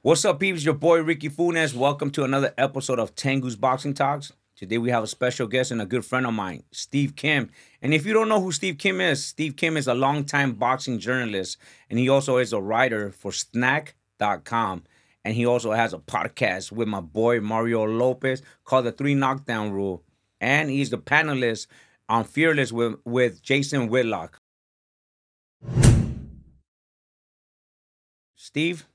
What's up, peeps? Your boy Ricky Funes. Welcome to another episode of Tengoose Boxing Talks. Today we have a special guest and a good friend of mine, Steve Kim. And if you don't know who Steve Kim is a longtime boxing journalist, and he also is a writer for Snack.com. And he also has a podcast with my boy Mario Lopez called The 3 Knockdown Rule. And he's the panelist on Fearless with Jason Witlock. Steve?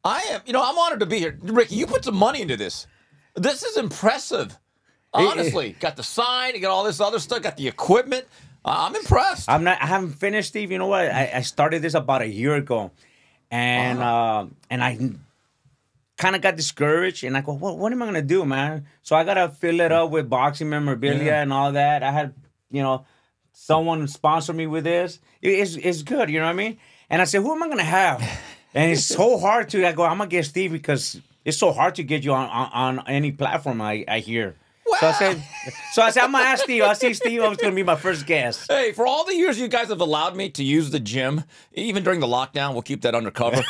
I'm honored to be here. Ricky, you put some money into this. This is impressive. Honestly, got the sign, you got all this other stuff, got the equipment. I'm impressed. I haven't finished, Steve. You know what? I started this about a year ago, and I kind of got discouraged, and I go, what am I gonna do, man? So I gotta fill it up with boxing memorabilia and all that. I had, someone sponsor me with this. It's good, you know what I mean? And I said, who am I gonna have? And it's so hard to. I go, I'm gonna get Steve because it's so hard to get you on any platform. I hear. Wow. So I said, I'm gonna ask Steve. I see Steve. I was gonna be my first guest. Hey, for all the years you guys have allowed me to use the gym, even during the lockdown, we'll keep that undercover.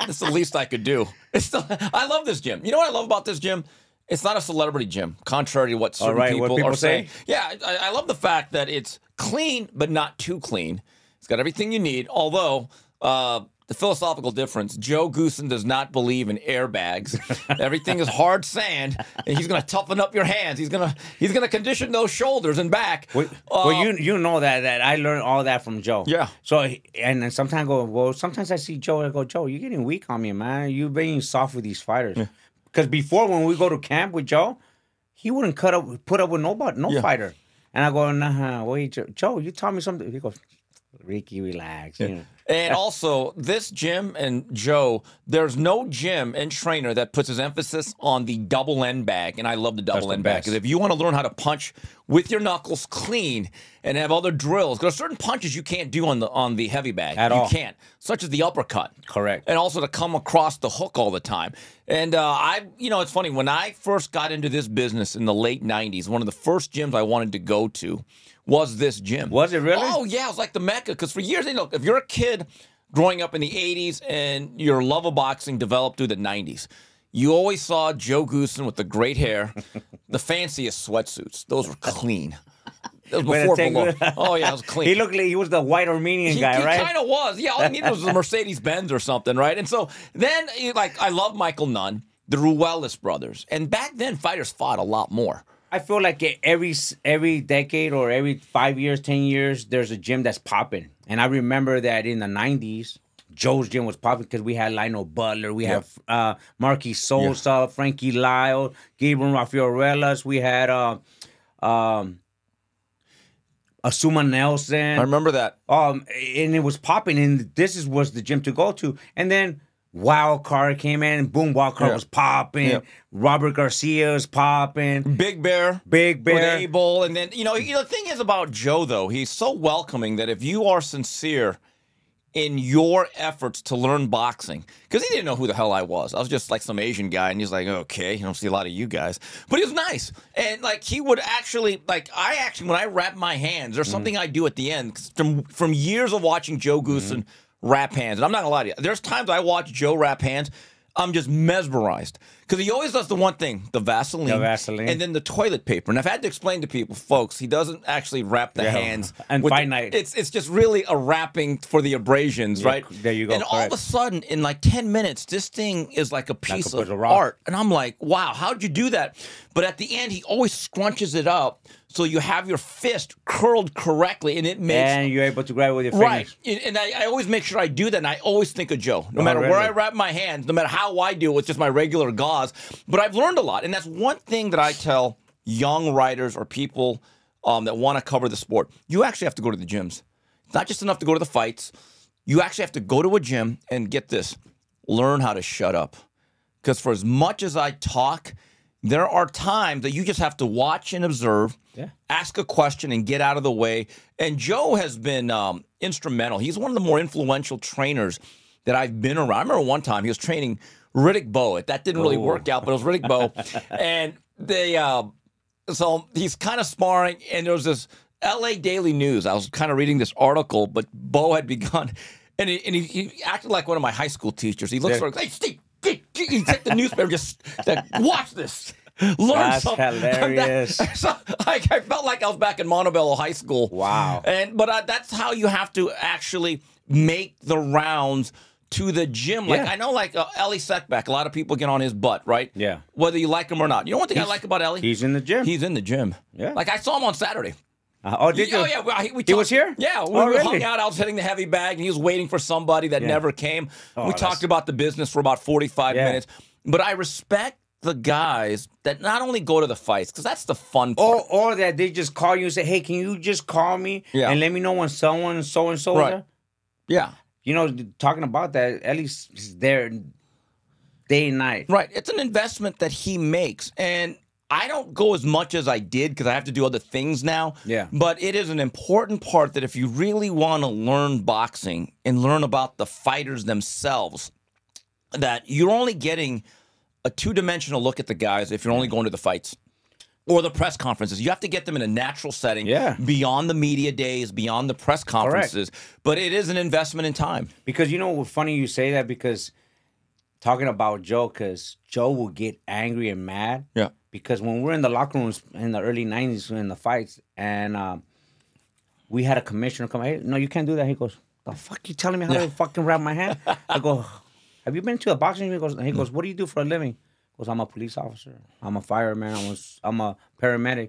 It's the least I could do. I love this gym. You know what I love about this gym? It's not a celebrity gym, contrary to what certain people are saying. Yeah, I love the fact that it's clean, but not too clean. It's got everything you need. Although the philosophical difference, Joe Goosen does not believe in airbags. Everything is hard sand, and he's going to toughen up your hands. He's gonna condition those shoulders and back. Well, you know that I learned all that from Joe. Yeah. So and then sometimes sometimes I see Joe. I go, Joe, you're getting weak on me, man. You're being soft with these fighters. Because before when we go to camp with Joe, he wouldn't put up with no fighter. And I go, nah, wait, Joe, you taught me something. He goes, Ricky, relax. You know. And also, this gym and Joe, there's no gym and trainer that puts his emphasis on the double end bag. And I love the double end bag. Because if you want to learn how to punch with your knuckles clean and have other drills, there are certain punches you can't do on the heavy bag. At all. You can't. Such as the uppercut. Correct. And also to come across the hook all the time. And it's funny, when I first got into this business in the late 90s, one of the first gyms I wanted to go to was this gym. Was it really? Oh, yeah. It was like the Mecca. Because for years, look, if you're a kid growing up in the 80s and your love of boxing developed through the 90s, you always saw Joe Goosen with the great hair, the fanciest sweatsuits. Those were clean. That was before below. Oh, yeah, it was clean. He looked like he was the white Armenian guy, right? He kind of was. Yeah, all he needed was a Mercedes-Benz or something, right? And so then, I love Michael Nunn, the Ruelas brothers. And back then, fighters fought a lot more. I feel like every decade or every 5 years, 10 years, there's a gym that's popping. And I remember that in the 90s, Joe's gym was popping because we had Lionel Butler, we had Marquis Sosa, Frankie Lyle, Gabriel Rafael. We had Asuma Nelson. I remember that. And it was popping, and was the gym to go to. And then Wild Card came in, boom, Wild Card was popping. Yeah. Robert Garcia was popping. Big Bear. With Abel. And then, the thing is about Joe, though, he's so welcoming that if you are sincere in your efforts to learn boxing, because he didn't know who the hell I was. I was just like some Asian guy, and he's like, okay, I don't see a lot of you guys. But he was nice. And he would actually, when I wrap my hands, there's something I do at the end from years of watching Joe Goosen wrap hands. And I'm not gonna lie to you. There's times I watch Joe wrap hands, I'm just mesmerized. Because he always does the one thing, the Vaseline. And then the toilet paper. And I've had to explain to people, folks, he doesn't actually wrap the hands. And finite. It's just really a wrapping for the abrasions, right? There you go. And all of a sudden, in 10 minutes, this thing is like a piece of art. And I'm like, wow, how'd you do that? But at the end, he always scrunches it up so you have your fist curled correctly, and it makes... And you're able to grab it with your fingers. Right. And I always make sure I do that, and I always think of Joe. No matter where I wrap my hands, no matter how I do it with just my regular gauze. But I've learned a lot, and that's one thing that I tell young writers or people that want to cover the sport. You actually have to go to the gyms. It's not just enough to go to the fights. You actually have to go to a gym and get this. Learn how to shut up. Because for as much as I talk, there are times that you just have to watch and observe, ask a question, and get out of the way. And Joe has been instrumental. He's one of the more influential trainers that I've been around. I remember one time he was training Riddick Bowe. That didn't really work out, but it was Riddick Bowe. And so he's kind of sparring, and there was this LA Daily News. I was kind of reading this article, but Bowe had begun, and he acted like one of my high school teachers. He looks like, hey, Steve, You take the newspaper, just like, watch this. Learn That's something. hilarious. So, I felt like I was back in Montebello High School. Wow. But that's how you have to actually make the rounds to the gym. Like I know, like Ellie Seckback, a lot of people get on his butt, right? Yeah. Whether you like him or not. You know one thing I like about Ellie? He's in the gym. He's in the gym. Yeah. Like I saw him on Saturday. Oh, did you? Oh, yeah. He was here? Yeah. We really? hung out. I was hitting the heavy bag, and he was waiting for somebody that never came. We talked about the business for about 45 minutes. But I respect the guys that not only go to the fights, because that's the fun part. Or that they just call you and say, hey, can you just call me and let me know when someone so-and-so is there? Yeah. You know, talking about that, at least he's there day and night. Right. It's an investment that he makes. And I don't go as much as I did because I have to do other things now. Yeah. But it is an important part that if you really want to learn boxing and learn about the fighters themselves, that you're only getting a two-dimensional look at the guys if you're only going to the fights or the press conferences. You have to get them in a natural setting beyond the media days, beyond the press conferences. Correct. But it is an investment in time. Because, you know, what's funny you say that, because talking about Joe, because Joe will get angry and mad. Yeah. Because when we're in the locker rooms in the early 90s in the fights, and we had a commissioner come, hey, no, you can't do that. He goes, the fuck you telling me how to fucking wrap my hand? I go, have you been to a boxing gym? He goes, what do you do for a living? He goes, I'm a police officer. I'm a fireman. I'm a paramedic.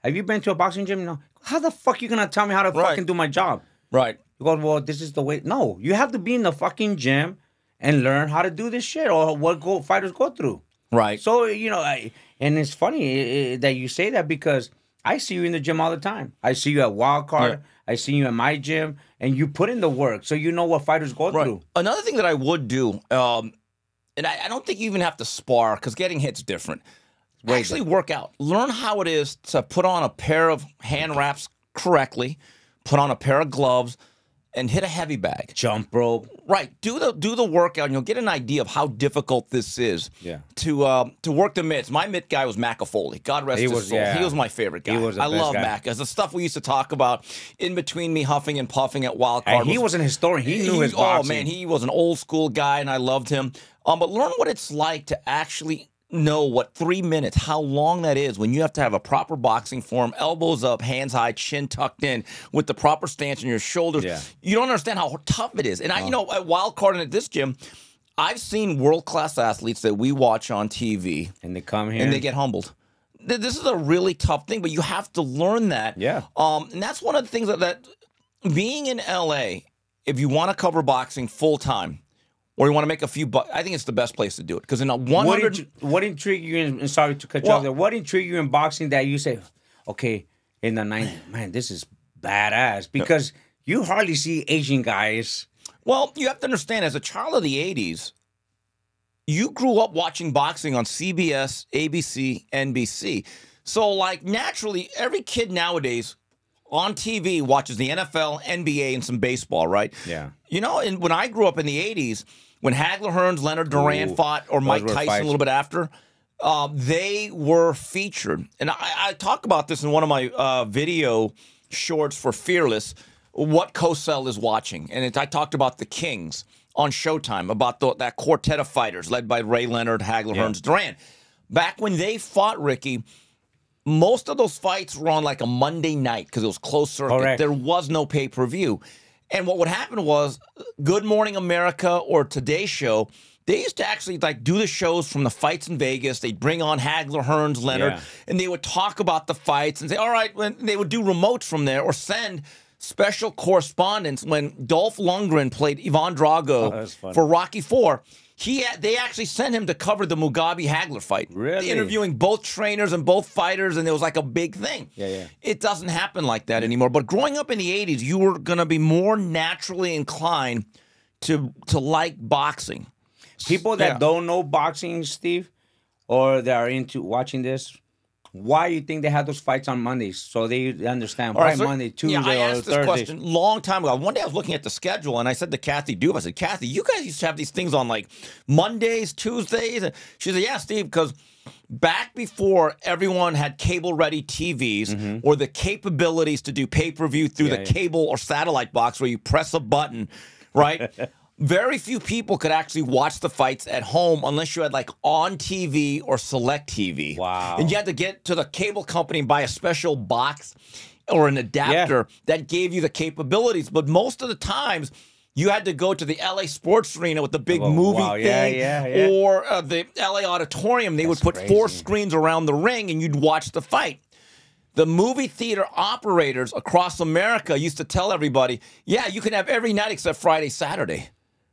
Have you been to a boxing gym? No. How the fuck you gonna tell me how to fucking do my job? Right. He goes, well, this is the way. No, you have to be in the fucking gym and learn how to do this shit or what fighters go through. Right. So, you know, and it's funny that you say that, because I see you in the gym all the time. I see you at Wildcard. Yeah. I see you at my gym, and you put in the work, so you know what fighters go through. Another thing that I would do, and I don't think you even have to spar, because getting hit's different. Actually work out. Learn how it is to put on a pair of hand wraps correctly, put on a pair of gloves, and hit a heavy bag. Jump rope. Right. Do the workout, and you'll get an idea of how difficult this is. Yeah. To work the mitts. My mitt guy was Mac Foley. God rest his soul. Yeah. He was my favorite guy. I love Mac. As the stuff we used to talk about in between me huffing and puffing at Wildcard. And he was an historian. He knew his boxing. Oh man, he was an old school guy, and I loved him. But learn what it's like to actually know what 3 minutes, how long that is when you have to have a proper boxing form, elbows up, hands high, chin tucked in, with the proper stance on your shoulders. Yeah. You don't understand how tough it is. And I, you know, at Wildcard and at this gym, I've seen world-class athletes that we watch on TV. And they come here. And they get humbled. This is a really tough thing, but you have to learn that. Yeah. And that's one of the things that being in L.A., if you want to cover boxing full-time, or you want to make a few bucks, I think it's the best place to do it. Because in a 100... What intrigued you in... Sorry to cut you off there. What intrigued you in boxing that you say, okay, in the 90s, man, this is badass? Because you hardly see Asian guys. Well, you have to understand, as a child of the 80s, you grew up watching boxing on CBS, ABC, NBC. So, like, naturally, every kid nowadays on TV watches the NFL, NBA, and some baseball, right? Yeah. You know, and when I grew up in the 80s, when Hagler Hearns, Leonard Duran fought, or Mike Tyson a little bit after, they were featured. And I talk about this in one of my video shorts for Fearless, what Cosell is watching. And I talked about the Kings on Showtime, about that quartet of fighters led by Ray Leonard, Hagler Hearns, Duran. Back when they fought, Ricky, most of those fights were on like a Monday night because it was closed circuit. Correct. There was no pay-per-view. And what would happen was Good Morning America or Today Show, they used to actually like do the shows from the fights in Vegas. They'd bring on Hagler, Hearns, Leonard, and they would talk about the fights and say, all right, when they would do remotes from there or send special correspondence. When Dolph Lundgren played Ivan Drago for Rocky IV, they actually sent him to cover the Mugabe-Hagler fight. Really? Interviewing both trainers and both fighters, and it was like a big thing. Yeah. It doesn't happen like that anymore. But growing up in the 80s, you were going to be more naturally inclined to like boxing. People that don't know boxing, Steve, or that are into watching this, why do you think they had those fights on Mondays? So they understand why Monday, Tuesday, I asked or Thursday. this question a long time ago. One day I was looking at the schedule, and I said to Kathy Dube, I said, Kathy, you guys used to have these things on like Mondays, Tuesdays? And she said, yeah, Steve, because back before everyone had cable-ready TVs or the capabilities to do pay-per-view through the cable or satellite box where you press a button, right? very few people could actually watch the fights at home unless you had like on TV or select TV. Wow. And you had to get to the cable company and buy a special box or an adapter that gave you the capabilities. But most of the times, you had to go to the LA Sports Arena with the big movie thing, or the LA Auditorium. They would put 4 screens around the ring, and you'd watch the fight. The movie theater operators across America used to tell everybody, yeah, you can have every night except Friday, Saturday.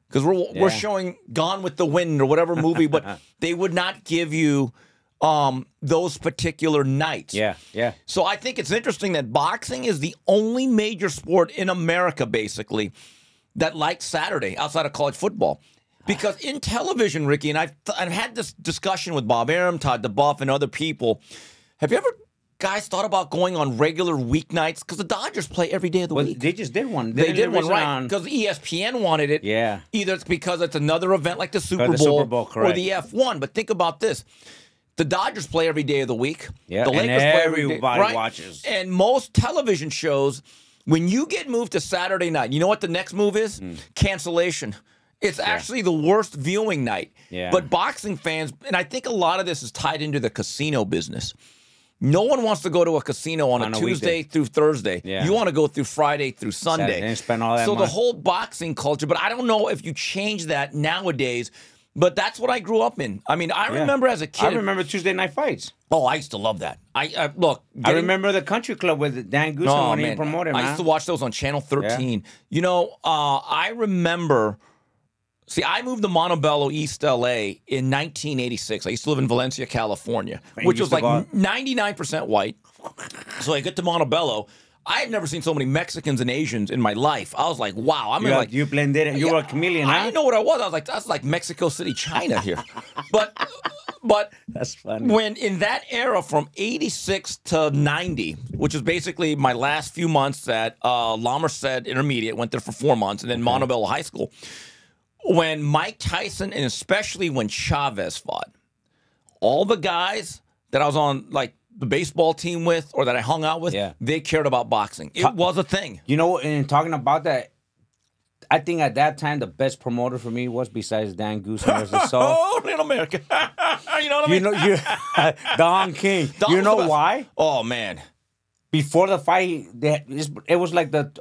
Because we're showing Gone with the Wind or whatever movie, but they would not give you those particular nights. Yeah, yeah. So I think it's interesting that boxing is the only major sport in America, basically, that likes Saturday outside of college football. Because in television, Ricky, and I've had this discussion with Bob Arum, Todd DeBuff, and other people. Have you ever guys thought about going on regular weeknights? Because the Dodgers play every day of the week. They just did one. They did one, right? Because ESPN wanted it. Yeah. Either it's because it's another event like the Super Bowl correct. or the F1. But think about this. The Dodgers play every day of the week. Yeah, the Lakers and play everybody watches. And most television shows, when you get moved to Saturday night, you know what the next move is? Cancellation. It's actually the worst viewing night. Yeah. But boxing fans, and I think a lot of this is tied into the casino business. No one wants to go to a casino on a Tuesday through Thursday. Yeah. You want to go through Friday through Sunday. Saturday and spend all that so money. the whole boxing culture, but I don't know if you change that nowadays, but that's what I grew up in. I mean, I remember as a kid. I remember Tuesday night fights. Oh, I used to love that. Look. I remember the Country Club with Dan Goosen when he promoted, man. I used to watch those on Channel 13. Yeah. You know, I remember. See, I moved to Montebello, East LA in 1986. I used to live in Valencia, California, which was like 99% white. So I get to Montebello. I had never seen so many Mexicans and Asians in my life. I was like, wow. I mean, you blended in. You were a chameleon, huh? I didn't know what I was. I was like, that's like Mexico City, China here. But that's funny. When in that era from 86 to 90, which is basically my last few months at La Merced Intermediate, went there for 4 months, and then Montebello High School. When Mike Tyson, and especially when Chavez fought, all the guys that I was on like the baseball team with or that I hung out with, they cared about boxing. It was a thing. You know, and talking about that, I think at that time the best promoter for me was, besides Dan Goosen, was the Soul. Oh, in America. You know what I mean? Don King. You know why? Oh, man. Before the fight, it was like the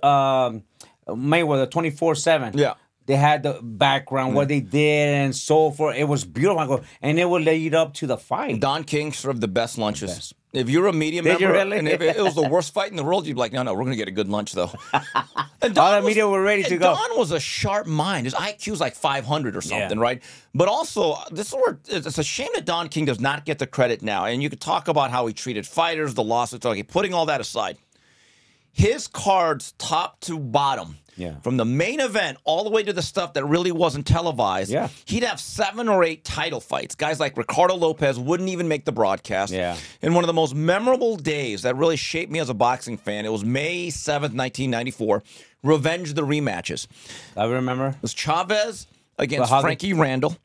Mayweather 24/7. Yeah. They had the background, what they did, and so forth. It was beautiful. And it would lead up to the fight. Don King served the best lunches. If you're a media member, and if it was the worst fight in the world, you'd be like, no, we're going to get a good lunch, though. And all the media were ready to go. Don was a sharp mind. His IQ was like 500 or something, right? But also, it's a shame that Don King does not get the credit now. And you could talk about how he treated fighters, the lawsuits, okay, putting all that aside. His cards, top to bottom, from the main event all the way to the stuff that really wasn't televised, he'd have 7 or 8 title fights. Guys like Ricardo Lopez wouldn't even make the broadcast. And one of the most memorable days that really shaped me as a boxing fan, it was May 7th, 1994, Revenge the rematches. I remember. It was Chavez against Frankie Randall.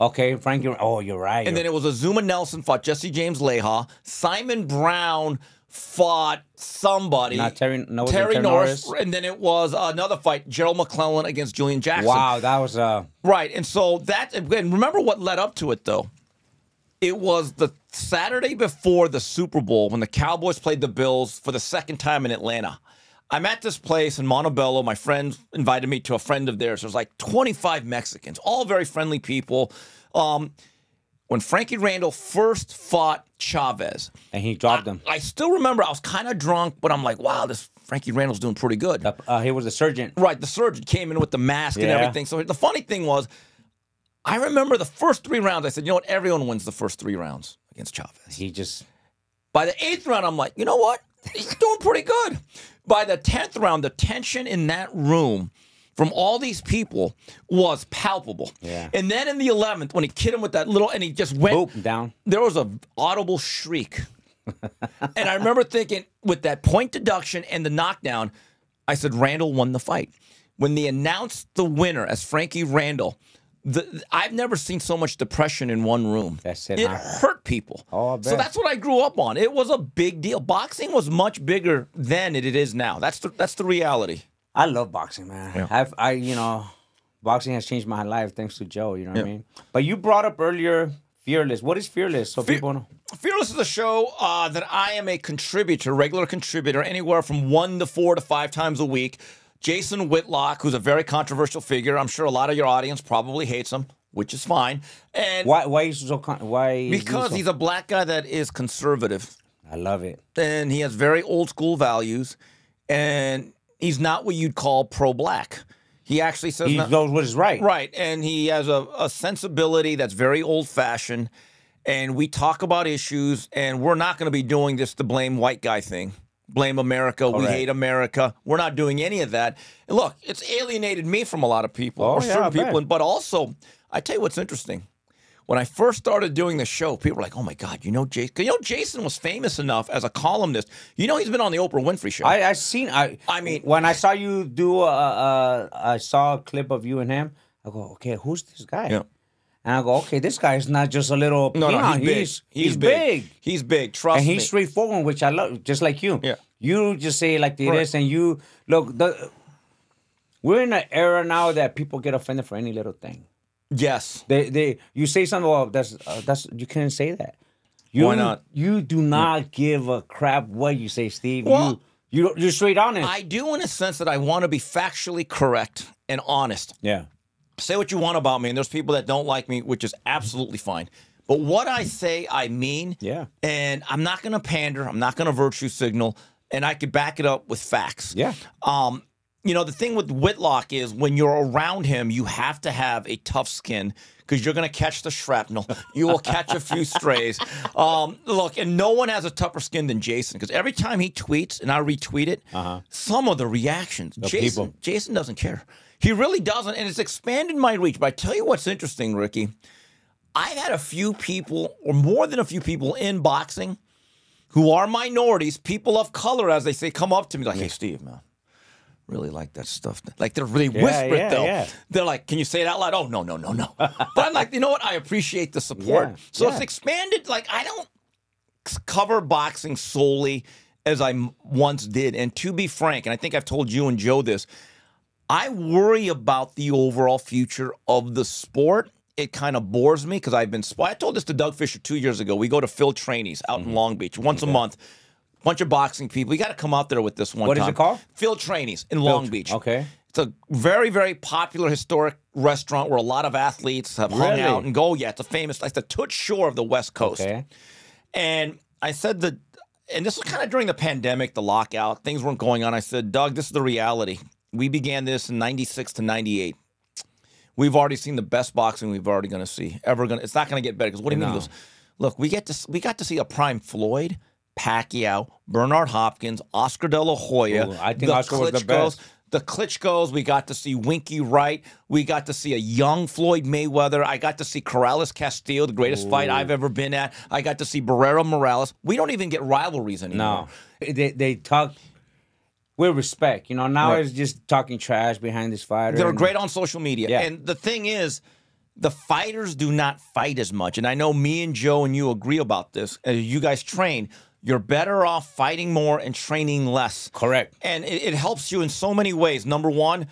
Okay, Frankie. Oh, you're right. And then it was Azuma Nelson fought Jesse James Leha. Simon Brown fought somebody. Not Terry Norris. And then it was another fight, Gerald McClellan against Julian Jackson. Wow, that was... Right, and so that... And remember what led up to it, though? It was the Saturday before the Super Bowl when the Cowboys played the Bills for the second time in Atlanta. I'm at this place in Montebello. My friend invited me to a friend of theirs. There was like 25 Mexicans, all very friendly people. When Frankie Randall first fought Chavez. And he dropped him. I still remember I was kind of drunk, but I'm like, wow, this Frankie Randall's doing pretty good. He was a surgeon. Right, the surgeon came in with the mask and everything. So the funny thing was, I remember the first 3 rounds, I said, you know what, everyone wins the first 3 rounds against Chavez. By the 8th round, I'm like, you know what, he's doing pretty good. By the 10th round, the tension in that room from all these people was palpable. And then in the 11th, when he hit him with that little, and he just went boop, down. There was an audible shriek. And I remember thinking, with that point deduction and the knockdown, I said, Randall won the fight. When they announced the winner as Frankie Randall, I've never seen so much depression in one room. It hurt people. Oh, I bet. So that's what I grew up on. It was a big deal. Boxing was much bigger then than it is now. That's the reality. I love boxing, man. boxing has changed my life thanks to Joe. You know what I mean? But you brought up earlier Fearless. What is Fearless? So people know. Fearless is a show that I am a contributor, regular contributor, anywhere from 1 to 4 to 5 times a week. Jason Witlock, who's a very controversial figure. I'm sure a lot of your audience probably hates him, which is fine. And why is he so? Because he's a black guy that is conservative. I love it. And he has very old school values, and he's not what you'd call pro-black. He actually says he knows what is right. Right, and he has a sensibility that's very old-fashioned, and we talk about issues, and we're not going to be doing this to blame white guy thing. Blame America, we hate America. We're not doing any of that. And look, it's alienated me from a lot of people, or certain people, but also, I tell you what's interesting. When I first started doing the show, people were like, "Oh my God, you know Jason?" You know, Jason was famous enough as a columnist. You know, he's been on the Oprah Winfrey Show. I mean, when I saw you do, I saw a clip of you and him. I go, okay, who's this guy? Yeah. And I go, okay, this guy is not just a little. No, he's big. He's big. He's big. Trust me. And he's straightforward, which I love, just like you. Yeah. You just say it like it is, and you look. We're in an era now that people get offended for any little thing. Yes. You say something, well, that's you can't say that. Why not? You do not give a crap what you say, Steve. Well, you're straight honest. I do in a sense that I want to be factually correct and honest. Yeah. Say what you want about me, and there's people that don't like me, which is absolutely fine. But what I say, I mean. Yeah. And I'm not going to pander. I'm not going to virtue signal. And I could back it up with facts. Yeah. You know, the thing with Whitlock is when you're around him, you have to have a tough skin because you're going to catch the shrapnel. You will catch a few strays. Look, and no one has a tougher skin than Jason because every time he tweets and I retweet it, some of the reactions, Jason doesn't care. He really doesn't, and it's expanded my reach. But I tell you what's interesting, Ricky. I've had a few people, or more than a few people in boxing who are minorities, people of color, as they say, come up to me like, hey, Steve, man. Really like that stuff. Like they're really whispered though. Yeah. They're like, "Can you say it out loud?" Oh no. But I'm like, you know what? I appreciate the support. So it's expanded. Like I don't cover boxing solely as I once did. And to be frank, and I think I've told you and Joe this, I worry about the overall future of the sport. It kind of bores me because I've been. I told this to Doug Fisher 2 years ago. We go to Phil Trainees out in Long Beach once a month. Bunch of boxing people. You got to come out there with this one. What is it called? Field Trainees in Long Beach. Okay. It's a very, very popular historic restaurant where a lot of athletes have hung out and go. Yeah, it's a famous, like the Toots Shore of the West Coast. Okay. And I said that, and this was kind of during the pandemic, the lockout. Things weren't going on. I said, Doug, this is the reality. We began this in 96 to 98. We've already seen the best boxing we've already going to see. It's not going to get better. Because what do you mean? He goes, look, we got to see a prime Floyd, Pacquiao, Bernard Hopkins, Oscar De La Hoya. Ooh, I think Oscar was the best. The Klitschko's. We got to see Winky Wright. We got to see a young Floyd Mayweather. I got to see Corrales Castillo, the greatest fight I've ever been at. I got to see Barrera Morales. We don't even get rivalries anymore. No. They talk with respect. You know, now it's just talking trash behind this fighter. They're great on social media. Yeah. And the thing is, the fighters do not fight as much. And I know me and Joe and you agree about this. As you guys train, you're better off fighting more and training less. Correct. And it helps you in so many ways. Number one,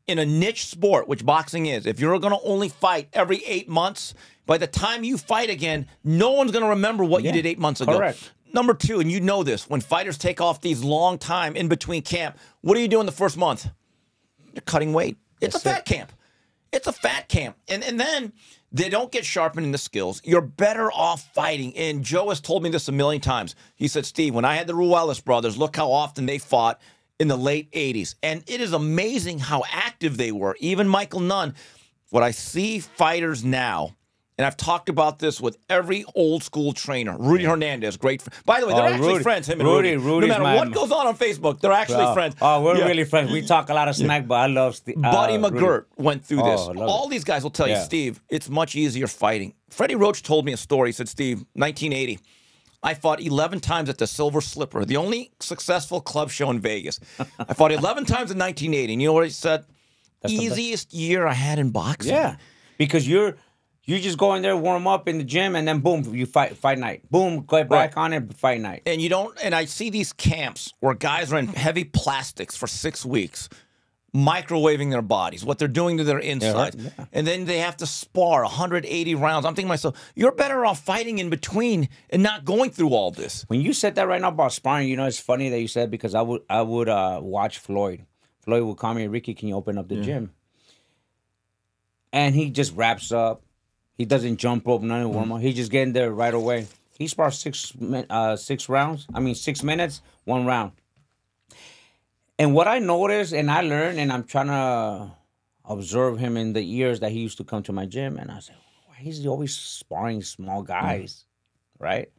in a niche sport, which boxing is, if you're going to only fight every 8 months, by the time you fight again, no one's going to remember what you did 8 months ago. Correct. Number two, and you know this, when fighters take off these long time in between camp, what do you do in the first month? You're cutting weight. It's a fat camp. It's a fat camp. And then they don't get sharpened in the skills. You're better off fighting. And Joe has told me this a million times. He said, Steve, when I had the Ruelas brothers, look how often they fought in the late 80s. And it is amazing how active they were. Even Michael Nunn. What I see fighters now, and I've talked about this with every old school trainer. Rudy Hernandez, great friend. By the way, they're actually friends, him and Rudy. No matter what goes on Facebook, they're actually friends. Oh, we're really friends. We talk a lot of smack, but I love Steve. Buddy McGirt went through this. All these guys will tell you, Steve, it's much easier fighting. Freddie Roach told me a story. He said, Steve, 1980, I fought 11 times at the Silver Slipper, the only successful club show in Vegas. I fought 11 times in 1980. And you know what he said? Easiest year I had in boxing. Yeah, because you just go in there, warm up in the gym, and then boom, you fight night. Boom, go back on it, fight night. And you don't. And I see these camps where guys are in heavy plastics for 6 weeks. microwaving their bodies, what they're doing to their insides. Yeah. And then they have to spar 180 rounds. I'm thinking to myself, you're better off fighting in between and not going through all this. When you said that right now about sparring, it's funny that you said, because I would watch Floyd. Floyd would call me, Ricky, can you open up the gym? And he just wraps up. He doesn't jump rope, none of warm up. He's just getting there right away. He spars 6 rounds. 6 minutes, 1 round. And what I noticed and I learned, and I'm trying to observe him in the years that he used to come to my gym, and I said, why is he always sparring small guys, right?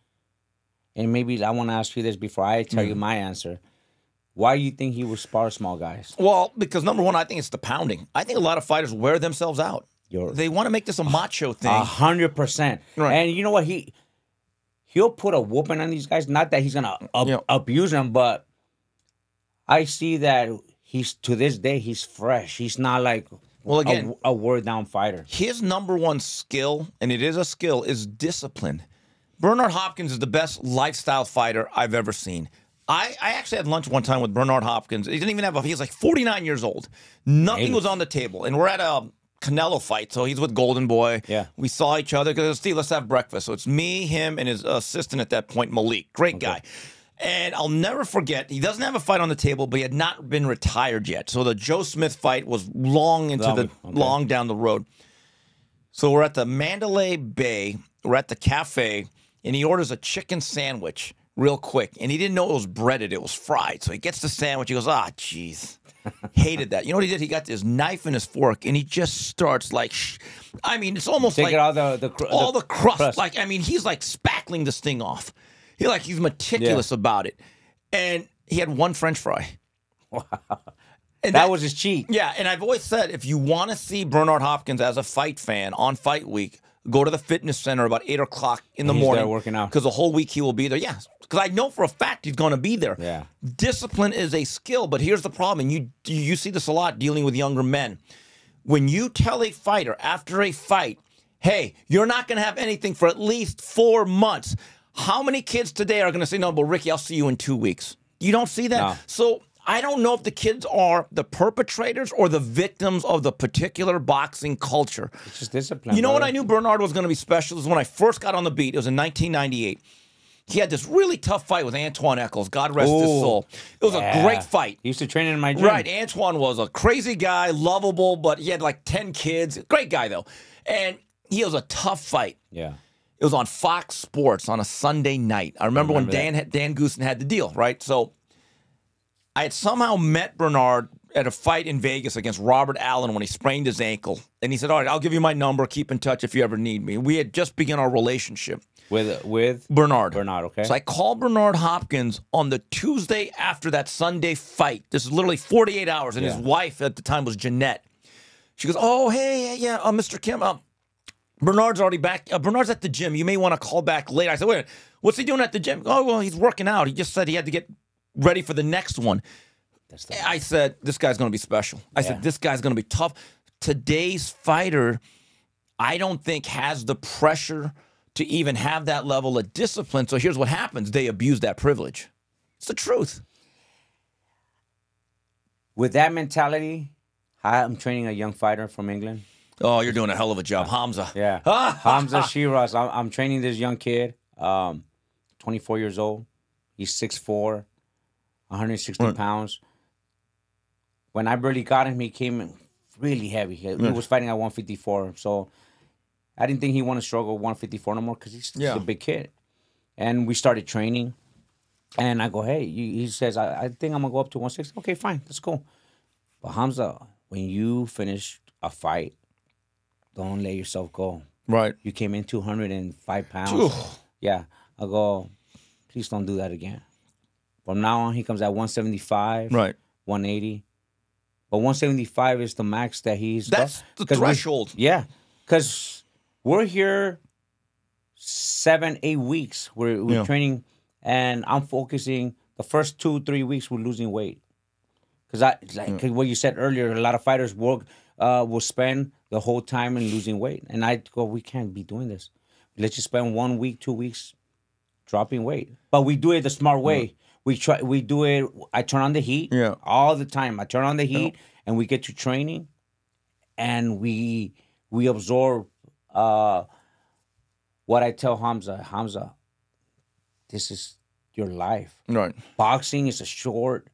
And maybe I want to ask you this before I tell you my answer. Why do you think he would spar small guys? Well, because number one, I think it's the pounding. I think a lot of fighters wear themselves out. They want to make this a macho thing. 100%. Right. And you know what? He'll put a whooping on these guys. Not that he's going to abuse them, but I see that to this day, he's fresh. He's not like a word down fighter. His number one skill, and it is a skill, is discipline. Bernard Hopkins is the best lifestyle fighter I've ever seen. I actually had lunch one time with Bernard Hopkins. He didn't even have he was like 49 years old. Nothing was on the table. And we're at a Canelo fight, so he's with Golden Boy. Yeah. We saw each other because, Steve, let's have breakfast. So it's me, him, and his assistant at that point, Malik. Great guy. And I'll never forget, he doesn't have a fight on the table, but he had not been retired yet. So the Joe Smith fight was long down the road. So we're at the Mandalay Bay. We're at the cafe, and he orders a chicken sandwich real quick. And he didn't know it was breaded. It was fried. So he gets the sandwich. He goes, jeez. Hated that. You know what he did? He got his knife and his fork, and he just starts like, it's almost take like it out all the crust. Like, he's like spackling this thing off. He's meticulous about it. And he had one French fry. Wow. And that was his cheat. Yeah, and I've always said, if you want to see Bernard Hopkins as a fight fan on fight week, go to the fitness center about 8 o'clock in the morning. There working out. Because the whole week he will be there. Yeah, because I know for a fact he's going to be there. Yeah. Discipline is a skill, but here's the problem. And you see this a lot dealing with younger men. When you tell a fighter after a fight, hey, you're not going to have anything for at least 4 months, how many kids today are going to say, no, but Ricky, I'll see you in 2 weeks? You don't see that? No. So I don't know if the kids are the perpetrators or the victims of the particular boxing culture. It's just discipline. You know what I knew Bernard was going to be special? Is when I first got on the beat. It was in 1998. He had this really tough fight with Antoine Eccles. God rest his soul. It was a great fight. He used to train in my gym. Right. Antoine was a crazy guy, lovable, but he had like 10 kids. Great guy, though. And he was a tough fight. Yeah. It was on Fox Sports on a Sunday night. I remember when Dan Goosen had the deal, right? So I had somehow met Bernard at a fight in Vegas against Robert Allen when he sprained his ankle. And he said, all right, I'll give you my number. Keep in touch if you ever need me. We had just begun our relationship. With Bernard. Bernard, okay. So I called Bernard Hopkins on the Tuesday after that Sunday fight. This is literally 48 hours. And his wife at the time was Jeanette. She goes, oh, hey, yeah, Mr. Kim, Bernard's already back. Bernard's at the gym. You may want to call back later. I said, wait, what's he doing at the gym? Oh, well, he's working out. He just said he had to get ready for the next one. I said, this guy's going to be special. I said, this guy's going to be tough. Today's fighter, I don't think has the pressure to even have that level of discipline. So here's what happens. They abuse that privilege. It's the truth. With that mentality, I'm training a young fighter from England. Oh, you're doing a hell of a job. Hamza. Yeah. Hamza Shiraz. I'm training this young kid, 24 years old. He's 6'4", 160 pounds. When I barely got him, he came in really heavy. He was fighting at 154. So I didn't think he wanted to struggle 154 no more because he's a big kid. And we started training. And I go, hey, he says, I think I'm going to go up to 160. Okay, fine. That's cool. But Hamza, when you finish a fight, don't let yourself go. Right. You came in 205 pounds. Yeah. I go, please don't do that again. From now on, he comes at 175. Right. 180. But 175 is the max that he's... That's the threshold. Because we're here 7-8 weeks. We're training, and I'm focusing. The first 2-3 weeks, we're losing weight. Because what you said earlier, a lot of fighters will spend the whole time in losing weight. And I go, we can't be doing this. Let's just spend 1 week, 2 weeks dropping weight. But we do it the smart way. We do it. I turn on the heat. Yeah. All the time. I turn on the heat, and we get to training, and we absorb what I tell Hamza. Hamza, this is your life. Right. Boxing is a short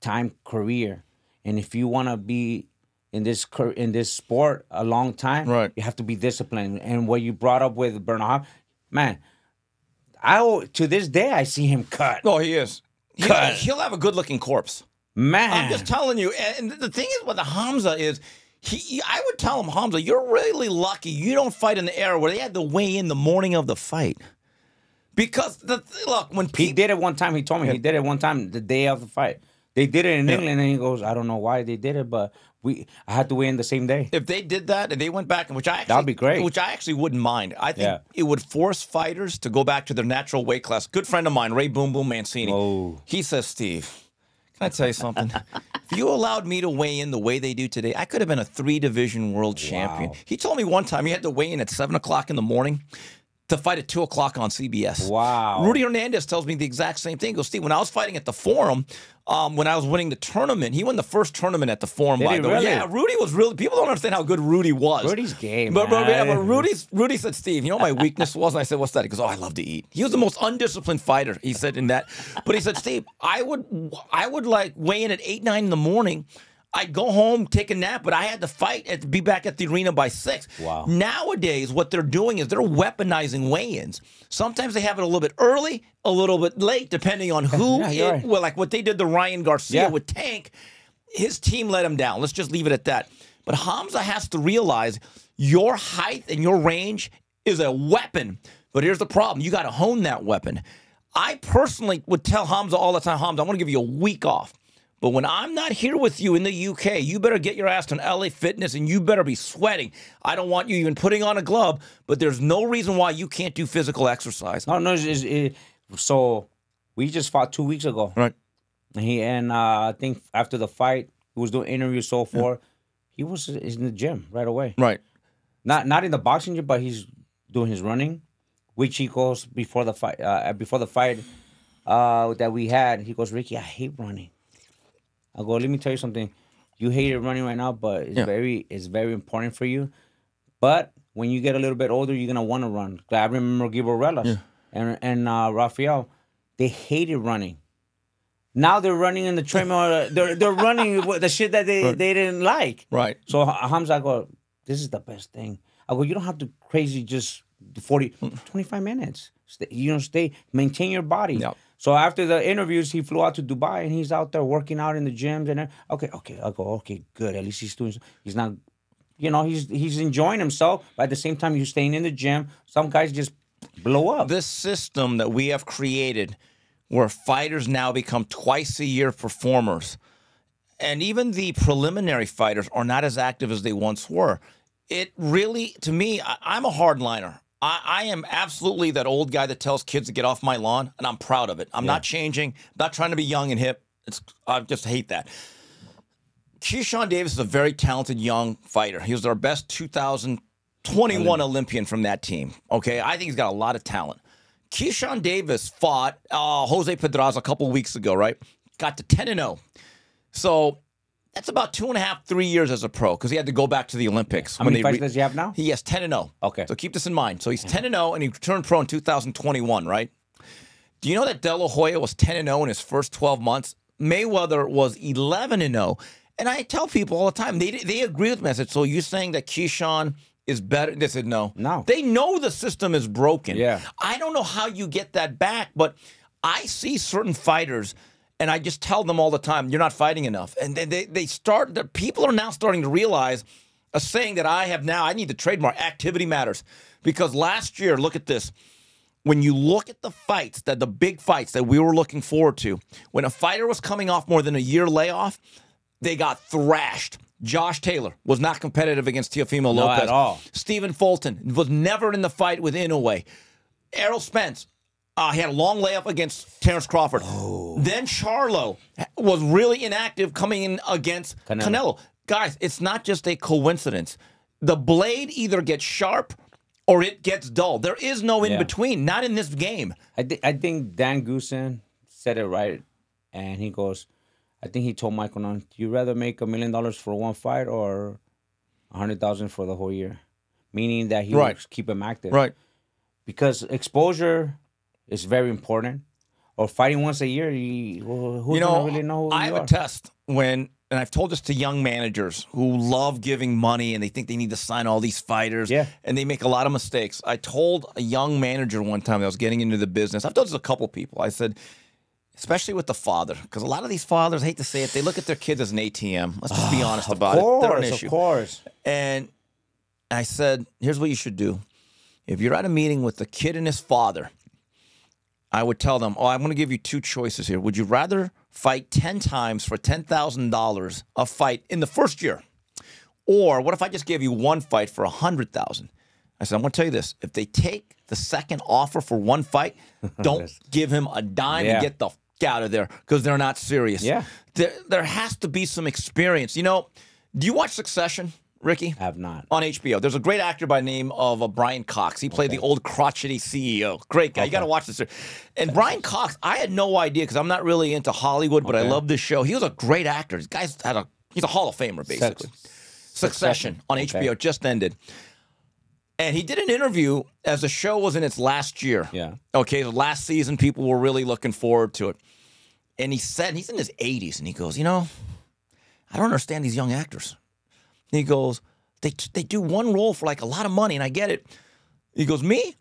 time career, and if you want to be in this sport a long time, right, you have to be disciplined. And what you brought up with Bernard, man, to this day I see him cut. Oh, he is. He'll have a good-looking corpse. Man, I'm just telling you. And the thing is with the Hamza is, I would tell him, Hamza, you're really lucky you don't fight in the era where they had to weigh in the morning of the fight. Because, look, when he did it one time, he told me he did it one time the day of the fight. They did it in England, and he goes, I don't know why they did it, but I had to weigh in the same day. If they did that and they went back, that'd be great. Which I actually wouldn't mind. I think it would force fighters to go back to their natural weight class. Good friend of mine, Ray Boom Boom Mancini. Whoa. He says, Steve, can I tell you something? If you allowed me to weigh in the way they do today, I could have been a 3-division world champion. He told me one time he had to weigh in at 7 o'clock in the morning to fight at 2 o'clock on CBS. Wow. Rudy Hernandez tells me the exact same thing. He goes, Steve, when I was fighting at the Forum, when I was winning the tournament, he won the first tournament at the Forum, by the way. Yeah, Rudy was really, people don't understand how good Rudy was. Rudy's game, but Rudy said, Steve, you know what my weakness was? And I said, what's that? He goes, oh, I love to eat. He was the most undisciplined fighter, he said in that. But he said, Steve, I would like weigh in at 8, 9 in the morning. I'd go home, take a nap, but I had to fight and be back at the arena by 6. Wow. Nowadays, what they're doing is they're weaponizing weigh-ins. Sometimes they have it a little bit early, a little bit late, depending on who. Well, like what they did to Ryan Garcia with Tank, his team let him down. Let's just leave it at that. But Hamza has to realize your height and your range is a weapon. But here's the problem. You got to hone that weapon. I personally would tell Hamza all the time, Hamza, I want to give you a week off. But when I'm not here with you in the UK, you better get your ass to LA Fitness and you better be sweating. I don't want you even putting on a glove, but there's no reason why you can't do physical exercise. No, so we just fought 2 weeks ago. Right. I think after the fight, he was doing interviews so forth. He was in the gym right away. Right. Not in the boxing gym, but he's doing his running, which he goes before the fight. That we had, he goes, Ricky, I hate running. I go, let me tell you something. You hate it running right now, but it's very important for you. But when you get a little bit older, you're gonna want to run. I remember Guibarrelas and Rafael, they hated running. Now they're running in the treadmill. They're running the shit that they didn't like. Right. So Hamza, I go, this is the best thing. I go, you don't have to crazy just 25 minutes. Maintain your body. Yep. So after the interviews, he flew out to Dubai and he's out there working out in the gyms and okay. I go, okay, good. At least he's not, he's enjoying himself. But at the same time, you're staying in the gym. Some guys just blow up. This system that we have created, where fighters now become twice-a-year performers, and even the preliminary fighters are not as active as they once were. It really, to me, I'm a hardliner. I am absolutely that old guy that tells kids to get off my lawn, and I'm proud of it. I'm not changing. I'm not trying to be young and hip. I just hate that. Keyshawn Davis is a very talented young fighter. He was our best 2021 Olympian from that team. Okay, I think he's got a lot of talent. Keyshawn Davis fought Jose Pedraza a couple weeks ago, right? Got to 10-0. So that's about 2.5, 3 years as a pro because he had to go back to the Olympics. How many fights does he have now? He has 10-0. Okay. So keep this in mind. So he's 10-0, and he turned pro in 2021, right? Do you know that De La Hoya was 10-0 in his first 12 months? Mayweather was 11-0. And I tell people all the time, they agree with me. I said, so you're saying that Keyshawn is better? They said, no. No. They know the system is broken. Yeah. I don't know how you get that back, but I see certain fighters, and I just tell them all the time, you're not fighting enough. And people are now starting to realize a saying that I have now, I need to trademark, activity matters. Because last year, look at this. When you look at the fights, the big fights that we were looking forward to, when a fighter was coming off more than a year layoff, they got thrashed. Josh Taylor was not competitive against Teofimo Lopez. Not at all. Stephen Fulton was never in the fight with Inoue. Errol Spence, he had a long layup against Terrence Crawford. Oh. Then Charlo was really inactive coming in against Canelo. Guys, it's not just a coincidence. The blade either gets sharp or it gets dull. There is no in between. Not in this game. I think Dan Goosen said it right, and he goes, I think he told Michael, "Do you rather make $1 million for one fight or 100,000 for the whole year?" Meaning that he will keep him active, right? Because exposure is very important. Or fighting once a year, who's gonna really know who I you have are? a test and I've told this to young managers who love giving money and they think they need to sign all these fighters, and they make a lot of mistakes. I told a young manager one time that I was getting into the business. I've told this to a couple people. I said, especially with the father, because a lot of these fathers, I hate to say it, they look at their kids as an ATM. Let's just be honest about it. They're an issue. Of course. And I said, here's what you should do. If you're at a meeting with the kid and his father, I would tell them, I'm going to give you two choices here. Would you rather fight 10 times for $10,000 a fight in the first year? Or what if I just gave you one fight for $100,000? I said, I'm going to tell you this. If they take the second offer for one fight, don't give him a dime and get the f out of there because they're not serious. Yeah. There has to be some experience. You know, do you watch Succession? Ricky? I have not. On HBO. There's a great actor by the name of Brian Cox. He played the old crotchety CEO. Great guy. You got to watch this. And Brian Cox, I had no idea because I'm not really into Hollywood, but I love this show. He was a great actor. This guy's he's a Hall of Famer, basically. Succession on HBO just ended. And he did an interview as the show was in its last year. Yeah. Okay, the last season, people were really looking forward to it. And he said, he's in his 80s, and he goes, I don't understand these young actors. He goes, they do one role for like a lot of money, and I get it. He goes, me?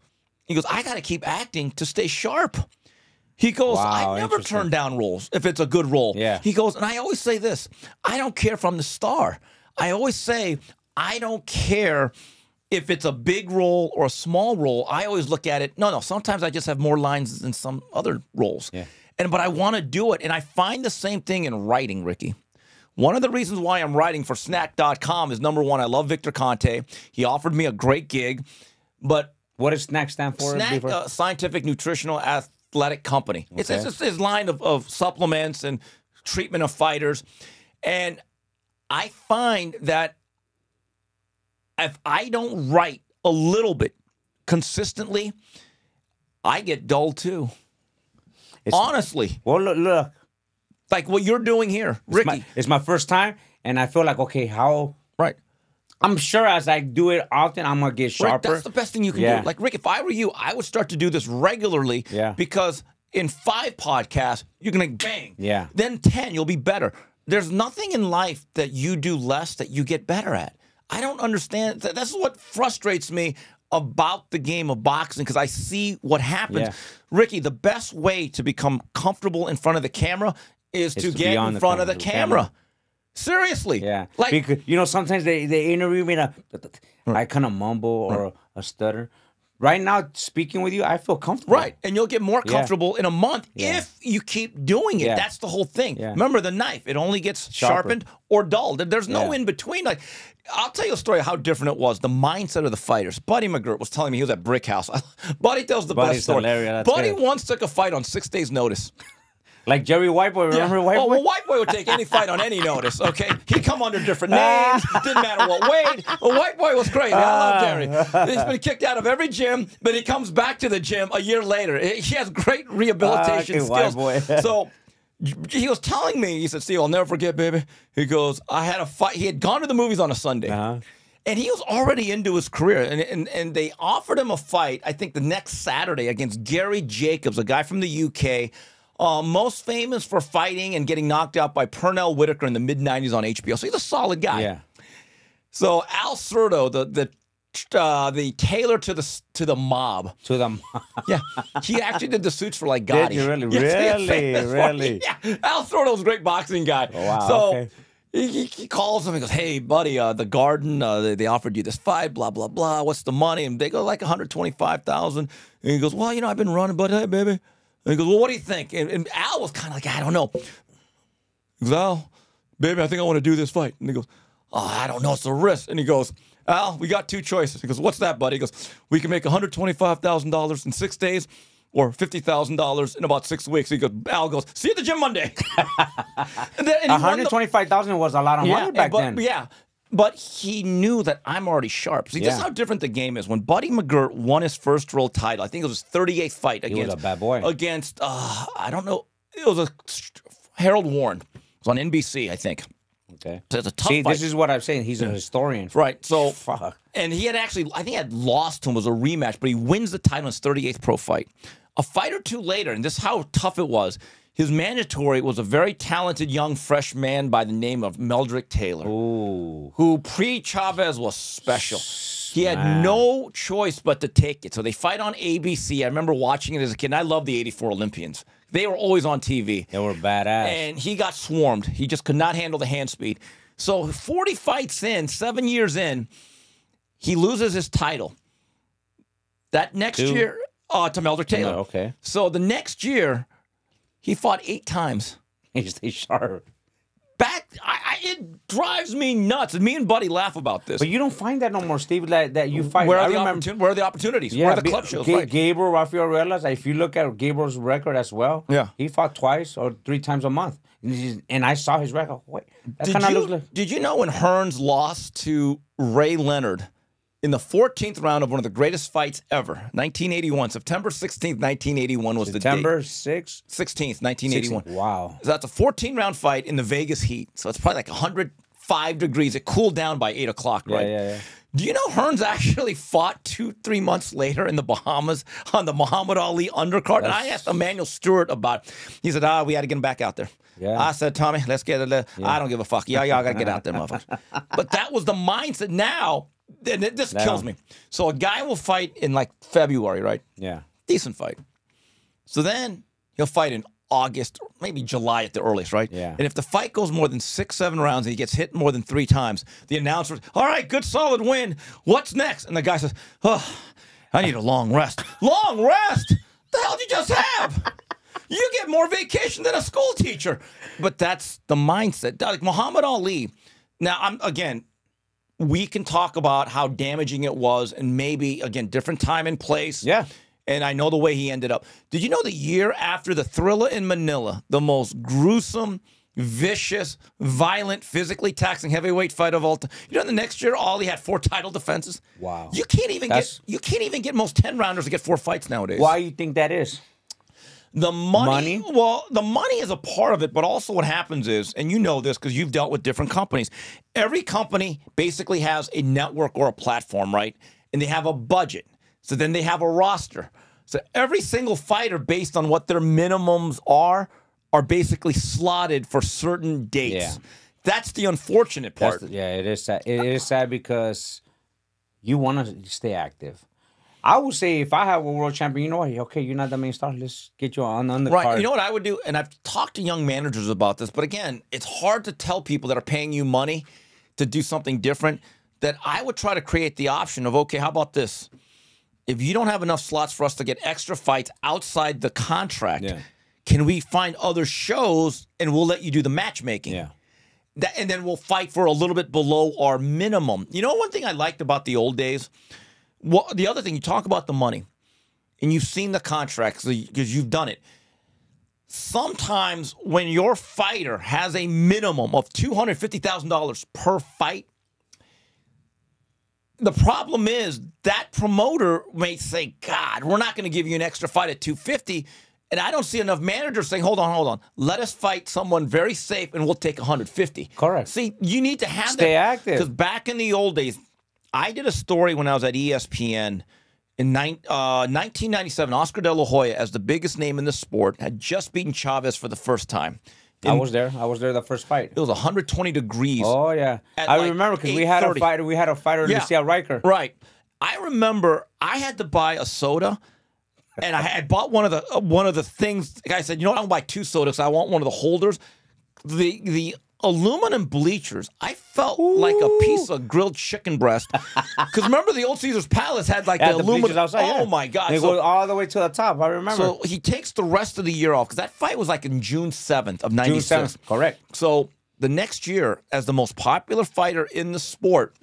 He goes, I got to keep acting to stay sharp. He goes, I never turn down roles if it's a good role. Yeah. He goes, and I always say this, I don't care if I'm the star. I always say, I don't care if it's a big role or a small role. I always look at it, no, sometimes I just have more lines than some other roles. Yeah. But I want to do it, and I find the same thing in writing, Ricky. One of the reasons why I'm writing for Snack.com is, number one, I love Victor Conte. He offered me a great gig, but... What does Snack stand for? Snack, Scientific Nutritional Athletic Company. Okay. It's his line of supplements and treatment of fighters. And I find that if I don't write a little bit consistently, I get dull too. Honestly. Well, look. Like what you're doing here, Ricky. It's my first time, and I feel like, okay, how... Right. I'm sure as I do it often, I'm going to get sharper. Right, that's the best thing you can do. Like, Rick, if I were you, I would start to do this regularly because in 5 podcasts, you're going to bang. Yeah. Then 10, you'll be better. There's nothing in life that you do less that you get better at. I don't understand. That's what frustrates me about the game of boxing because I see what happens. Yeah. Ricky, the best way to become comfortable in front of the camera is to get in front of the camera. Seriously. Yeah. Like, because, sometimes they interview me and I kind of mumble or a stutter. Right now, speaking with you, I feel comfortable. Right. And you'll get more comfortable in a month if you keep doing it. That's the whole thing. Yeah. Remember the knife. It only gets sharpened or dulled. There's no in between. Like, I'll tell you a story of how different it was. The mindset of the fighters. Buddy McGirt was telling me he was at Brick House. Buddy tells the best story. Buddy once took a fight on 6 days' notice. Like Jerry Whiteboy, remember Whiteboy? Well, Whiteboy would take any fight on any notice, okay? He'd come under different names, didn't matter what weight. Well, Whiteboy was crazy. I love Jerry. He's been kicked out of every gym, but he comes back to the gym a year later. He has great rehabilitation skills. So he was telling me, he said, Steve, I'll never forget, baby. He goes, I had a fight. He had gone to the movies on a Sunday. And he was already into his career. And they offered him a fight, I think, the next Saturday against Gary Jacobs, a guy from the UK. Most famous for fighting and getting knocked out by Pernell Whitaker in the mid-'90s on HBO. So he's a solid guy. Yeah. So Al Certo, the tailor to the mob. To the mob. Yeah. He actually did the suits for like Gotti. Did you really? Really? Yeah. Al Certo's a great boxing guy. Oh, wow. So he calls him and goes, hey, buddy, the Garden, they offered you this fight, blah, blah, blah. What's the money? And they go like $125,000. And he goes, well, I've been running, but hey, baby. And he goes, well, what do you think? And Al was kind of like, I don't know. He goes, Al, baby, I think I want to do this fight. And he goes, oh, I don't know. It's a risk. And he goes, Al, we got 2 choices. He goes, what's that, buddy? He goes, we can make $125,000 in 6 days or $50,000 in about 6 weeks. He goes, Al goes, see you at the gym Monday. and $125,000 was a lot of money back then. Yeah. But he knew that I'm already sharp. See, this is how different the game is. When Buddy McGirt won his first world title, I think it was his 38th fight against... He was a bad boy. Against, I don't know, Harold Warren. It was on NBC, I think. Okay. So it's a tough See, fight. this is what I'm saying. He's a historian. Right. So, Fuck. and he had actually, I think he had lost to him, was a rematch, but he wins the title in his 38th pro fight. A fight or two later, and this is how tough it was, his mandatory was a very talented young fresh man by the name of Meldrick Taylor, who pre-Chavez was special. He had no choice but to take it. So they fight on ABC. I remember watching it as a kid, and I love the 84 Olympians. They were always on TV. They were badass. And he got swarmed. He just could not handle the hand speed. So 40 fights in, 7 years in, he loses his title. That next year, to Meldrick Taylor. Okay. So the next year, he fought 8 times. He's sharp. It drives me nuts. And me and Buddy laugh about this. But you don't find that no more, Steve, that you fight. Where are the opportunities? Yeah, where are the club shows? Gabriel Rafael Ruelas, if you look at Gabriel's record as well, he fought twice or 3 times a month. And I saw his record. Wait, that kind of looks like... Did you know when Hearns lost to Ray Leonard in the 14th round of one of the greatest fights ever, 1981, September 16th, 1981 was the date. September 6th? 16th, 1981. 16th. Wow. So that's a 14-round fight in the Vegas heat. So it's probably like 105 degrees. It cooled down by 8 o'clock, right? Yeah. Do you know Hearns actually fought 2-3 months later in the Bahamas on the Muhammad Ali undercard? And I asked Emmanuel Stewart about it. He said, we had to get him back out there. Yeah. I said, Tommy, let's get it. I don't give a fuck. Y'all got to get out there, motherfuckers. But that was the mindset now. And this kills me. So a guy will fight in like February, right? Yeah. Decent fight. So then he'll fight in August, or maybe July at the earliest, right? Yeah. And if the fight goes more than 6-7 rounds and he gets hit more than 3 times, the announcer, all right, good solid win. What's next? And the guy says, I need a long rest. Long rest? The hell did you just have? You get more vacation than a school teacher. But that's the mindset. Like Muhammad Ali. Now, we can talk about how damaging it was and maybe, again, different time and place. Yeah. And I know the way he ended up. Did you know the year after the Thrilla in Manila, the most gruesome, vicious, violent, physically taxing heavyweight fight of all time? You know, the next year, Ali had 4 title defenses. Wow. You can't even get most 10-rounders to get 4 fights nowadays. Why do you think that is? The money? Well, the money is a part of it, but also what happens is, and you know this because you've dealt with different companies, every company basically has a network or a platform, right? And they have a budget. So then they have a roster. So every single fighter, based on what their minimums are basically slotted for certain dates. Yeah. That's the unfortunate part. It is sad. It is sad because you want to stay active. I would say if I have a world champion, you know what? Okay, you're not the main star. Let's get you on the card. Right. You know what I would do? And I've talked to young managers about this, but again, it's hard to tell people that are paying you money to do something different that I would try to create the option of, okay, how about this? If you don't have enough slots for us to get extra fights outside the contract, can we find other shows and we'll let you do the matchmaking? Yeah. And then we'll fight for a little bit below our minimum. You know, one thing I liked about the old days? Well, the other thing, you talk about the money, and you've seen the contracts because you've done it. Sometimes when your fighter has a minimum of $250,000 per fight, the problem is that promoter may say, God, we're not going to give you an extra fight at $250,000. And I don't see enough managers saying, hold on. Let us fight someone very safe, and we'll take $150,000. Correct. See, you need to have Stay active. Because back in the old days, I did a story when I was at ESPN in 1997. Oscar De La Hoya, as the biggest name in the sport, had just beaten Chavez for the first time. I was there. The first fight. It was 120 degrees. Oh yeah, I remember because we had a fighter. We had a fighter, Lucia Riker. Right. I remember I had to buy a soda, and I had bought one of the things. The guy said, "You know what? I'm gonna buy 2 sodas. I want one of the holders." The aluminum bleachers, I felt like a piece of grilled chicken breast. Because remember, the old Caesar's Palace had like the aluminum. Outside, my God. They go all the way to the top. I remember. So he takes the rest of the year off because that fight was like in June 7th of 96. June 7th, correct. So the next year, as the most popular fighter in the sport,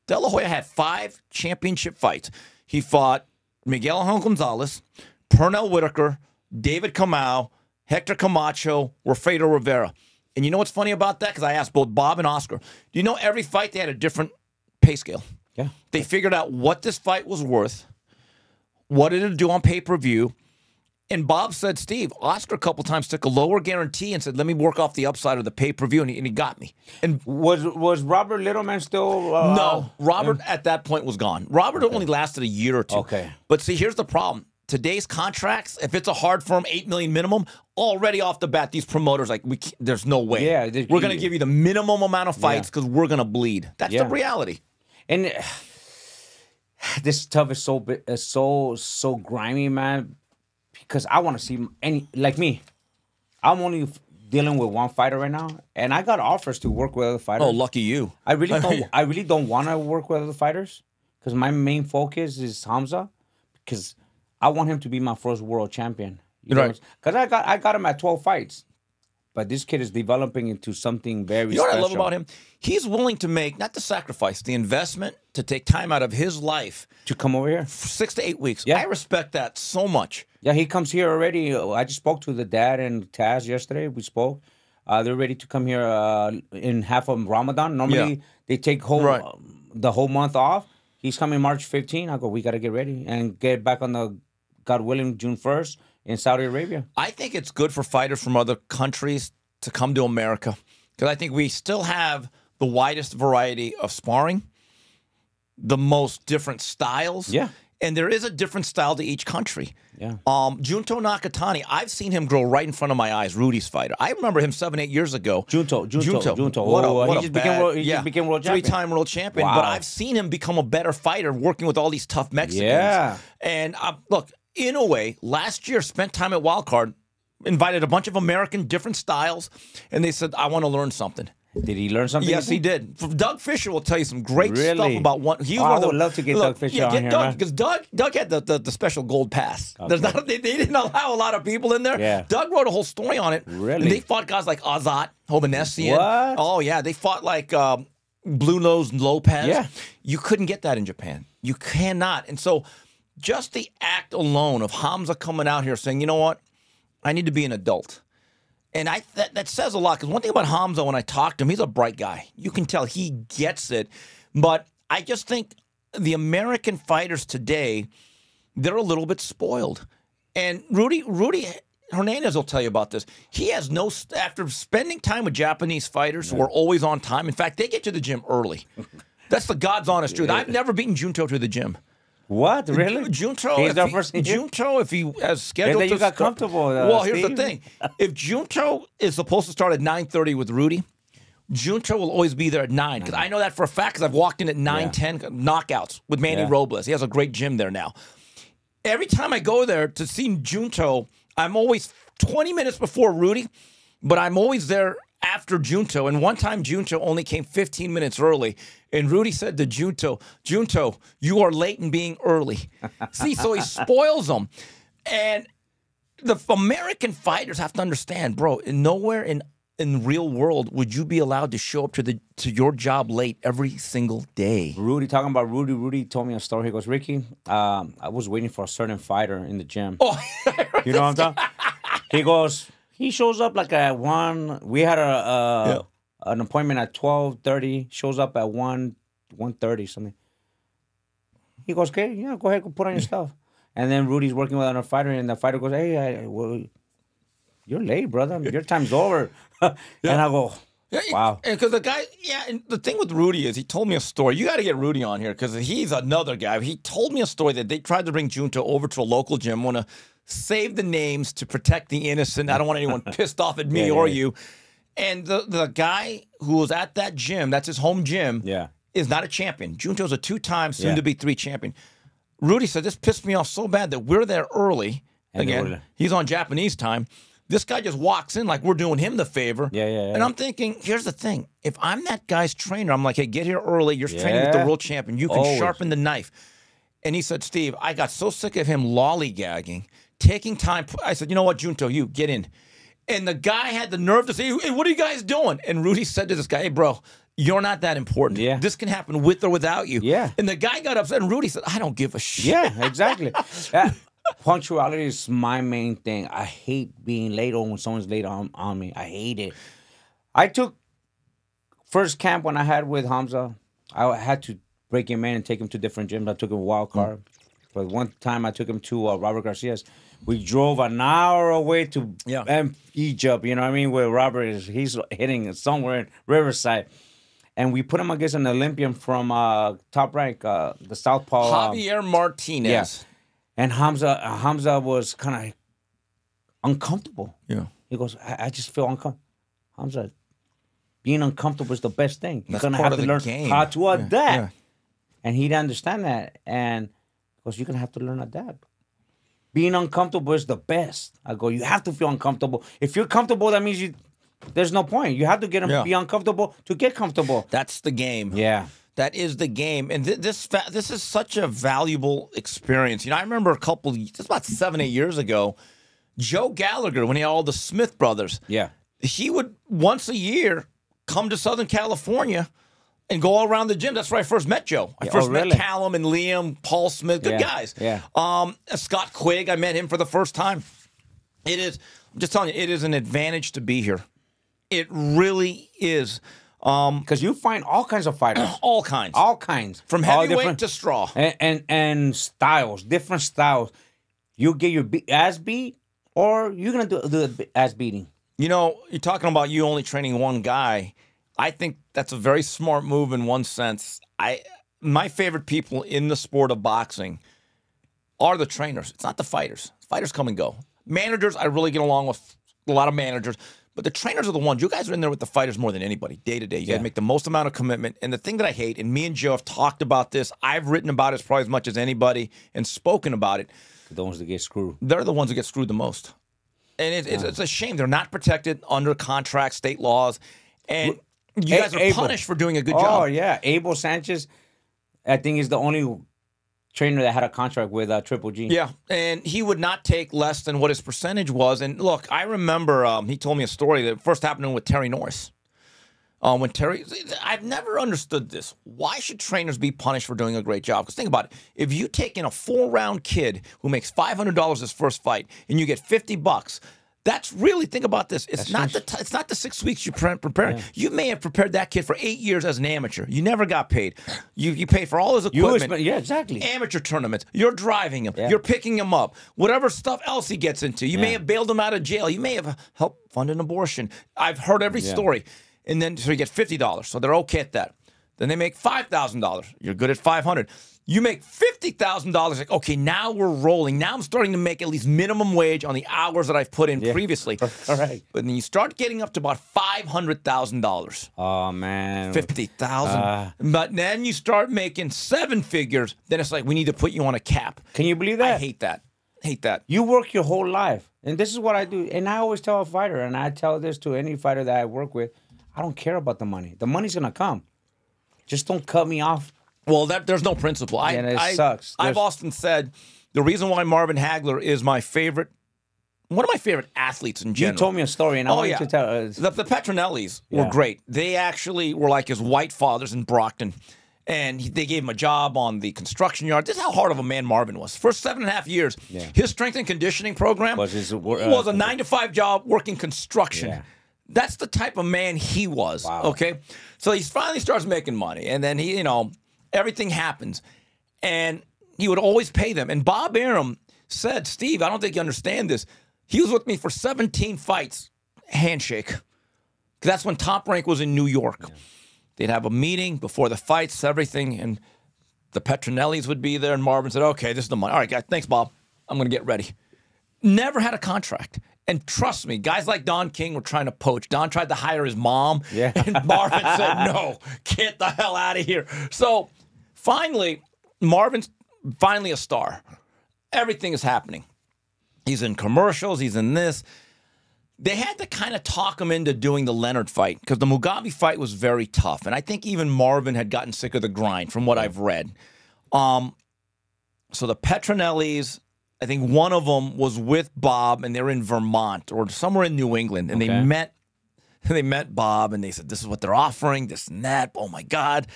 De La Hoya had 5 championship fights. He fought Miguel Angel Gonzalez, Pernell Whitaker, David Kamau, Hector Camacho, Rafael Rivera. And you know what's funny about that? Because I asked both Bob and Oscar. Do you know every fight they had a different pay scale? Yeah. They figured out what this fight was worth, what did it do on pay-per-view, And Bob said, Steve, Oscar a couple times took a lower guarantee and said, let me work off the upside of the pay-per-view, and he got me. And was Robert Littleman still? No, Robert at that point was gone. Robert only lasted a year or two. Okay. But see, here's the problem. Today's contracts, if it's a hard firm, $8 million minimum, already off the bat, these promoters like there's no way. Yeah, we're going to give you the minimum amount of fights because we're going to bleed. That's the reality. And this stuff is so grimy, man. Because I want to see like me. I'm only dealing with one fighter right now, and I got offers to work with other fighters. Oh, lucky you! I really don't want to work with other fighters because my main focus is Hamza, because I want him to be my first world champion. Because I got him at 12 fights. But this kid is developing into something very special. What I love about him? He's willing to make, not the sacrifice, the investment to take time out of his life. To come over here? 6 to 8 weeks. Yeah. I respect that so much. Yeah, he comes here already. I just spoke to the dad and Taz yesterday. We spoke. They're ready to come here in half of Ramadan. Normally, they take the whole month off. He's coming March 15. I go, we got to get ready and get back on the, God willing, June 1st. In Saudi Arabia. I think it's good for fighters from other countries to come to America because I think we still have the widest variety of sparring, the most different styles. Yeah. And there is a different style to each country. Yeah. Junto Nakatani, I've seen him grow right in front of my eyes, Rudy's fighter. I remember him 7-8 years ago. Junto. He just became world champion. 3-time world champion. Wow. But I've seen him become a better fighter working with all these tough Mexicans. Yeah. And look, in a way, last year spent time at Wildcard, invited a bunch of American different styles, and they said, I want to learn something. Did he learn something? Yes, he did. Doug Fisher will tell you some great stuff about one. I would love to get Doug Fisher on here, man. Because Doug had the special gold pass. Okay. They didn't allow a lot of people in there. Yeah. Doug wrote a whole story on it. Really? And they fought guys like Azat, Hovanesian. What? Oh, yeah. They fought like Blue Nose Lopez. Yeah. You couldn't get that in Japan. You cannot. And so just the act alone of Hamza coming out here saying, you know what, I need to be an adult. And that says a lot, because one thing about Hamza, when I talk to him, he's a bright guy. You can tell he gets it. But I just think the American fighters today, they're a little bit spoiled. And Rudy Hernandez will tell you about this. He has after spending time with Japanese fighters who are always on time, in fact, they get to the gym early. That's the God's honest truth. I've never beaten Junto to the gym. What? Really? Junto, if he has scheduled and then you got comfortable. Well, here's the thing. If Junto is supposed to start at 9:30 with Rudy, Junto will always be there at 9. Because I know that for a fact because I've walked in at 9, 10 knockouts with Manny Robles. He has a great gym there now. Every time I go there to see Junto, I'm always 20 minutes before Rudy, but I'm always there after Junto. And one time Junto only came 15 minutes early. And Rudy said to Junto, you are late in being early. See, so he spoils them. And the American fighters have to understand, bro, nowhere in real world would you be allowed to show up to your job late every single day. Talking about Rudy told me a story. He goes, Ricky, I was waiting for a certain fighter in the gym. Oh, you know what I'm talking? He goes, he shows up like at 1. We had an appointment at 12:30. Shows up at 1:30 something. He goes, okay, yeah, go ahead, go put on your stuff. And then Rudy's working with another fighter, and the fighter goes, hey, well, you're late, brother. Your time's over. And I go, wow. Because the guy, and the thing with Rudy is he told me a story. You got to get Rudy on here because he's another guy. He told me a story that they tried to bring Junto over to a local gym. Want to save the names to protect the innocent. I don't want anyone pissed off at me or you. And the guy who was at that gym, that's his home gym, is not a champion. Junto's a 2-time, soon-to-be 3 champion. Rudy said, this pissed me off so bad that we're there early. Again, he's on Japanese time. This guy just walks in like we're doing him the favor. And I'm thinking, here's the thing. If I'm that guy's trainer, I'm like, hey, get here early. You're training with the world champion. You can sharpen the knife. And he said, Steve, I got so sick of him lollygagging, taking time. I said, you know what, Junto, you get in. And the guy had the nerve to say, hey, what are you guys doing? And Rudy said to this guy, hey, bro, you're not that important. This can happen with or without you. And the guy got upset, and Rudy said, I don't give a shit. Yeah, exactly. Punctuality is my main thing. I hate being late or when someone's late on me. I hate it. I took first camp when I had with Hamza. I had to break him in and take him to different gyms. I took him a wild card. But one time I took him to Robert Garcia's. We drove an hour away to Egypt, you know what I mean, where Robert he's hitting somewhere in Riverside. And we put him against an Olympian from Top Rank, the Southpaw. Javier Martinez. Yeah. And Hamza was kind of uncomfortable. Yeah. He goes, I just feel uncomfortable. Hamza, being uncomfortable is the best thing. You're That's going to part have of to the learn game. how to adapt. Yeah. And he didn't understand that. And he goes, you're going to have to learn to adapt. Being uncomfortable is the best. I go, you have to feel uncomfortable. If you're comfortable, that means there's no point. You have to get him to be uncomfortable to get comfortable. That's the game. Yeah. That is the game. And this is such a valuable experience. You know, I remember just about 7-8 years ago, Joe Gallagher, when he had all the Smith brothers, he would once a year come to Southern California and go all around the gym. That's where I first met Joe. I first met Callum and Liam, Paul Smith, good guys. Yeah. Scott Quigg, I met him for the first time. I'm just telling you, it is an advantage to be here. It really is. Because you find all kinds of fighters. All kinds. All kinds. From heavyweight to straw. And styles, different styles. You get your ass beat, or you're going to do the ass beating. You know, you're talking about you only training one guy. I think that's a very smart move in one sense. My favorite people in the sport of boxing are the trainers. It's not the fighters. Fighters come and go. Managers, I really get along with a lot of managers. But the trainers are the ones. You guys are in there with the fighters more than anybody, day to day. You got to make the most amount of commitment. And the thing that I hate, and me and Joe have talked about this, I've written about it probably as much as anybody and spoken about it. The ones that get screwed. They're the ones that get screwed the most. And it's a shame. They're not protected under contract, state laws. And you guys are punished for doing a good job. Oh, yeah. Abel Sanchez, I think, is the only trainer that had a contract with Triple G. Yeah, and he would not take less than what his percentage was. And look, I remember he told me a story that first happened with Terry Norris. I've never understood this. Why should trainers be punished for doing a great job? Because think about it. If you take in a 4-round kid who makes $500 his first fight and you get $50, that's really, think about this. It's not the 6 weeks you prepare. Yeah. You may have prepared that kid for 8 years as an amateur. You never got paid. You paid for all his equipment. Yeah, exactly. Amateur tournaments. You're driving him. Yeah. You're picking him up. Whatever stuff else he gets into. You may have bailed him out of jail. You may have helped fund an abortion. I've heard every story. And then so you get $50. So they're okay at that. Then they make $5,000. You're good at $500. You make $50,000. Like, okay, now we're rolling. Now I'm starting to make at least minimum wage on the hours that I've put in previously. All right. But then you start getting up to about $500,000. Oh, man. $50,000. But then you start making 7 figures. Then it's like, we need to put you on a cap. Can you believe that? I hate that. Hate that. You work your whole life. And this is what I do. And I always tell a fighter, and I tell this to any fighter that I work with, I don't care about the money. The money's going to come. Just don't cut me off. Well, there's no principle. It sucks. I've often said the reason why Marvin Hagler is one of my favorite athletes in general. You told me a story, and I want you to tell. The Petronellis were great. They actually were like his white fathers in Brockton, and they gave him a job on the construction yard. This is how hard of a man Marvin was. First 7.5 years, his strength and conditioning program was a 9-to-5 job working construction. Yeah. That's the type of man he was. Wow. Okay, so he finally starts making money, and then he, everything happens, and he would always pay them. And Bob Arum said, Steve, I don't think you understand this. He was with me for 17 fights, handshake. Because that's when Top Rank was in New York. Yeah. They'd have a meeting before the fights, everything, and the Petronellis would be there, and Marvin said, okay, this is the money. All right, guys, thanks, Bob. I'm going to get ready. Never had a contract. And trust me, guys like Don King were trying to poach. Don tried to hire his mom, and Marvin said, no, get the hell out of here. So finally, Marvin's finally a star. Everything is happening. He's in commercials. He's in this. They had to kind of talk him into doing the Leonard fight because the Mugabe fight was very tough. And I think even Marvin had gotten sick of the grind from what I've read. So the Petronellis, I think one of them was with Bob, and they were in Vermont or somewhere in New England, and they met Bob, and they said, "This is what they're offering, this and that." Oh my God!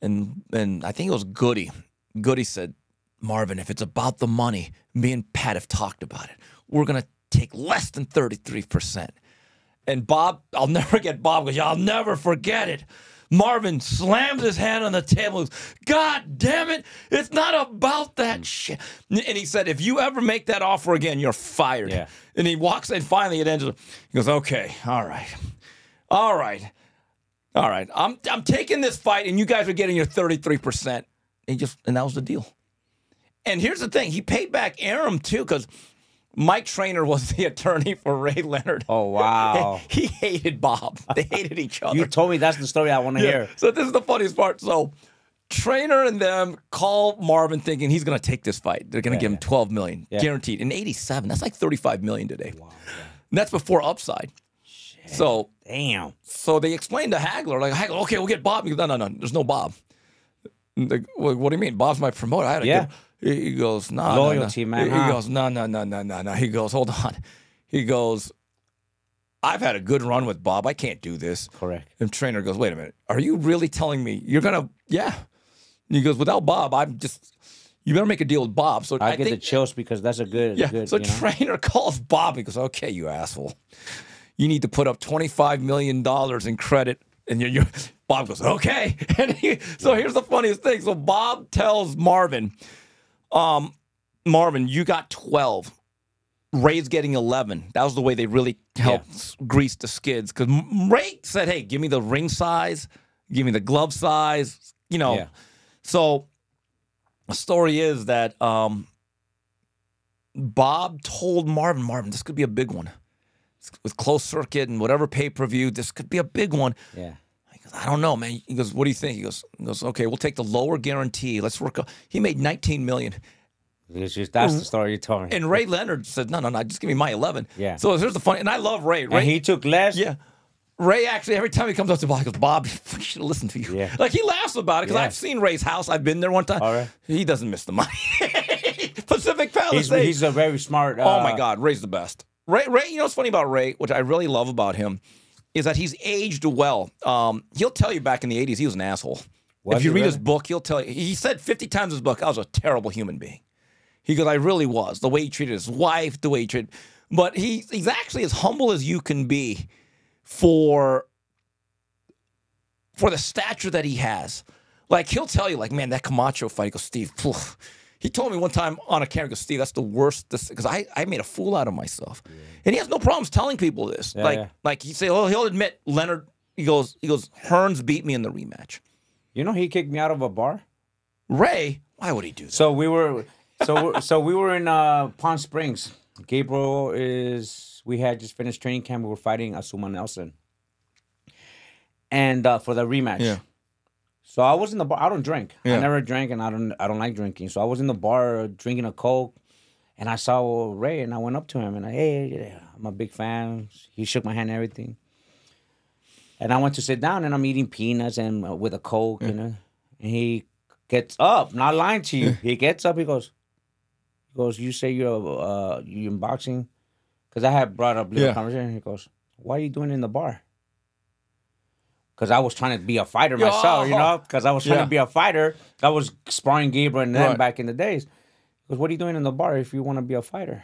And I think it was Goody. Goody said, "Marvin, if it's about the money, me and Pat have talked about it. We're gonna take less than 33%." And Bob, I'll never get Bob because I'll never forget it. Marvin slams his hand on the table and goes, God damn it, it's not about that shit. And he said, if you ever make that offer again, you're fired. Yeah. And he walks, and finally it ends. He goes, okay, all right. I'm taking this fight, and you guys are getting your 33%. And that was the deal. And here's the thing. He paid back Arum, too, because Mike Traynor was the attorney for Ray Leonard. Oh, wow. He hated Bob. They hated each other. You told me that's the story I want to hear. So this is the funniest part. So Traynor and them call Marvin thinking he's going to take this fight. They're going to give him $12 million, guaranteed. In 87, that's like $35 million today. Wow. And that's before upside. Shit. So damn. So they explained to Hagler, like, Hagler, okay, we'll get Bob. He goes, no, there's no Bob. Like, what do you mean? Bob's my promoter. I had to get He goes, no, loyalty, man. He goes, no. He goes, hold on. He goes, I've had a good run with Bob. I can't do this. Correct. And Traynor goes, wait a minute. Are you really telling me you're gonna? Yeah. And he goes, without Bob, you better make a deal with Bob. So I get the chills because that's a good. Good, so Traynor calls Bob. He goes, okay, you asshole. You need to put up $25 million in credit. And Bob goes, okay. And so here's the funniest thing. So Bob tells Marvin, Marvin, you got 12. Ray's getting 11. That was the way they really helped grease the skids. Because Ray said, hey, give me the ring size. Give me the glove size. So the story is that Bob told Marvin, this could be a big one. With closed circuit and whatever pay-per-view, this could be a big one. Yeah. He goes, I don't know, man. He goes, what do you think? He goes, okay, we'll take the lower guarantee. Let's work. He made $19 million. That's the story you told me. And Ray Leonard said, no, just give me my 11. Yeah. So here's the funny, and I love Ray. And he took less? Yeah. Ray actually, every time he comes up to Bob, he goes, Bob, I should have listened to you. Yeah. Like, he laughs about it because I've seen Ray's house. I've been there one time. All right. He doesn't miss the money. Pacific Palisades. He's a very smart. Oh, my God. Ray's the best. Ray, you know what's funny about Ray, which I really love about him, is that he's aged well. He'll tell you back in the 80s he was an asshole. If you read his book, he'll tell you. He said 50 times in his book, I was a terrible human being. He goes, I really was. The way he treated his wife, the way he treated. But he's actually as humble as you can be for the stature that he has. Like, he'll tell you, like, man, that Camacho fight, he goes, Steve, poof. He told me one time on a camera, he goes, Steve, that's the worst, because I made a fool out of myself. Yeah. And he has no problems telling people this. Like he say, oh, he'll admit, Leonard, he goes, Hearns beat me in the rematch. You know, he kicked me out of a bar. Ray, why would he do that? So we were in Palm Springs. We had just finished training camp. We were fighting Asuma Nelson. And for the rematch. Yeah. So I was in the bar. I don't drink. I never drank, and I don't like drinking. So I was in the bar drinking a Coke, and I saw Ray, and I went up to him, and hey, I'm a big fan. He shook my hand and everything. And I went to sit down, and I'm eating peanuts and with a Coke, you know. And he gets up, not lying to you. He gets up. He goes, you say you're in boxing? Because I had brought up a little conversation. He goes, why are you doing it in the bar? Because I was trying to be a fighter myself, you know? Because I was trying to be a fighter. I was sparring Gabriel and them back in the days. He goes, what are you doing in the bar if you want to be a fighter?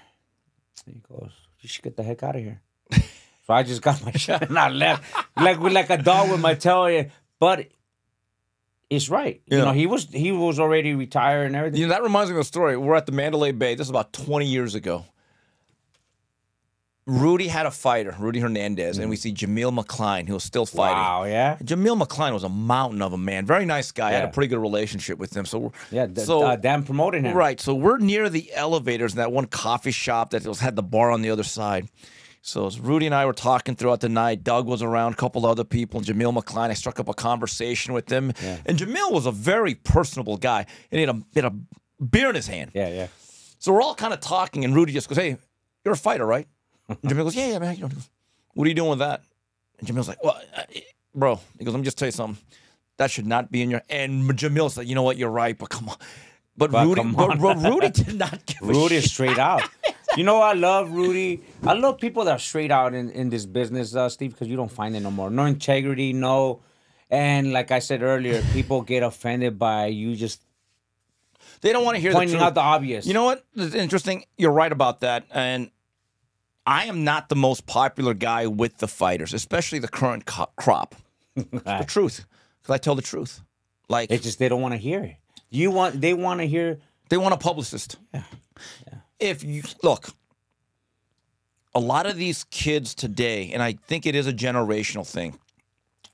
And he goes, you should get the heck out of here. So I just got my shit and I left. like a dog with my tail. But it's right. You know, he was already retired and everything. You know, that reminds me of a story. We're at the Mandalay Bay. This is about 20 years ago. Rudy had a fighter, Rudy Hernandez, and we see Jamil McCline, who was still fighting. Wow, yeah. Jamil McCline was a mountain of a man. Very nice guy. I had a pretty good relationship with him. So Dan promoted him. Right. So we're near the elevators in that one coffee shop that had the bar on the other side. So as Rudy and I were talking throughout the night, Doug was around, a couple other people, Jamil McCline. I struck up a conversation with him. Yeah. And Jamil was a very personable guy. And he had a beer in his hand. Yeah, yeah. So we're all kind of talking, and Rudy just goes, hey, you're a fighter, right? And Jamil goes, yeah, man. What are you doing with that? And Jamil's like, well, bro. He goes, let me just tell you something. That should not be in your... And Jamil said, you know what, you're right, but come on. But Rudy did not give a shit. Rudy is straight out. You know, I love Rudy. I love people that are straight out in this business, Steve, because you don't find it no more. No integrity, no... And like I said earlier, people get offended by you just... They don't want to hear pointing out the obvious. You know what? It's interesting. You're right about that. And I am not the most popular guy with the fighters, especially the current crop. The truth. because I tell the truth. Like it's just they don't want to hear it. They want to hear. They want a publicist. Yeah. If you look, a lot of these kids today, and I think it is a generational thing,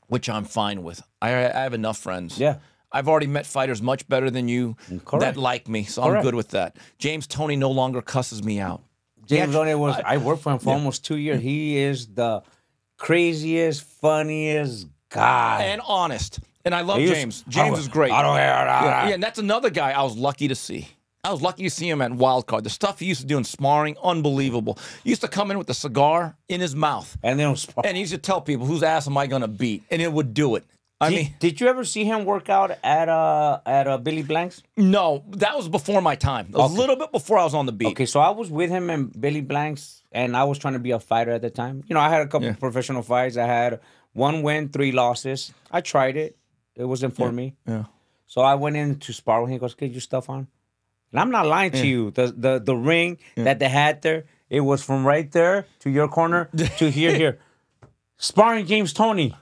which I'm fine with. I have enough friends. Yeah. I've already met fighters much better than you that like me, so I'm good with that. James Toney no longer cusses me out. James Toney I worked for him for almost 2 years. He is the craziest, funniest guy. And honest. And I love James. James is great. I don't care. Yeah, and that's another guy I was lucky to see. I was lucky to see him at Wildcard. The stuff he used to do in sparring, unbelievable. He used to come in with a cigar in his mouth. And they don't spar. And he used to tell people, whose ass am I going to beat? And it would do it. Did you ever see him work out at Billy Blank's? No, that was before my time. It was a little bit before I was on the beat. Okay, so I was with him in Billy Blank's, and I was trying to be a fighter at the time. You know, I had a couple of professional fights. I had 1 win, 3 losses. I tried it. It wasn't for me. Yeah. So I went in to spar with him. He goes, "Get your stuff on." And I'm not lying to you. The ring that they had there, it was from right there to your corner to here. Sparring James Toney.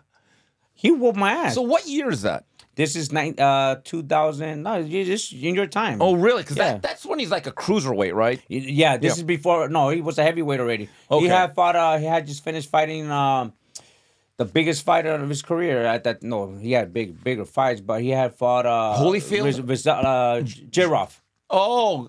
He whooped my ass. So what year is that? This is 2000. No, just in your time. Oh, really? Because that's when he's like a cruiserweight, right? Yeah, this is before. No, he was a heavyweight already. Okay. He had fought. He had just finished fighting the biggest fighter of his career. At that, no, he had bigger fights, but he had fought Holyfield, Giraffe. Oh,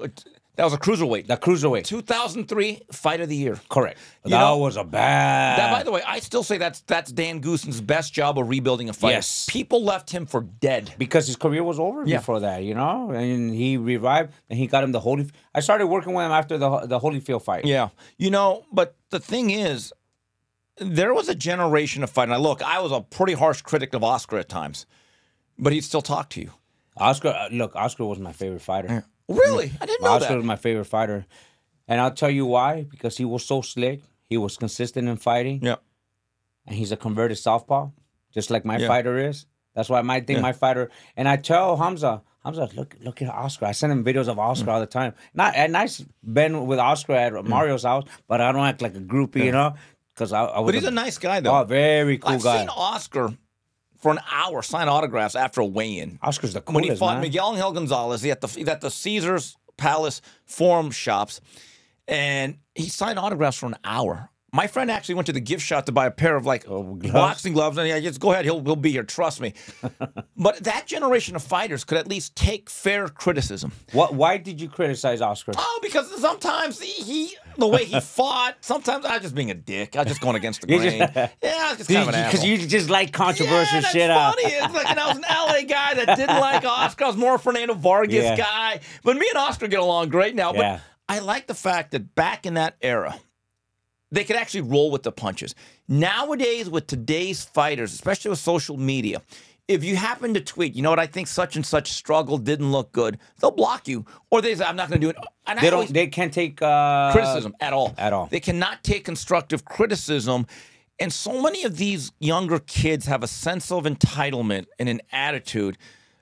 that was a cruiserweight. The cruiserweight. 2003 Fight of the Year. Correct. That was a bad. That, by the way, I still say that's Dan Goosen's best job of rebuilding a fight. Yes. People left him for dead. Because his career was over before that, you know? And he revived, and he got him the Holyfield. I started working with him after the Holyfield fight. Yeah. You know, but the thing is, there was a generation of fighting. Now, look, I was a pretty harsh critic of Oscar at times, but he'd still talk to you. Oscar was my favorite fighter. Yeah. Really? I didn't know that. Oscar was my favorite fighter. And I'll tell you why. Because he was so slick. He was consistent in fighting. Yeah. And he's a converted southpaw, just like my fighter is. That's why I think my fighter... And I tell Hamza, look at Oscar. I send him videos of Oscar all the time. I've been with Oscar at Mario's house, but I don't act like a groupie, you know? Because I was... But he's a nice guy, though. Oh, very cool guy. I've seen Oscar... for an hour, sign autographs after a weigh-in. Oscar's the coolest, when he fought man. Miguel Angel Gonzalez, he at the Caesars Palace Forum shops, and he signed autographs for an hour. My friend actually went to the gift shop to buy a pair of boxing gloves, and just go ahead, he'll be here, trust me. But that generation of fighters could at least take fair criticism. Why did you criticize Oscar? Oh, because sometimes the way he fought, sometimes I was just being a dick. I was just going against the grain. I was just kind of an asshole. Because you just like controversial shit. That's funny. It's like, and I was an LA guy that didn't like Oscar. I was more a Fernando Vargas guy. But me and Oscar get along great now. But I like the fact that back in that era, they could actually roll with the punches. Nowadays, with today's fighters, especially with social media, if you happen to tweet, you know what, I think such and such struggle didn't look good, they'll block you. Or they say, I'm not going to do it. And they can't take criticism at all. At all. They cannot take constructive criticism. And so many of these younger kids have a sense of entitlement and an attitude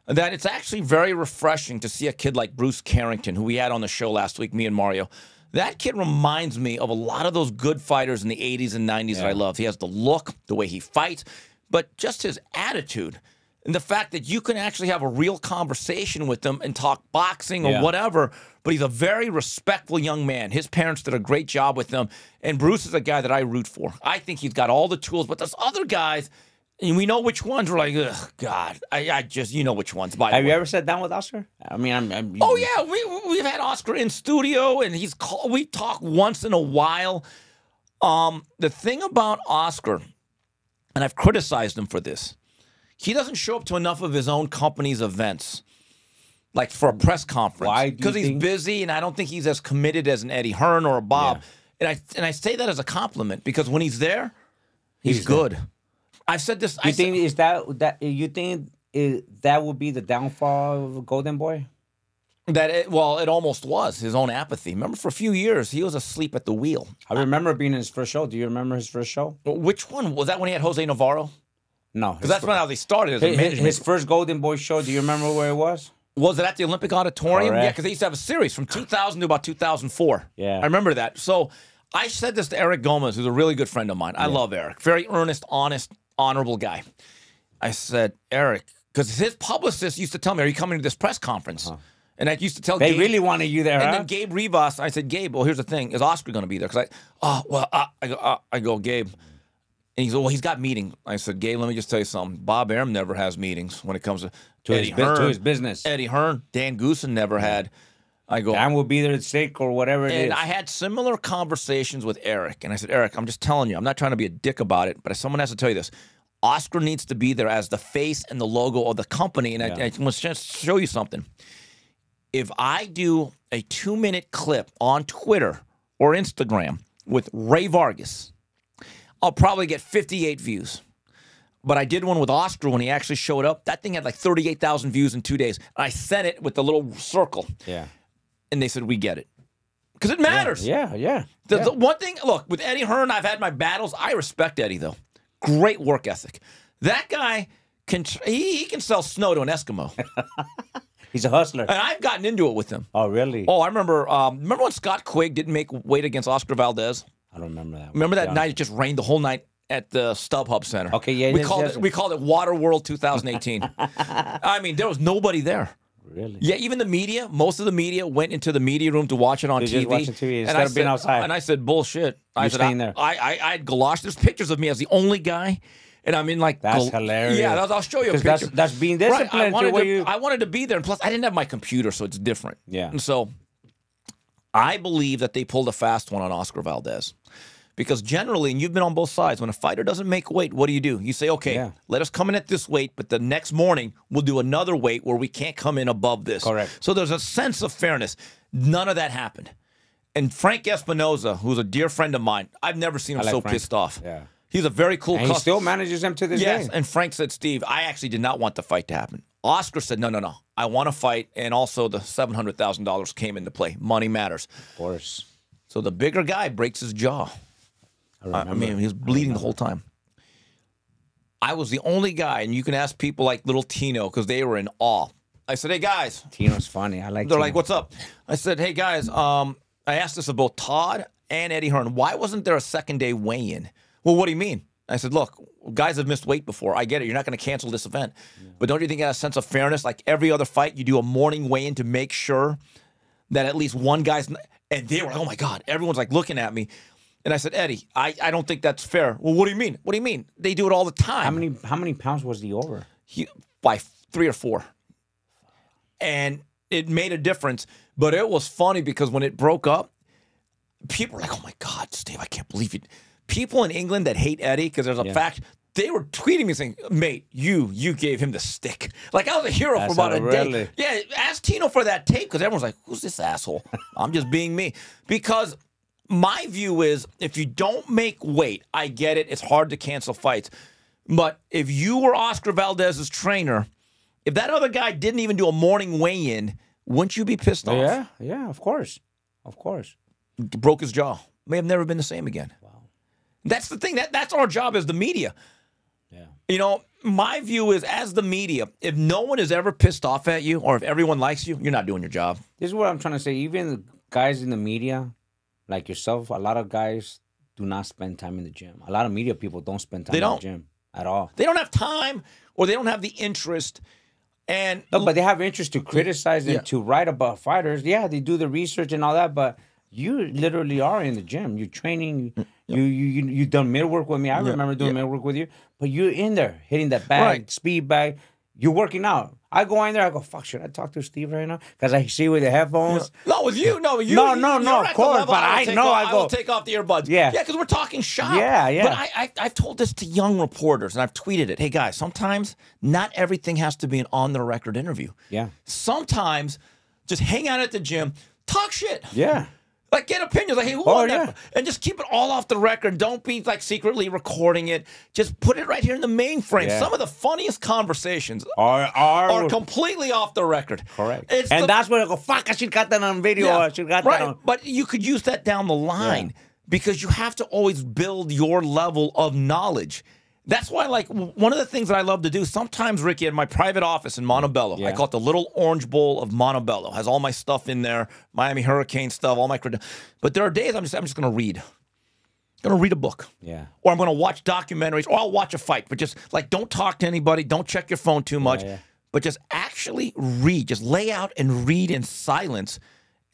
that it's actually very refreshing to see a kid like Bruce Carrington, who we had on the show last week, me and Mario. That kid reminds me of a lot of those good fighters in the 80s and 90s that I love. He has the look, the way he fights, but just his attitude. And the fact that you can actually have a real conversation with him and talk boxing or whatever, but he's a very respectful young man. His parents did a great job with him, and Bruce is a guy that I root for. I think he's got all the tools, but there's other guys, and we know which ones. We're like, ugh, God, I just, you know which ones. Have you ever sat down with Oscar? I mean, oh yeah, we've had Oscar in studio, and we talk once in a while. The thing about Oscar, and I've criticized him for this, he doesn't show up to enough of his own company's events, like for a press conference. Why? Because he's busy, and I don't think he's as committed as an Eddie Hearn or a Bob. Yeah. And I say that as a compliment because when he's there, he's good. There. I've said this. You think that would be the downfall of Golden Boy? It almost was his own apathy. Remember, for a few years, he was asleep at the wheel. I remember being in his first show. Do you remember his first show? Which one? Was that when he had Jose Navarro? No. Because that's when how they started as a management. His first Golden Boy show, do you remember where it was? Was it at the Olympic Auditorium? Correct. Yeah, because they used to have a series from 2000 to about 2004. Yeah. I remember that. So I said this to Eric Gomez, who's a really good friend of mine. I love Eric. Very earnest, honest, honorable guy. I said, Eric, because his publicist used to tell me, are you coming to this press conference? And I used to tell They Gabe, really wanted you there, and then Gabe Rivas, I said, Gabe, well, here's the thing. Is Oscar going to be there? Because I go, Gabe. And he's, well, he's got meetings. I said, Gabe, let me just tell you something. Bob Arum never has meetings when it comes to Eddie Hearn. To his business. Eddie Hearn, Dan Goosen never had. I go, Dan will be there sick or whatever it is. And I had similar conversations with Eric. And I said, Eric, I'm just telling you, I'm not trying to be a dick about it, but someone has to tell you this. Oscar needs to be there as the face and the logo of the company. And I must just show you something. If I do a 2-minute clip on Twitter or Instagram with Ray Vargas, I'll probably get 58 views. But I did one with Oscar when he actually showed up. That thing had like 38,000 views in 2 days. I sent it with the little circle. Yeah. And they said, we get it. Because it matters. Yeah. The one thing, look, with Eddie Hearn, I've had my battles. I respect Eddie, though. Great work ethic. That guy, he can sell snow to an Eskimo. He's a hustler. And I've gotten into it with him. Oh, really? Oh, I remember when Scott Quigg didn't make weight against Oscar Valdez? I don't remember that. Remember that night? It just rained the whole night at the StubHub Center. Okay, yeah. We called it Water World 2018. I mean, there was nobody there. Really? Yeah, even the media, most of the media went into the media room to watch it on TV. Just watching TV instead of being outside. And I said, bullshit. You're staying there. I had galoshed. There's pictures of me as the only guy. And I'm in like... That's hilarious. Yeah, I'll show you a picture. That's being disciplined. Right, I wanted to be there. And plus, I didn't have my computer, so it's different. Yeah. And so I believe that they pulled a fast one on Oscar Valdez. Because generally, and you've been on both sides, when a fighter doesn't make weight, what do? You say, okay, let us come in at this weight, but the next morning we'll do another weight where we can't come in above this. Correct. So there's a sense of fairness. None of that happened. And Frank Espinoza, who's a dear friend of mine, I've never seen him so pissed off. Yeah. He's a very cool customer. He still manages him to this day. Yes, and Frank said, Steve, I actually did not want the fight to happen. Oscar said, no. I want to fight, and also the $700,000 came into play. Money matters. Of course. So the bigger guy breaks his jaw. I mean, he was bleeding the whole time. I was the only guy, and you can ask people like little Tino because they were in awe. I said, hey, guys. Tino's funny. I like They're Tino. like, what's up? I said, hey, guys, I asked this of both Todd and Eddie Hearn. Why wasn't there a second-day weigh-in? Well, what do you mean? I said, look, guys have missed weight before. I get it. You're not going to cancel this event. Yeah. But don't you think it has a sense of fairness? Like every other fight, you do a morning weigh-in to make sure that at least one guy's... And they were like, oh, my God. Everyone's like looking at me. And I said, Eddie, I don't think that's fair. Well, what do you mean? What do you mean? They do it all the time. How many pounds was he over? By 3 or 4. And it made a difference. But it was funny because when it broke up, people were like, oh, my God, Steve, I can't believe it. People in England that hate Eddie because there's a fact, they were tweeting me saying, mate, you gave him the stick. Like I was a hero for about a day. Yeah, ask Tino for that tape because everyone's like, who's this asshole? I'm just being me. Because my view is if you don't make weight, I get it. It's hard to cancel fights. But if you were Oscar Valdez's trainer, if that other guy didn't even do a morning weigh-in, wouldn't you be pissed off? Yeah, of course. Of course. Broke his jaw. May have never been the same again. Wow. That's the thing. That's our job as the media. Yeah. You know, my view is as the media, if no one is ever pissed off at you or if everyone likes you, you're not doing your job. This is what I'm trying to say. Even guys in the media, like yourself, a lot of guys do not spend time in the gym. A lot of media people don't spend time in the gym at all. They don't have time or they don't have the interest. And no, but they have interest to criticize and to write about fighters. Yeah, they do the research and all that, but you literally are in the gym. You're training. You done midwork with me. I remember doing midwork with you. But you're in there hitting that bag, speed bag. You're working out. I go in there. I go, fuck, should I talk to Steve right now? Because I see with the headphones. No, with you. No, you. No, of course. But I know I will take off the earbuds. Yeah. Yeah, because we're talking shop. Yeah. But I've told this to young reporters, and I've tweeted it. Hey, guys, sometimes not everything has to be an on-the-record interview. Yeah. Sometimes just hang out at the gym, talk shit. Yeah. Like, get opinions. Like, hey, who won that? And just keep it all off the record. Don't be, like, secretly recording it. Just put it right here in the mainframe. Yeah. Some of the funniest conversations are completely off the record. Correct. That's where I go, fuck, I should got that on video. I should got that on. But you could use that down the line because you have to always build your level of knowledge. That's why, like, one of the things that I love to do, sometimes, Ricky, in my private office in Montebello, I call it the little orange bowl of Montebello. Has all my stuff in there, Miami Hurricane stuff, all my credentials. But there are days I'm just going to read. going to read a book. Yeah. Or I'm going to watch documentaries, or I'll watch a fight. But just, like, don't talk to anybody. Don't check your phone too much. Yeah. But just actually read. Just lay out and read in silence.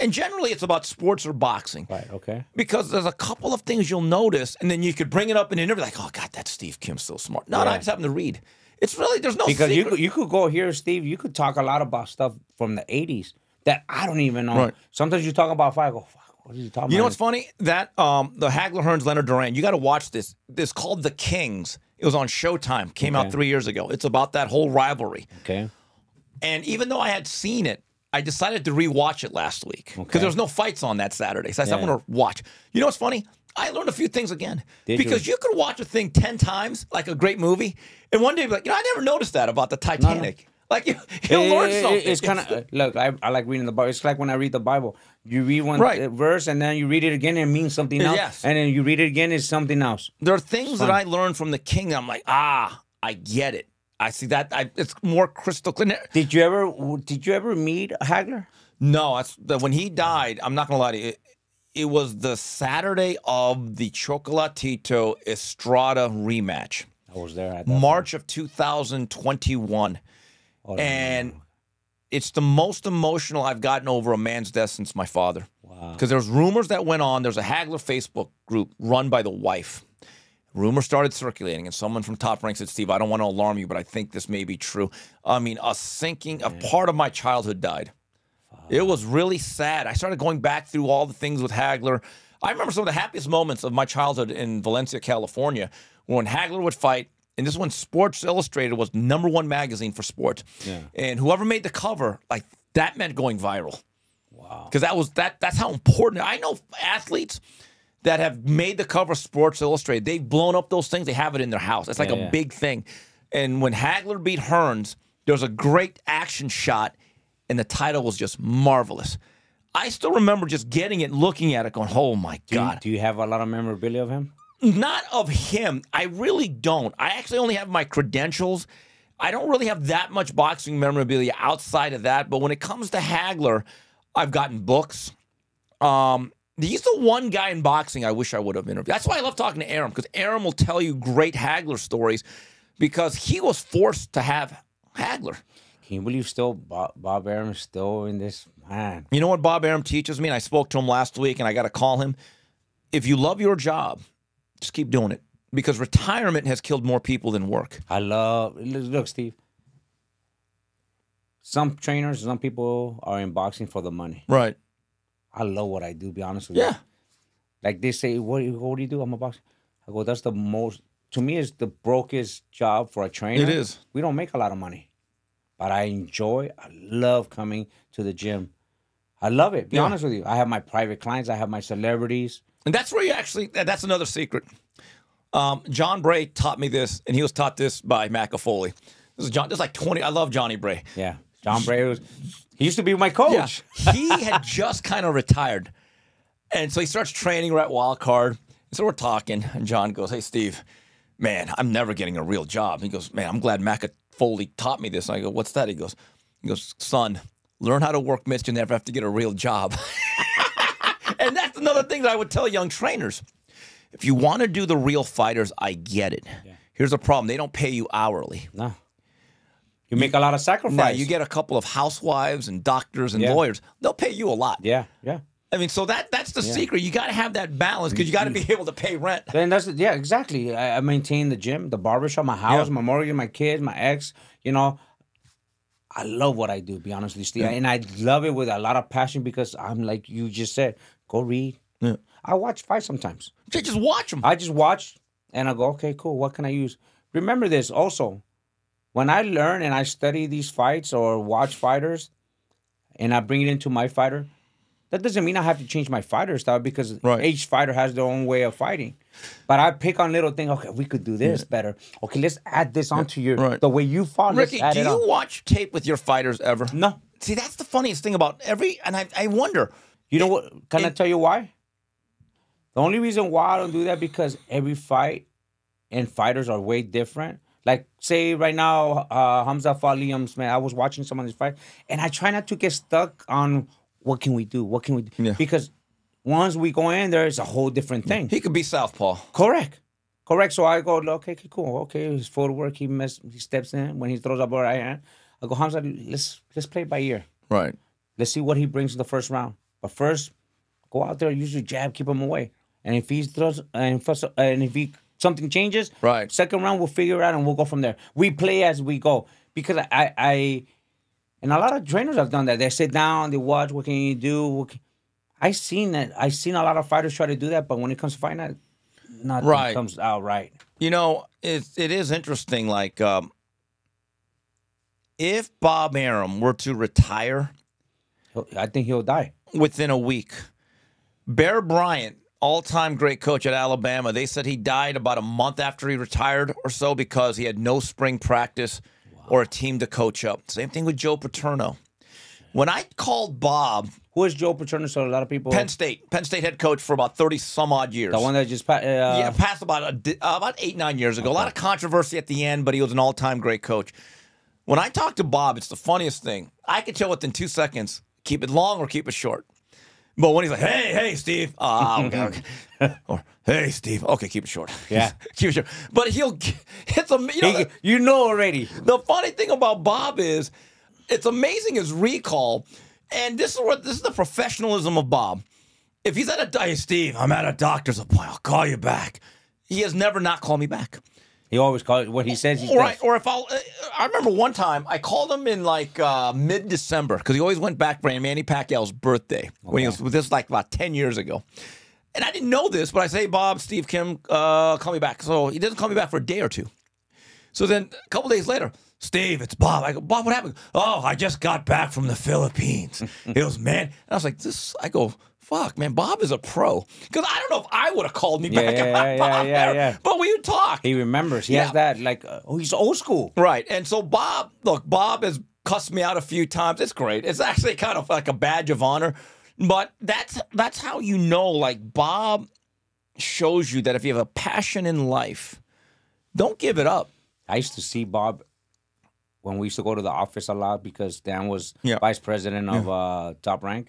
And generally, it's about sports or boxing. Right, okay. Because there's a couple of things you'll notice, and then you could bring it up in an interview, like, oh, God, that Steve Kim's so smart. No, I just happen to read. It's really, there's no because secret. you could go here, Steve. You could talk a lot about stuff from the 80s that I don't even know. Right. Sometimes you talk about fight, I go, fuck, what are you talking about? You know what's funny? That the Hagler Hearns, Leonard Duran, you got to watch this. This called The Kings. It was on Showtime. Came out 3 years ago. It's about that whole rivalry. Okay. And even though I had seen it, I decided to rewatch it last week because there was no fights on that Saturday. So I said, I'm going to watch. You know what's funny? I learned a few things again. Because you could watch a thing 10 times, like a great movie, and one day be like, I never noticed that about the Titanic. No. Like, you'll learn something. It's kind of, look, I like reading the Bible. It's like when I read the Bible. You read one verse, and then you read it again, and it means something else. Yes. And then you read it again, it's something else. There are things that I learned from the King that I'm like, I get it. I see that. It's more crystal clear. Did you ever meet Hagler? No, when he died, I'm not going to lie to you, it was the Saturday of the Chocolatito Estrada rematch. I was there at that March of 2021. And it's the most emotional I've gotten over a man's death since my father. Wow. Because there's rumors that went on. There's a Hagler Facebook group run by the wife. Rumors started circulating, and someone from Top Rank said, Steve, I don't want to alarm you, but I think this may be true. I mean, a part of my childhood died. It was really sad. I started going back through all the things with Hagler. I remember some of the happiest moments of my childhood in Valencia, California, when Hagler would fight, and this is when Sports Illustrated was #1 magazine for sports. Yeah. And whoever made the cover, like, that meant going viral. Wow. Because that's how important. I know athletes that have made the cover of Sports Illustrated. They've blown up those things. They have it in their house. It's like a big thing. And when Hagler beat Hearns, there was a great action shot, and the title was just marvelous. I still remember just getting it, looking at it, going, oh, my God. Do you have a lot of memorabilia of him? Not of him. I really don't. I actually only have my credentials. I don't really have that much boxing memorabilia outside of that. But when it comes to Hagler, I've gotten books. He's the one guy in boxing I wish I would have interviewed. That's why I love talking to Aram, because Aram will tell you great Hagler stories because he was forced to have Hagler. Can you believe still Bob Arum is still in this? Man. You know what Bob Arum teaches me? And I spoke to him last week, and I got to call him. If you love your job, just keep doing it, because retirement has killed more people than work. Look, Steve. Some trainers, some people are in boxing for the money. Right. I love what I do, be honest with you. Like they say, what do you do? I'm a boxer. I go, that's the most, to me, it's the brokest job for a trainer. It is. We don't make a lot of money. But I love coming to the gym. I love it, be honest with you. I have my private clients. I have my celebrities. And that's where that's another secret. John Bray taught me this, and he was taught this by McAfoley. This is like 20, I love Johnny Bray. Yeah, John Bray he used to be my coach. Yeah. He had just kind of retired. And so he starts training right Wild Card. So we're talking, and John goes, hey, Steve, man, I'm never getting a real job. He goes, man, I'm glad McAfoley taught me this. And I go, what's that? He goes, son, learn how to work mitts. You never have to get a real job. And that's another thing that I would tell young trainers. If you want to do the real fighters, I get it. Yeah. Here's the problem. They don't pay you hourly. No. You make a lot of sacrifice. Now, you get a couple of housewives and doctors and lawyers. They'll pay you a lot. Yeah, yeah. I mean, so that's the secret. You got to have that balance because you got to be able to pay rent. And exactly. I maintain the gym, the barbershop, my house, my mortgage, my kids, my ex. You know, I love what I do, be honest with you, Steve. Yeah. And I love it with a lot of passion because I'm like you just said, go read. Yeah. I watch fights sometimes. Just watch them. I just watch and I go, okay, cool. What can I use? Remember this also. When I learn and I study these fights or watch fighters and I bring it into my fighter, that doesn't mean I have to change my fighter style because each fighter has their own way of fighting. But I pick on little things. Okay, we could do this better. Okay, let's add this onto the way you fought. Ricky, do you watch tape with your fighters ever? No. See, that's the funniest thing about and I wonder. You know what? Can I tell you why? The only reason why I don't do that because every fight and fighters are way different. Like, say right now, Hamza fought Liam Smith. I was watching some of his fight, and I try not to get stuck on what can we do? What can we do? Yeah. Because once we go in there, it's a whole different thing. He could be southpaw. Correct. So I go, okay, cool. Okay, his footwork, he steps in. When he throws a ball right hand, I go, Hamza, let's play it by ear. Right. Let's see what he brings in the first round. But first, go out there, use your jab, keep him away. And if he throws, and if something changes, right, second round, we'll figure it out and we'll go from there. We play as we go. Because I and a lot of trainers have done that. They sit down, they watch, what can you do? I seen that. I seen a lot of fighters try to do that, but when it comes to fighting, nothing comes out right. You know, it is interesting. Like, if Bob Arum were to retire, I think he'll die within a week. Bear Bryant, all-time great coach at Alabama, they said he died about a month after he retired or so because he had no spring practice or a team to coach up. Same thing with Joe Paterno. When I called Bob... Who is Joe Paterno? So a lot of people... Penn State head coach for about 30-some-odd years. The one that just... passed about 8-9 years ago. Okay. A lot of controversy at the end, but he was an all-time great coach. When I talked to Bob, it's the funniest thing. I could tell within 2 seconds, keep it long or keep it short. But when he's like, hey, Steve. Okay. Or, hey, Steve. Okay, keep it short. Yeah. Keep it short. But you know already. The funny thing about Bob is, it's amazing his recall. And this is the professionalism of Bob. If he's at hey, Steve, I'm at a doctor's appointment. I'll call you back. He has never not called me back. He always calls what he says. Right. Or if I remember one time I called him in like mid-December because he always went back for Manny Pacquiao's birthday when he was with this like about 10 years ago. And I didn't know this, but I say, Bob, Steve Kim, call me back. So he doesn't call me back for a day or two. So then a couple days later, Steve, it's Bob. I go, Bob, what happened? Oh, I just got back from the Philippines. It was, man. And I was like, I go, fuck, man, Bob is a pro. Because I don't know if I would have called me back about Bob there. But we would talk. He remembers. He has that, like, he's old school. Right. And so Bob has cussed me out a few times. It's great. It's actually kind of like a badge of honor. But that's how you know, like, Bob shows you that if you have a passion in life, don't give it up. I used to see Bob when we used to go to the office a lot because Dan was vice president of Top Rank.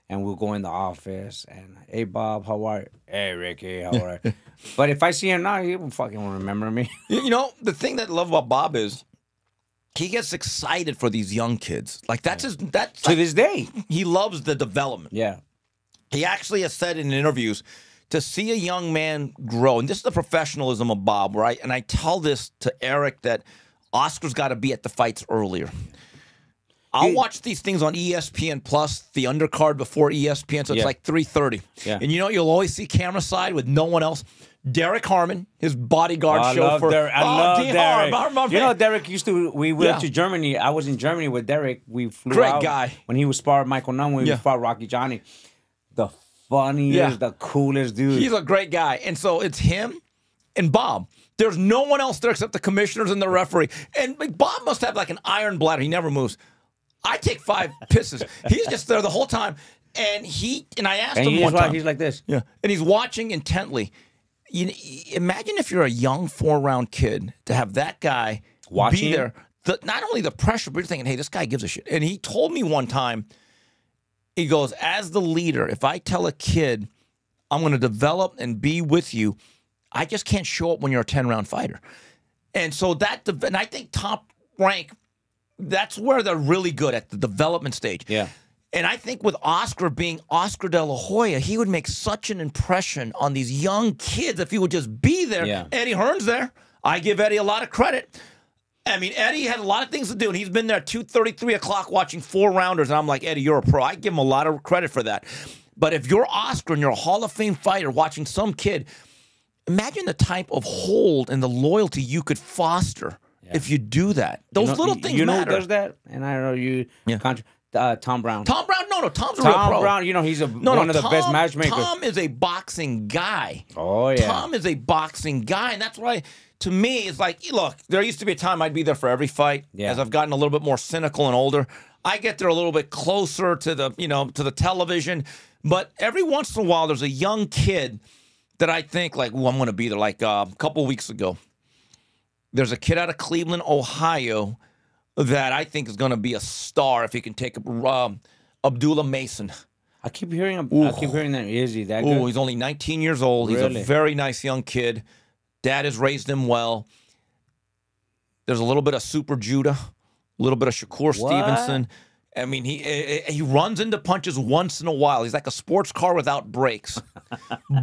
And we'll go in the office and, hey, Bob, how are you? Hey, Ricky, how are you? But if I see him now, he won't fucking remember me. You know, the thing that I love about Bob is he gets excited for these young kids. Like, that's to this day. He loves the development. Yeah. He actually has said in interviews, to see a young man grow, and this is the professionalism of Bob, right? And I tell this to Eric that Oscar's got to be at the fights earlier. I'll watch these things on ESPN Plus, the undercard before ESPN, so it's like 3:30. Yeah. And you know, you'll always see camera side with no one else. Derek Harmon, his bodyguard chauffeur. I love Derek. You know, Derek used to. We went to Germany. I was in Germany with Derek. We flew out. Great guy. When he was sparring Michael Nunn, when he was sparring Rocky Johnny. The funniest, the coolest dude. He's a great guy. And so it's him and Bob. There's no one else there except the commissioners and the referee. And Bob must have like an iron bladder. He never moves. I take 5 pisses. He's just there the whole time. And I asked him one time. He's like this. Yeah. And he's watching intently. Imagine if you're a young 4-round kid to have that guy watching be there. Not only the pressure, but you're thinking, hey, this guy gives a shit. And he told me one time, he goes, as the leader, if I tell a kid I'm going to develop and be with you, I just can't show up when you're a 10-round fighter. And so and I think Top Rank, that's where they're really good at the development stage. Yeah. And I think with Oscar being Oscar De La Hoya, he would make such an impression on these young kids if he would just be there. Yeah. Eddie Hearn's there. I give Eddie a lot of credit. I mean, Eddie had a lot of things to do, and he's been there 2:30, 3 o'clock watching 4-rounders, and I'm like, Eddie, you're a pro. I give him a lot of credit for that. But if you're Oscar and you're a Hall of Fame fighter watching some kid, imagine the type of hold and the loyalty you could foster if you do that. Those little things matter. You know who does that? And I don't know you... Tom Brown. Tom Brown? No, Tom's a real pro. Tom Brown, you know, he's one of the best matchmakers. Tom is a boxing guy. Oh, yeah. Tom is a boxing guy, and that's why, to me, it's like, look, there used to be a time I'd be there for every fight. As I've gotten a little bit more cynical and older, I get there a little bit closer to the television. But every once in a while, there's a young kid that I think, like, I'm going to be there. Like a couple weeks ago, there's a kid out of Cleveland, Ohio, that I think is going to be a star if he can take Abdullah Mason I keep hearing that. Is he that good? Oh, he's only 19 years old. He's Really? a very nice young kid. Dad has raised him well. There's a little bit of Super Judah, a little bit of Shakur Stevenson. I mean, he runs into punches once in a while. He's like a sports car without brakes.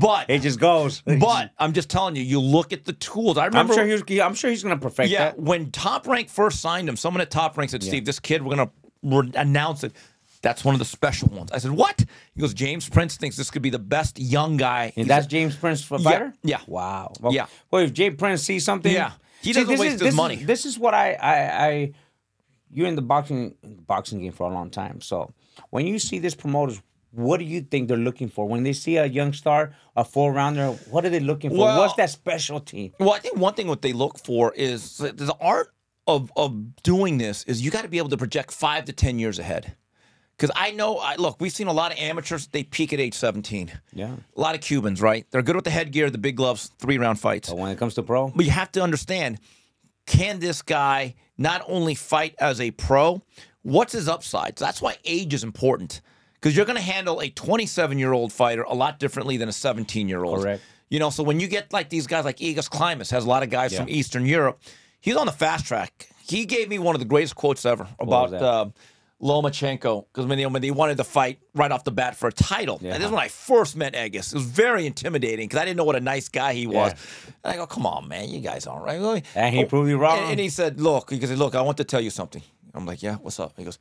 But it just goes. But I'm just telling you, you look at the tools. I remember. I'm sure he's going to perfect that. When Top Rank first signed him, someone at Top Rank said, "Steve, this kid, we're going to announce it. That's one of the special ones." I said, "What?" He goes, "James Prince thinks this could be the best young guy." And that's James Prince for fighter? Yeah. Wow. Well, yeah. Well, if James Prince sees something, he doesn't waste his money. This is what you're in the boxing game for a long time. So when you see these promoters, what do you think they're looking for when they see a young star, a 4-rounder? What are they looking for? What's that specialty? Well, I think one thing what they look for is the art of doing this is you got to be able to project 5 to 10 years ahead. Because look, we've seen a lot of amateurs, they peak at age 17. Yeah. A lot of Cubans, right? They're good with the headgear, the big gloves, 3-round fights. But when it comes to pro? But you have to understand, can this guy not only fight as a pro, what's his upside? So that's why age is important. Because you're going to handle a 27-year-old fighter a lot differently than a 17-year-old. Correct. You know, so when you get like these guys like Igis Klimas, has a lot of guys from Eastern Europe, he's on the fast track. He gave me one of the greatest quotes ever about Lomachenko, because when they wanted to fight right off the bat for a title. And this is when I first met Egis. It was very intimidating because I didn't know what a nice guy he was. And I go, "Come on, man, you guys aren't right." And he proved you wrong. And he said, "Look," I want to tell you something." I'm like, "Yeah, what's up?" He goes,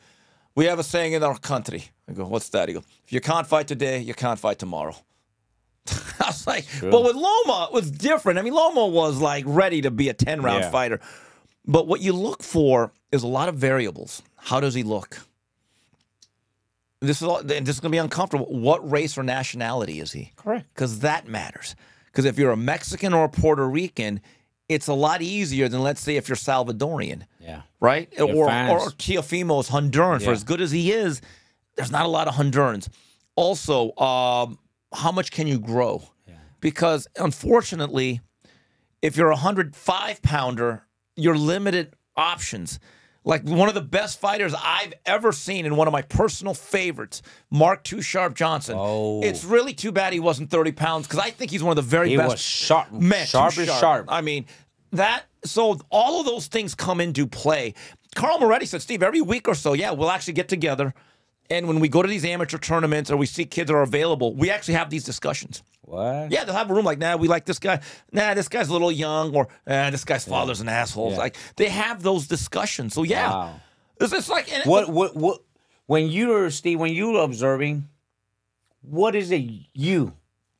"We have a saying in our country." I go, "What's that?" He goes, "If you can't fight today, you can't fight tomorrow." I was like, but with Loma, it was different. I mean, Loma was like ready to be a 10-round fighter. But what you look for is a lot of variables. How does he look? This is going to be uncomfortable. What race or nationality is he? Correct. Because that matters. Because if you're a Mexican or a Puerto Rican, it's a lot easier than, let's say, if you're Salvadorian. Yeah. Right? Or Teofimo is Honduran. For as good as he is, there's not a lot of Hondurans. Also, how much can you grow? Yeah. Because, unfortunately, if you're a 105-pounder, you're limited options. Like one of the best fighters I've ever seen and one of my personal favorites, Mark Too Sharp Johnson. Oh. It's really too bad he wasn't 30 pounds because I think he's one of the very best. He was sharp. Man, sharp is sharp. I mean, so all of those things come into play. Carl Moretti said, "Steve, every week or so, we'll actually get together. And when we go to these amateur tournaments or we see kids that are available, we actually have these discussions." What? Yeah, they'll have a room like, "Nah, we like this guy. Nah, this guy's a little young," or "this guy's father's an asshole." Yeah. Like they have those discussions. So it's like what when you're observing, what is it you?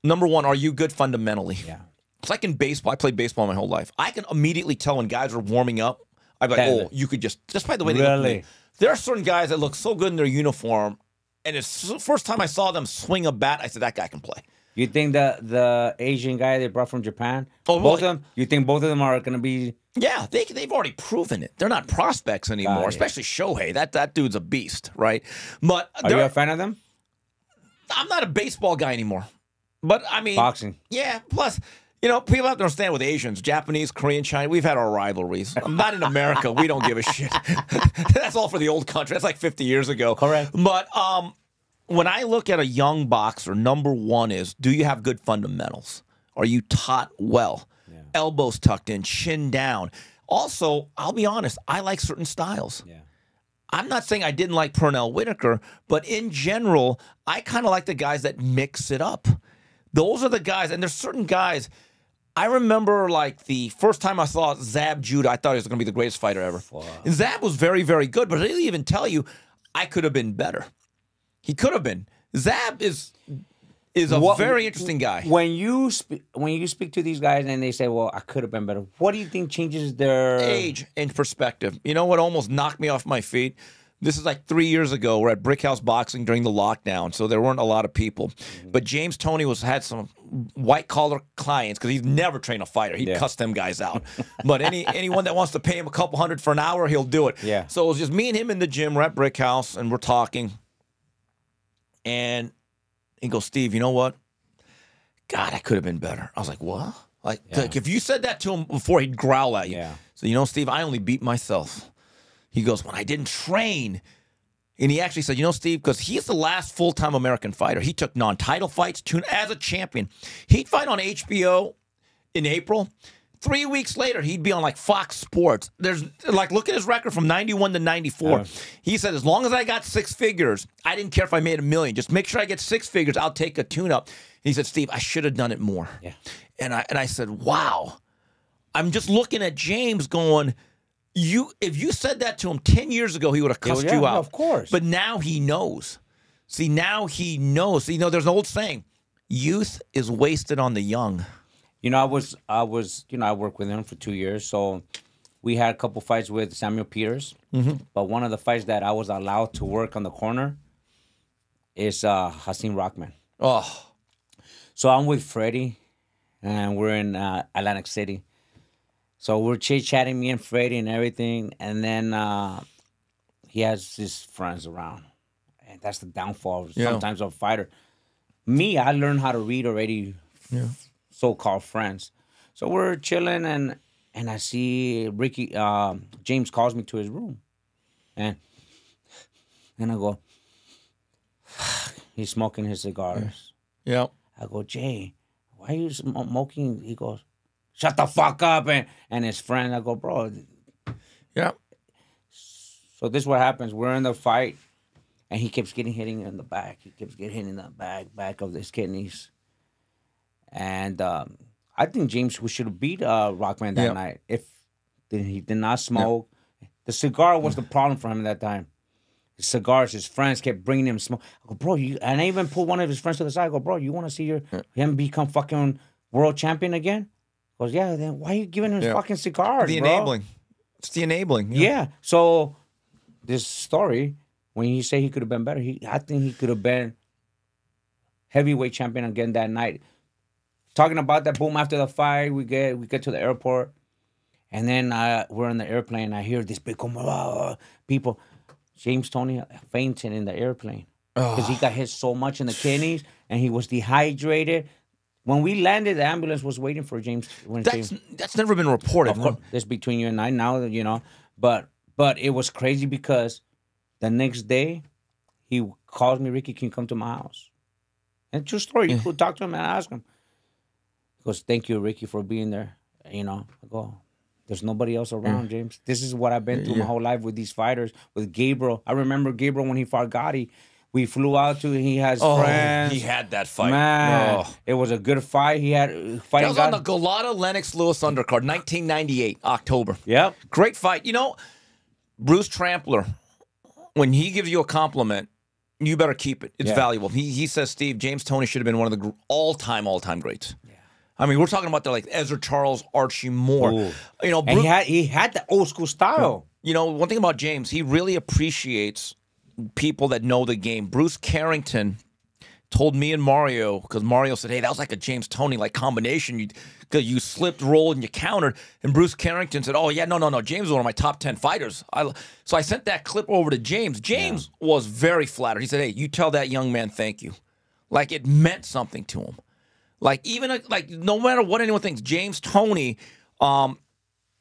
Number one, are you good fundamentally? Yeah. It's like in baseball. I played baseball my whole life. I can immediately tell when guys are warming up. I'm like, "Oh, you could just by the way they look at me." There are certain guys that look so good in their uniform, and it's the first time I saw them swing a bat, I said, "That guy can play." You think that the Asian guy they brought from Japan, both of them? You think both of them are going to be? Yeah, they've already proven it. They're not prospects anymore, especially Shohei. That dude's a beast, right? But are you a fan of them? I'm not a baseball guy anymore, but I mean boxing. Yeah, plus. You know, people have to understand with Asians, Japanese, Korean, China, we've had our rivalries. I'm not in America. We don't give a shit. That's all for the old country. That's like 50 years ago. Correct. But when I look at a young boxer, number one is, do you have good fundamentals? Are you taught well? Yeah. Elbows tucked in, chin down. Also, I'll be honest, I like certain styles. Yeah. I'm not saying I didn't like Pernell Whitaker, but in general, I kind of like the guys that mix it up. Those are the guys, and there's certain guys. I remember, like, the first time I saw Zab Judah, I thought he was going to be the greatest fighter ever. Wow. And Zab was very, very good, but I didn't even tell you I could have been better. He could have been. Zab is a very interesting guy. When you speak to these guys and they say, "Well, I could have been better," what do you think changes their age and perspective? You know what almost knocked me off my feet? This is like 3 years ago. We're at Brickhouse Boxing during the lockdown, so there weren't a lot of people. But James Toney had some white-collar clients because he's never trained a fighter. He'd cuss them guys out. But anyone that wants to pay him a couple $100 for an hour, he'll do it. Yeah. So it was just me and him in the gym. We're at Brickhouse, and we're talking. And he goes, "Steve, you know what? God, I could have been better." I was like, "What?" Like if you said that to him before, he'd growl at you. Yeah. So, "You know, Steve, I only beat myself." He goes, "When I didn't train," And he actually said, Steve, because he's the last full-time American fighter. He took non-title fights as a champion. He'd fight on HBO in April. 3 weeks later, he'd be on like Fox Sports. There's look at his record from 91 to 94. He said, as long as I got 6 figures, I didn't care if I made $1 million. Just make sure I get 6 figures. I'll take a tune-up. He said, Steve, I should have done it more. Yeah. And I said, wow. I'm just looking at James going, if you said that to him 10 years ago, he would have cussed you out. Of course. But now he knows. See, now he knows. See, there's an old saying, youth is wasted on the young. I worked with him for 2 years, so we had a couple fights with Samuel Peters. But one of the fights that I was allowed to work on the corner is Hasim Rockman. Oh. So I'm with Freddie, and we're in Atlantic City. So we're chit-chatting, me and Freddie and everything, and then he has his friends around. And that's the downfall sometimes of a fighter. Me, I learned how to read already, so-called friends. So we're chilling, and I see Ricky, James calls me to his room. And I go, he's smoking his cigars. Yeah. I go, Jay, why are you smoking? He goes, shut the fuck up. And his friend, I go, bro. Yeah. So this is what happens. We're in the fight, and he keeps getting hitting in the back. He keeps getting hit in the back of his kidneys. And I think James should have beat Rockman that night if he did not smoke. The cigar was the problem for him at that time. His cigars, his friends kept bringing him smoke. I go, bro, and I even pulled one of his friends to the side. I go, bro, you want to see him become fucking world champion again? He goes, yeah, then why are you giving him fucking cigars, The bro? enabling. It's the enabling. Yeah. So this story, when you say he could have been better, I think he could have been heavyweight champion again that night. Talking about that, boom, after the fight, we get to the airport, and then we're in the airplane. I hear this big people. James Toney fainted in the airplane because he got hit so much in the kidneys, and he was dehydrated. When we landed, the ambulance was waiting for James. That's never been reported. Of course, this between you and I now, But it was crazy because the next day, he calls me, Ricky, can you come to my house? And true story, you could talk to him and ask him. He goes, thank you, Ricky, for being there. I go, there's nobody else around, James. This is what I've been through my whole life with these fighters, with Gabriel. I remember Gabriel when he fought Gotti. We flew out to, he has friends. He had that fight. Man, it was a good fight. He had fighting. That was on the Galata Lennox Lewis undercard, 1998, October. Yep. Great fight. Bruce Trampler, when he gives you a compliment, you better keep it. It's valuable. He says, Steve, James Toney should have been one of the all-time greats. Yeah. I mean, we're talking about like Ezra Charles, Archie Moore. Ooh. Bruce, and he had the old school style. One thing about James, he really appreciates people that know the game. Bruce Carrington told me and Mario, because Mario said, hey, that was like a James Toney like combination. Because you slipped, rolled, and you countered. And Bruce Carrington said, oh, yeah, no. James was one of my top 10 fighters. So I sent that clip over to James. James was very flattered. He said, hey, you tell that young man thank you. Like, it meant something to him. Like, even, no matter what anyone thinks, James Toney,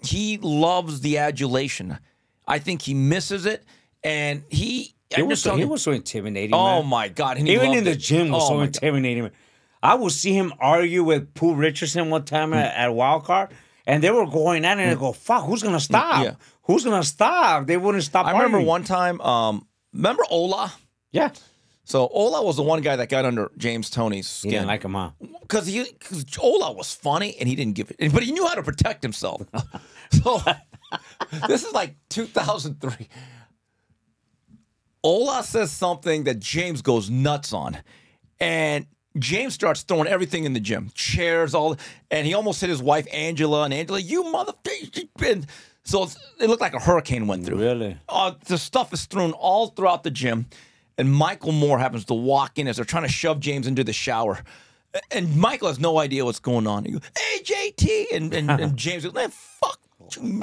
he loves the adulation. I think he misses it. And he was so intimidating. Oh, man. my God. And even in the gym was so intimidating. God. I would see him argue with Pooh Richardson one time at Wildcard, and they were going at it, and I go, fuck, who's going to stop? Yeah. Who's going to stop? They wouldn't stop arguing. Remember one time, remember Ola? Yeah. So Ola was the one guy that got under James Toney's skin. He didn't like him, huh? Because Ola was funny, and he didn't give it. But he knew how to protect himself. So this is like 2003. Ola says something that James goes nuts on. And James starts throwing everything in the gym. Chairs, and he almost hit his wife, Angela. And Angela, you motherfucker. So it looked like a hurricane went through. Really? The stuff is thrown all throughout the gym. And Michael Moore happens to walk in as they're trying to shove James into the shower. And Michael has no idea what's going on. He goes, hey, JT. And James goes, man, fuck you.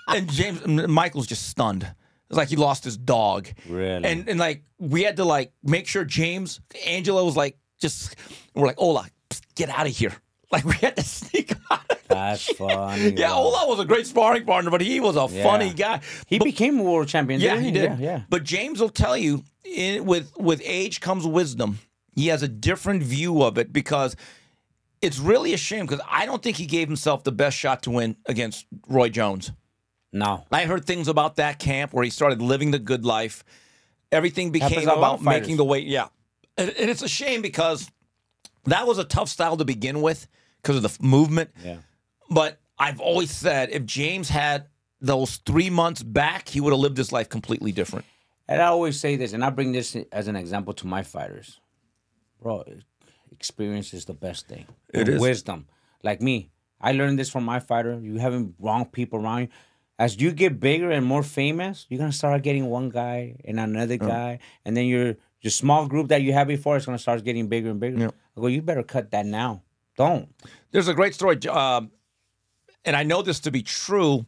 And Michael's just stunned. It's like he lost his dog. Really? And like, we had to make sure Angela was we're like, Ola, get out of here. Like, we had to sneak out of That's funny. Yeah, Ola was a great sparring partner, but he was a funny guy. He became a world champion. Yeah, Didn't he did. Yeah. But James will tell you, with age comes wisdom. He has a different view of it because it's really a shame because I don't think he gave himself the best shot to win against Roy Jones. No. I heard things about that camp where he started living the good life. Everything became about making the weight. Yeah. And it's a shame because that was a tough style to begin with because of the movement. Yeah. But I've always said if James had those 3 months back, he would have lived his life completely different. And I always say this, and I bring this as an example to my fighters. Bro, experience is the best thing. It is. Wisdom. Like me, I learned this from my fighter. You having wrong people around you. As you get bigger and more famous, you're going to start getting one guy and another guy. And then your small group that you had before is going to start getting bigger and bigger. Yeah. I go, you better cut that now. Don't. There's a great story, and I know this to be true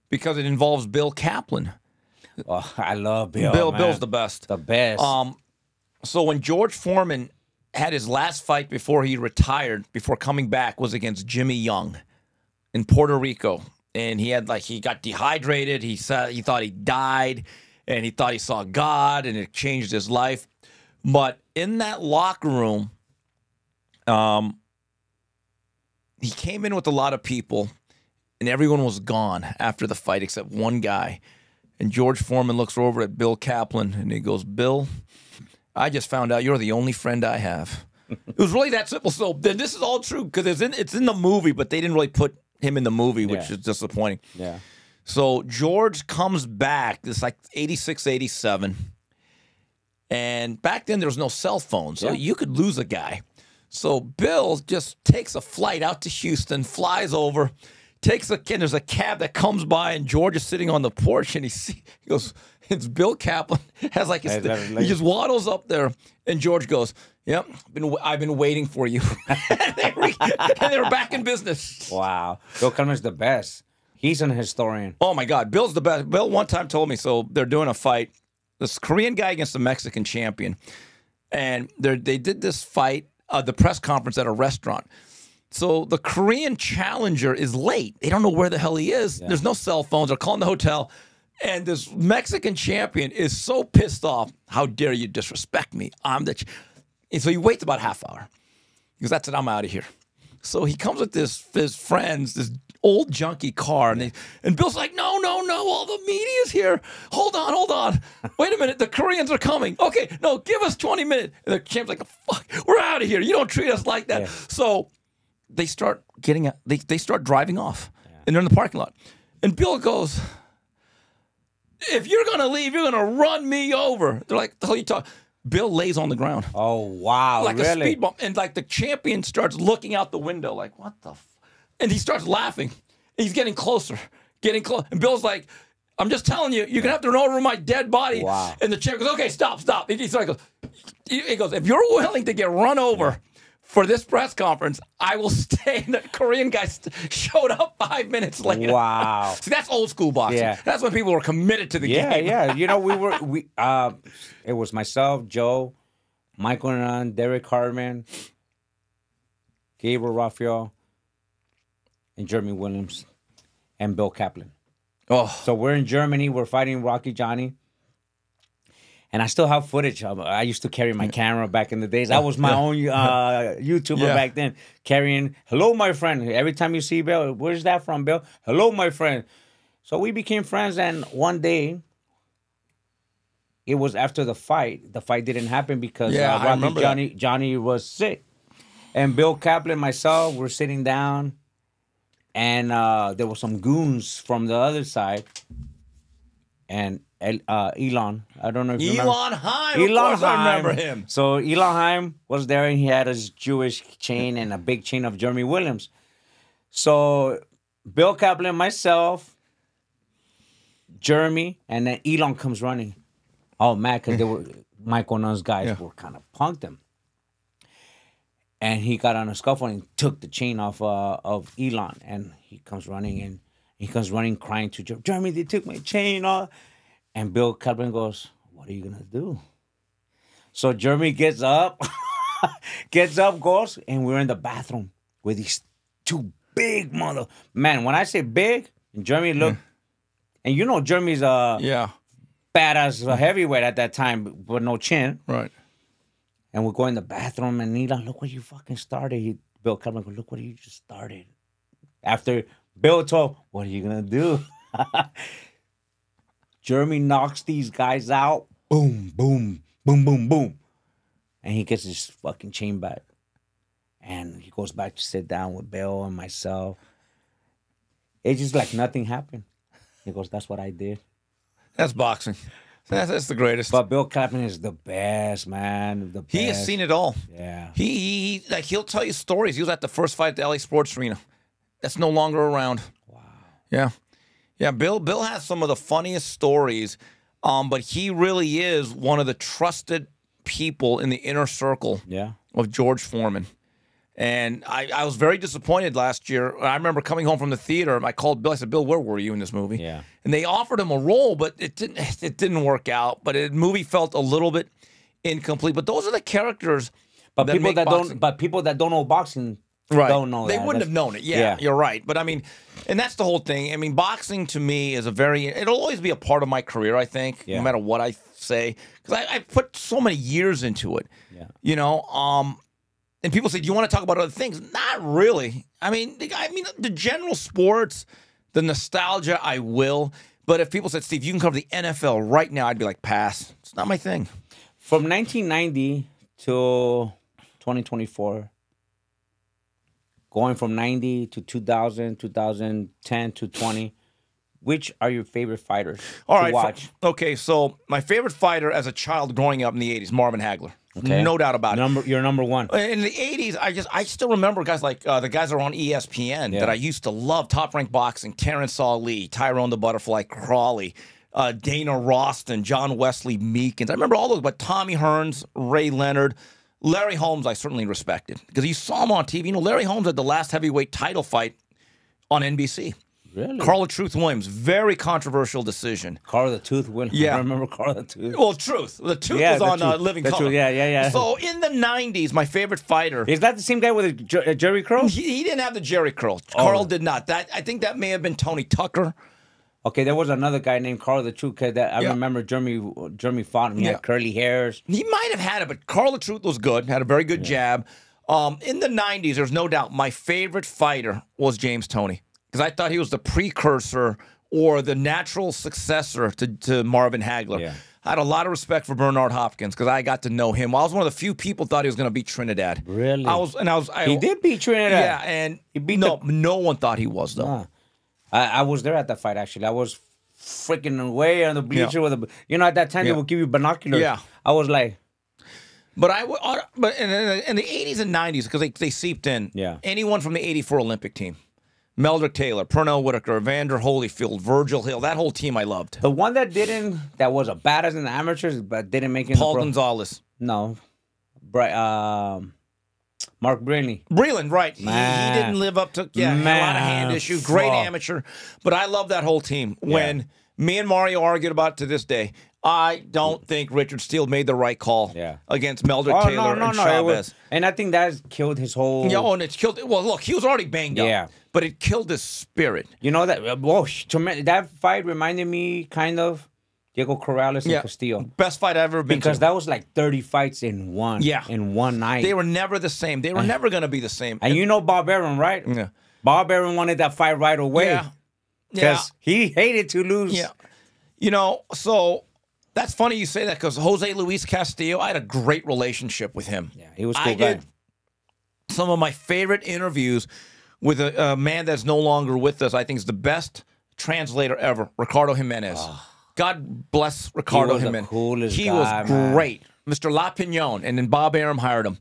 because it involves Bill Kaplan. Oh, I love Bill. Bill's the best. The best. So when George Foreman had his last fight before he retired, before coming back, was against Jimmy Young in Puerto Rico. And he got dehydrated. He thought he died, and he thought he saw God, and it changed his life. But in that locker room, he came in with a lot of people, and everyone was gone after the fight except one guy. And George Foreman looks over at Bill Kaplan, and he goes, "Bill, I just found out you're the only friend I have." It was really that simple. So then this is all true because it's in the movie, but they didn't really put him in the movie, which is disappointing. Yeah. So George comes back. It's like 86, 87. And back then there was no cell phone, so you could lose a guy. So Bill just takes a flight out to Houston, flies over, there's a cab that comes by, and George is sitting on the porch, and he goes, it's Bill Kaplan. Has like he just waddles up there, and George goes, "Yep, I've been waiting for you." and they were back in business. Wow. Bill Kaplan's the best. He's an historian. Oh, my God. Bill's the best. Bill one time told me, so they're doing a fight, this Korean guy against a Mexican champion, and they did this fight, the press conference at a restaurant. So the Korean challenger is late. They don't know where the hell he is. Yeah. There's no cell phones. They're calling the hotel. And this Mexican champion is so pissed off. How dare you disrespect me? And so he waits about half hour. He goes, "That's it. I'm out of here." So he comes with his friends, this old junky car. And Bill's like, no. All the media's here. Hold on. Wait a minute. The Koreans are coming. Okay, no, give us 20 minutes. And the champ's like, "Fuck, we're out of here. You don't treat us like that." Yeah. So they start they start driving off. Yeah. And they're in the parking lot. And Bill goes, "If you're going to leave, you're going to run me over." They're like, "The hell you talking?" Bill lays on the ground. Oh, wow. Like really? a speed bump. And like the champion starts looking out the window like, what the and he starts laughing. He's getting closer. And Bill's like, "I'm just telling you, you're going to have to run over my dead body." Wow. And the champ goes, "Okay, stop. He goes, "If you're willing to get run over for this press conference, I will stay." And the Korean guy showed up 5 minutes later. Wow. See, that's old school boxing. Yeah. That's when people were committed to the game. Yeah. You know, it was myself, Joe, Michael Nunn, Derek Hartman, Gabriel Raphael, and Jeremy Williams, and Bill Kaplan. Oh. So we're in Germany. We're fighting Rocky Johnny. And I still have footage. I used to carry my camera back in the days. I was my own YouTuber back then, carrying, "Hello, my friend." Every time you see Bill, "Where's that from, Bill?" "Hello, my friend." So we became friends, and one day, it was after the fight. The fight didn't happen because Johnny was sick. And Bill Kaplan and myself were sitting down, and there were some goons from the other side. And Elon, I don't know if you remember. Elon Heim, I remember him. So Elon Heim was there, and he had his Jewish chain and a big chain of Jeremy Williams. So Bill Kaplan, myself, Jeremy, and then Elon comes running. Oh, man, because they were Michael Nunn's guys were kind of punked him. And he got on a scuffle and took the chain off of Elon. And he comes running, crying to Jeremy, "They took my chain off." And Bill Kaplan goes, "What are you going to do?" So Jeremy gets up, goes, and we're in the bathroom with these two big mother. Man, when I say big, Jeremy looked, and you know Jeremy's Yeah. badass heavyweight at that time with no chin. Right. And we go in the bathroom, and Nila, look what you fucking started. Bill Cutler goes, look what you just started. After Bill told, what are you gonna do? Jeremy knocks these guys out. Boom, boom, boom, boom, boom. And he gets his fucking chain back. And he goes back to sit down with Bill and myself. It's just like nothing happened. He goes, that's what I did. That's boxing. That's the greatest. But Bill Clapton is the best, man. The best. He has seen it all. Yeah. He like he'll tell you stories. He was at the first fight at the LA Sports Arena. That's no longer around. Wow. Yeah. Yeah, Bill has some of the funniest stories, but he really is one of the trusted people in the inner circle of George Foreman. And I was very disappointed last year. I remember coming home from the theater. I called Bill. I said, Bill, where were you in this movie? Yeah. And they offered him a role, but it didn't work out. But the movie felt a little bit incomplete. But those are the characters. But people that don't know boxing don't know they that. wouldn't have known it. Yeah, you're right. But I mean, and that's the whole thing. I mean, boxing to me is it'll always be a part of my career, I think, no matter what I say. Because I put so many years into it. Yeah. You know, and people say, do you want to talk about other things? Not really. I mean, the general sports, the nostalgia, I will. But if people said, Steve, you can cover the NFL right now, I'd be like, pass. It's not my thing. From 1990 to 2024, going from 90 to 2000, 2010 to 20, which are your favorite fighters to watch? Okay, so my favorite fighter as a child growing up in the 80s, Marvin Hagler. Okay. No doubt about it. You're number one. In the 80s, I still remember guys like the guys that were on ESPN that I used to love. Top Rank Boxing, Terrence Ali, Tyrone the Butterfly Crawley, Dana Roston, John Wesley Meekins. I remember all those, but Tommy Hearns, Ray Leonard, Larry Holmes I certainly respected because you saw him on TV. You know, Larry Holmes had the last heavyweight title fight on NBC. Really? Carl the Truth Williams, very controversial decision. Carl the Tooth Williams. Yeah. I remember Carl the Tooth. Well, Truth. The Tooth was on Living Color. Yeah. So in the 90s, my favorite fighter. Is that the same guy with a Jerry curl? He didn't have the Jerry curl. Carl did not. I think that may have been Tony Tucker. Okay, there was another guy named Carl the Truth that I remember Jeremy fought him. He had curly hairs. He might have had it, but Carl the Truth was good, had a very good jab. In the 90s, there's no doubt my favorite fighter was James Toney. Because I thought he was the precursor or the natural successor to Marvin Hagler. Yeah. I had a lot of respect for Bernard Hopkins because I got to know him. I was one of the few people thought he was going to beat Trinidad. Really? He did beat Trinidad. Yeah, and he beat no one thought he was though. Nah. I was there at that fight actually. I was freaking away on the bleacher with at that time they would give you binoculars. Yeah. I was like. But in the 80s and 90s because they seeped in. Yeah. Anyone from the '84 Olympic team. Meldrick Taylor, Pernell Whitaker, Evander Holyfield, Virgil Hill. That whole team I loved. The one that was a badass in the amateurs, but didn't make it. Paul Gonzalez. No. Mark Breland. Breland, right. He didn't live up to, had a lot of hand issues. Great amateur. But I love that whole team. When me and Mario argued about it to this day, I don't think Richard Steele made the right call against Meldrick Taylor and Chavez. And I think that killed his whole... Yeah, and it's killed... Well, look, he was already banged up. Yeah. But it killed his spirit. You know that... that fight reminded me kind of Diego Corrales and Castillo. Best fight I've ever been to. Because that was like 30 fights in one. Yeah. In one night. They were never the same. They were never going to be the same. And you know Bob Arum, right? Yeah. Bob Arum wanted that fight right away. Yeah. Because he hated to lose. Yeah. You know, so... That's funny you say that because Jose Luis Castillo, I had a great relationship with him. Yeah, he was cool guy. Did some of my favorite interviews with a man that's no longer with us. I think is the best translator ever, Ricardo Jimenez. Oh. God bless Ricardo Jimenez. He was great. Mr. La Pignon, and then Bob Arum hired him.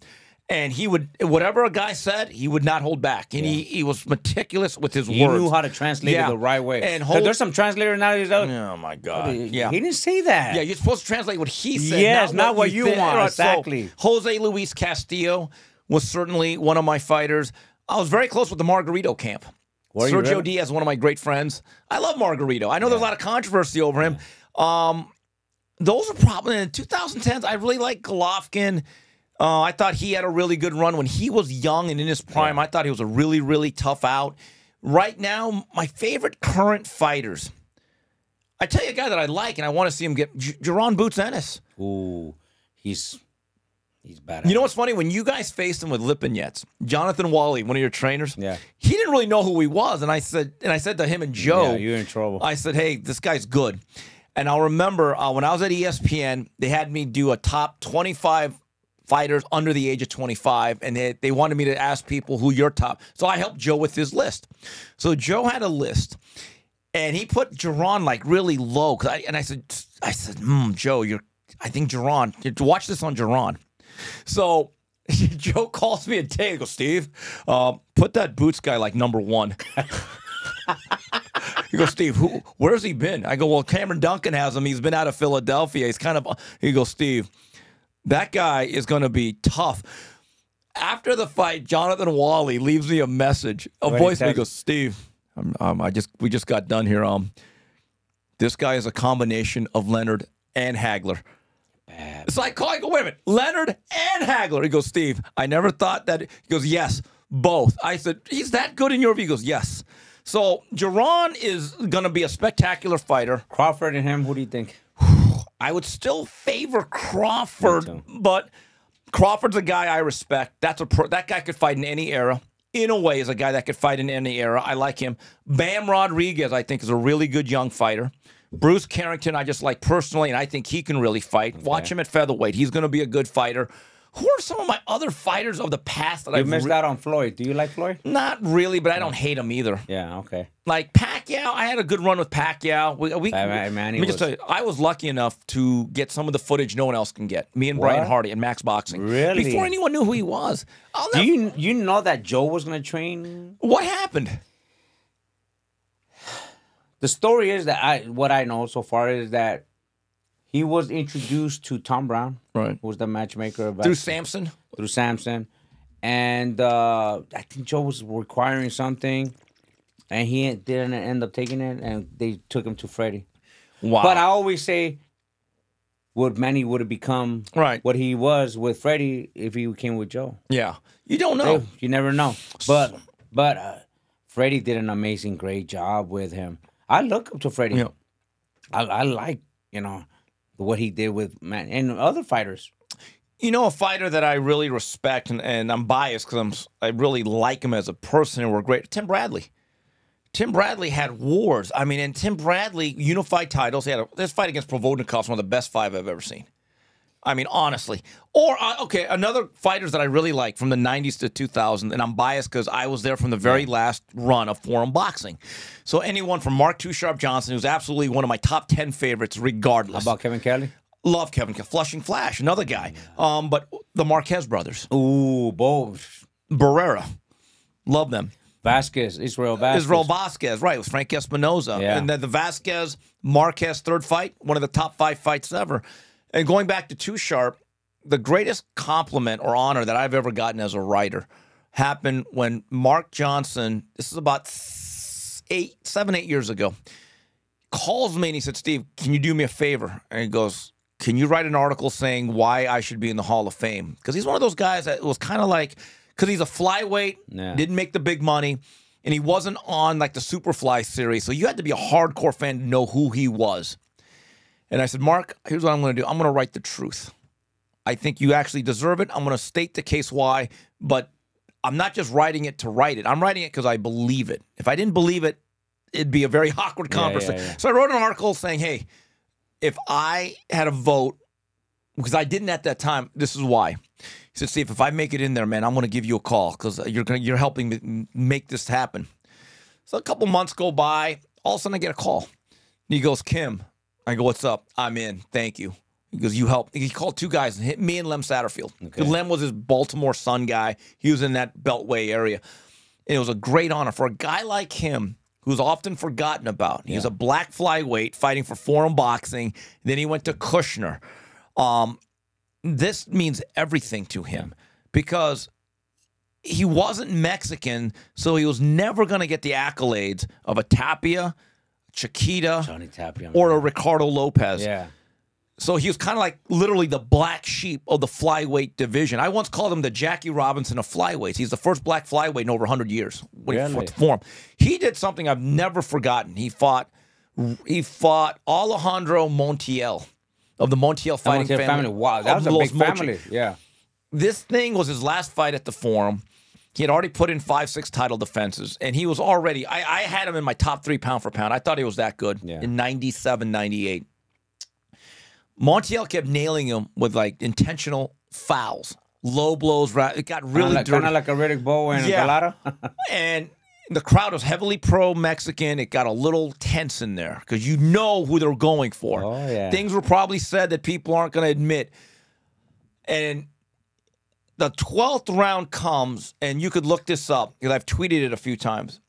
And he would, whatever a guy said, he would not hold back. And he was meticulous with his words. He knew how to translate it the right way. And there's some translators nowadays. Oh, my God. He didn't say that. Yeah, you're supposed to translate what he said. Yes, not what you want. Exactly. So, Jose Luis Castillo was certainly one of my fighters. I was very close with the Margarito camp. Sergio Diaz, one of my great friends. I love Margarito. I know there's a lot of controversy over him. Those are probably, in 2010s, I really like Golovkin. I thought he had a really good run when he was young and in his prime. I thought he was a really, really tough out. Right now, my favorite current fighters. I tell you a guy that I like and I want to see him get Jaron Boots Ennis. Ooh, he's bad. You know what's funny? When you guys faced him with Lipinets, Jonathan Wally, one of your trainers, he didn't really know who he was. And I said to him and Joe, you're in trouble. I said, hey, this guy's good. And I'll remember when I was at ESPN, they had me do a top 25 fighters under the age of 25, and they wanted me to ask people who your top. So I helped Joe with his list. So Joe had a list, and he put Jaron like really low. I said, Joe, I think Jaron. Watch this on Jaron. So Joe calls me a day. He goes, Steve, put that Boots guy like number 1. He goes, Steve, where's he been? I go, well, Cameron Duncan has him. He's been out of Philadelphia. He goes, Steve, that guy is going to be tough. After the fight, Jonathan Wally leaves me a message, a voice. He goes, Steve, we just got done here. This guy is a combination of Leonard and Hagler. So I call. I go, wait a minute, Leonard and Hagler. He goes, Steve, I never thought that. He goes, yes, both. I said, he's that good in your view? He goes, yes. So Jaron is going to be a spectacular fighter. Crawford and him, who do you think? I would still favor Crawford, but Crawford's a guy I respect. That guy could fight in any era. In a way, is a guy that could fight in any era. I like him. Bam Rodriguez, I think, is a really good young fighter. Bruce Carrington, I just like personally, and I think he can really fight. Okay. Watch him at featherweight. He's going to be a good fighter. Who are some of my other fighters of the past that I've missed out on? Floyd. Do you like Floyd? Not really, but I don't hate him either. Yeah, okay. Like Pacquiao, I had a good run with Pacquiao. Let me just tell you, I was lucky enough to get some of the footage no one else can get. Me and Brian Hardy and Max Boxing. Really? Before anyone knew who he was. Do you know that Joe was going to train? What happened? The story is that what I know so far is that he was introduced to Tom Brown, right? Who was the matchmaker through Samson. Through Samson, and I think Joe was requiring something, and he didn't end up taking it, and they took him to Freddie. Wow! But I always say, Manny would have become what he was with Freddie if he came with Joe? Yeah, you don't know. You never know. But Freddie did an amazing, great job with him. I look up to Freddie. Yeah. I like what he did with Manny and other fighters. You know, a fighter that I really respect, and I'm biased because I really like him as a person and we're great. Tim Bradley. Tim Bradley had wars. I mean, and Tim Bradley unified titles. He had this fight against Provodnikov, one of the best 5 I've ever seen. I mean, honestly. Or, okay, another fighters that I really like from the 90s to 2000, and I'm biased because I was there from the very last run of Forum Boxing. So anyone from Mark Too Sharp Johnson, who's absolutely one of my top 10 favorites regardless. How about Kevin Kelly? Love Kevin Kelly. Flushing Flash, another guy. But the Marquez brothers. Ooh, both. Barrera. Love them. Israel Vasquez, right. It was Frank Espinoza. Yeah. And then the Vasquez-Marquez third fight, one of the top 5 fights ever. And going back to Too Sharp, the greatest compliment or honor that I've ever gotten as a writer happened when Mark Johnson, this is about 7-8 years ago, calls me and he said, Steve, can you do me a favor? And he goes, can you write an article saying why I should be in the Hall of Fame? Because he's one of those guys that was kind of like, because he's a flyweight, didn't make the big money, and he wasn't on like the Superfly series, so you had to be a hardcore fan to know who he was. And I said, Mark, here's what I'm going to do. I'm going to write the truth. I think you actually deserve it. I'm going to state the case why, but I'm not just writing it to write it. I'm writing it because I believe it. If I didn't believe it, it'd be a very awkward conversation. Yeah. So I wrote an article saying, hey, if I had a vote, because I didn't at that time, this is why. He said, Steve, if I make it in there, man, I'm going to give you a call because you're helping me make this happen. So a couple months go by. All of a sudden, I get a call. And he goes, Kim. I go, what's up? I'm in. Thank you. He goes, you helped. He called 2 guys, and hit me and Lem Satterfield. Okay. Lem was his Baltimore Sun guy. He was in that Beltway area. And it was a great honor for a guy like him who's often forgotten about. He was a black flyweight fighting for Forum Boxing. Then he went to Kushner. This means everything to him because he wasn't Mexican, so he was never going to get the accolades of a Tapia, Chiquita, Johnny Tapia, or a Ricardo Lopez. Yeah. So he was kind of like literally the black sheep of the flyweight division. I once called him the Jackie Robinson of flyweights. He's the first black flyweight in over 100 years. Really? He did something I've never forgotten. He fought Alejandro Montiel of the Montiel fighting family. Wow, that was a big family. Yeah. This thing was his last fight at the Forum. He had already put in 5-6 title defenses, and he was already, I had him in my top 3 pound for pound. I thought he was that good in 97, 98. Montiel kept nailing him with like intentional fouls, low blows. It got really dirty. Kind of like a Riddick Bowe and Galata. And the crowd was heavily pro-Mexican. It got a little tense in there because you know who they're going for. Oh, yeah. Things were probably said that people aren't going to admit. And the 12th round comes, and you could look this up because I've tweeted it a few times.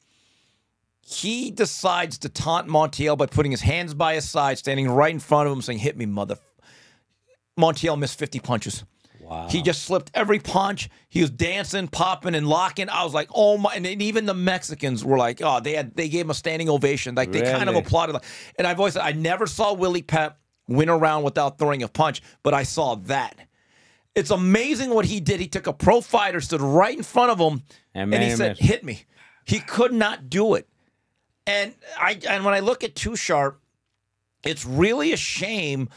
He decides to taunt Montiel by putting his hands by his side, standing right in front of him, saying, "Hit me, mother." Montiel missed 50 punches. Wow. He just slipped every punch. He was dancing, popping, and locking. I was like, oh my! And even the Mexicans were like, oh, they gave him a standing ovation. Like they kind of applauded. And I've always said, I never saw Willie Pep win a round without throwing a punch, but I saw that. It's amazing what he did. He took a pro fighter, stood right in front of him, and he said, "Hit me." He could not do it. And when I look at Too Sharp, it's really a shame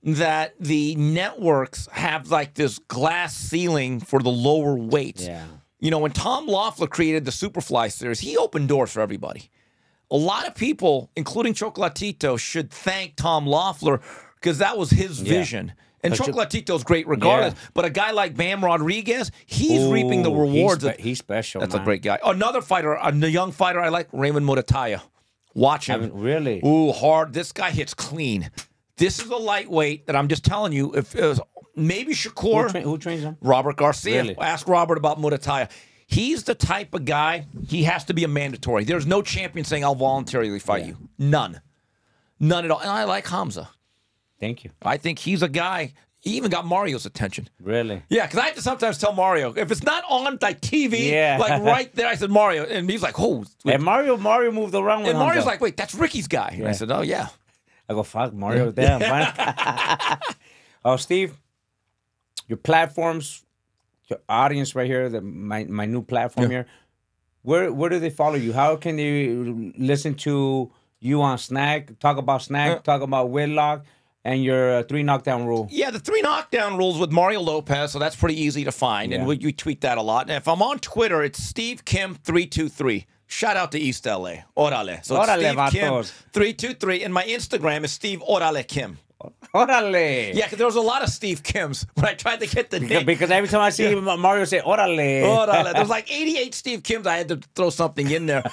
that the networks have like this glass ceiling for the lower weights. Yeah. You know, when Tom Loeffler created the Superfly series, he opened doors for everybody. A lot of people, including Chocolatito, should thank Tom Loeffler because that was his vision. And Chocolatito's great regardless. But a guy like Bam Rodriguez, he's reaping the rewards. He's special, That's a great guy. Another fighter, a young fighter I like, Raymond Murataya. Watch him. Really? Ooh, hard. This guy hits clean. This is a lightweight that I'm just telling you, if it was maybe Shakur. Who trains him? Robert Garcia. Really? Ask Robert about Murataya. He's the type of guy, he has to be a mandatory. There's no champion saying, I'll voluntarily fight you. None. None at all. And I like Hamza. Thank you. I think he's a guy. He even got Mario's attention. Really? Yeah, because I have to sometimes tell Mario, if it's not on like TV, like right there, I said Mario. And he's like, oh. And Mario moved around with And Mario's like, wait, that's Ricky's guy. And I said, oh, yeah. I go, fuck, Mario, damn. Oh, Steve, your platforms, your audience right here, my new platform here, where do they follow you? How can they listen to you on Snack, talk about Snack, talk about Witlock, and your 3 knockdown rule? Yeah, the 3 knockdown rules with Mario Lopez, so that's pretty easy to find, and we tweet that a lot. And if I'm on Twitter, it's Steve Kim 323. Shout out to East LA. Orale. So it's Steve Kim 323, and my Instagram is Steve Orale Kim. Orale. Yeah, because there was a lot of Steve Kims when I tried to get the name. Because every time I see Mario say Orale. Orale. There was like 88 Steve Kims. I had to throw something in there.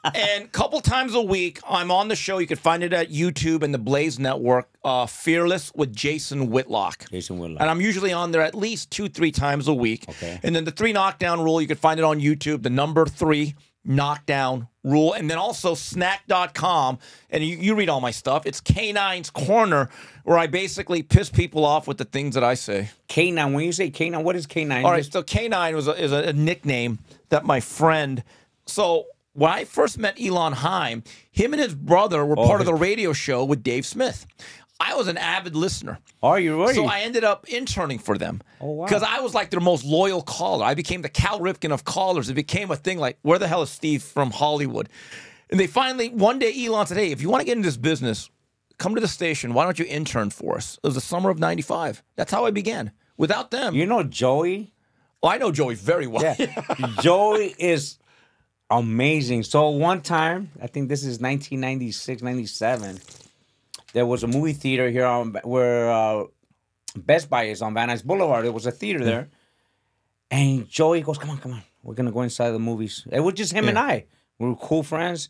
And a couple times a week, I'm on the show. You can find it at YouTube and the Blaze Network. Fearless with Jason Witlock. Jason Witlock. And I'm usually on there at least 2-3 times a week. Okay. And then the 3 knockdown rule, you can find it on YouTube. The number 3 knockdown rule. And then also snack.com. And you read all my stuff. It's K9's Corner, where I basically piss people off with the things that I say. K9. When you say K9, what is K9? All right. So K9 is a nickname that my friend. So when I first met Elon Heim, him and his brother were part of the radio show with Dave Smith. I was an avid listener. Are you really? So I ended up interning for them. Oh, wow. Because I was like their most loyal caller. I became the Cal Ripken of callers. It became a thing like, where the hell is Steve from Hollywood? And they finally, one day Elon said, hey, if you want to get into this business, come to the station. Why don't you intern for us? It was the summer of 95. That's how I began. Without them. You know Joey? Oh, I know Joey very well. Yeah. Joey is amazing. So one time, I think this is 1996, 97, there was a movie theater here where Best Buy is on Van Nuys Boulevard. There was a theater there. And Joey goes, come on. We're going to go inside the movies. It was just him and I. We were cool friends.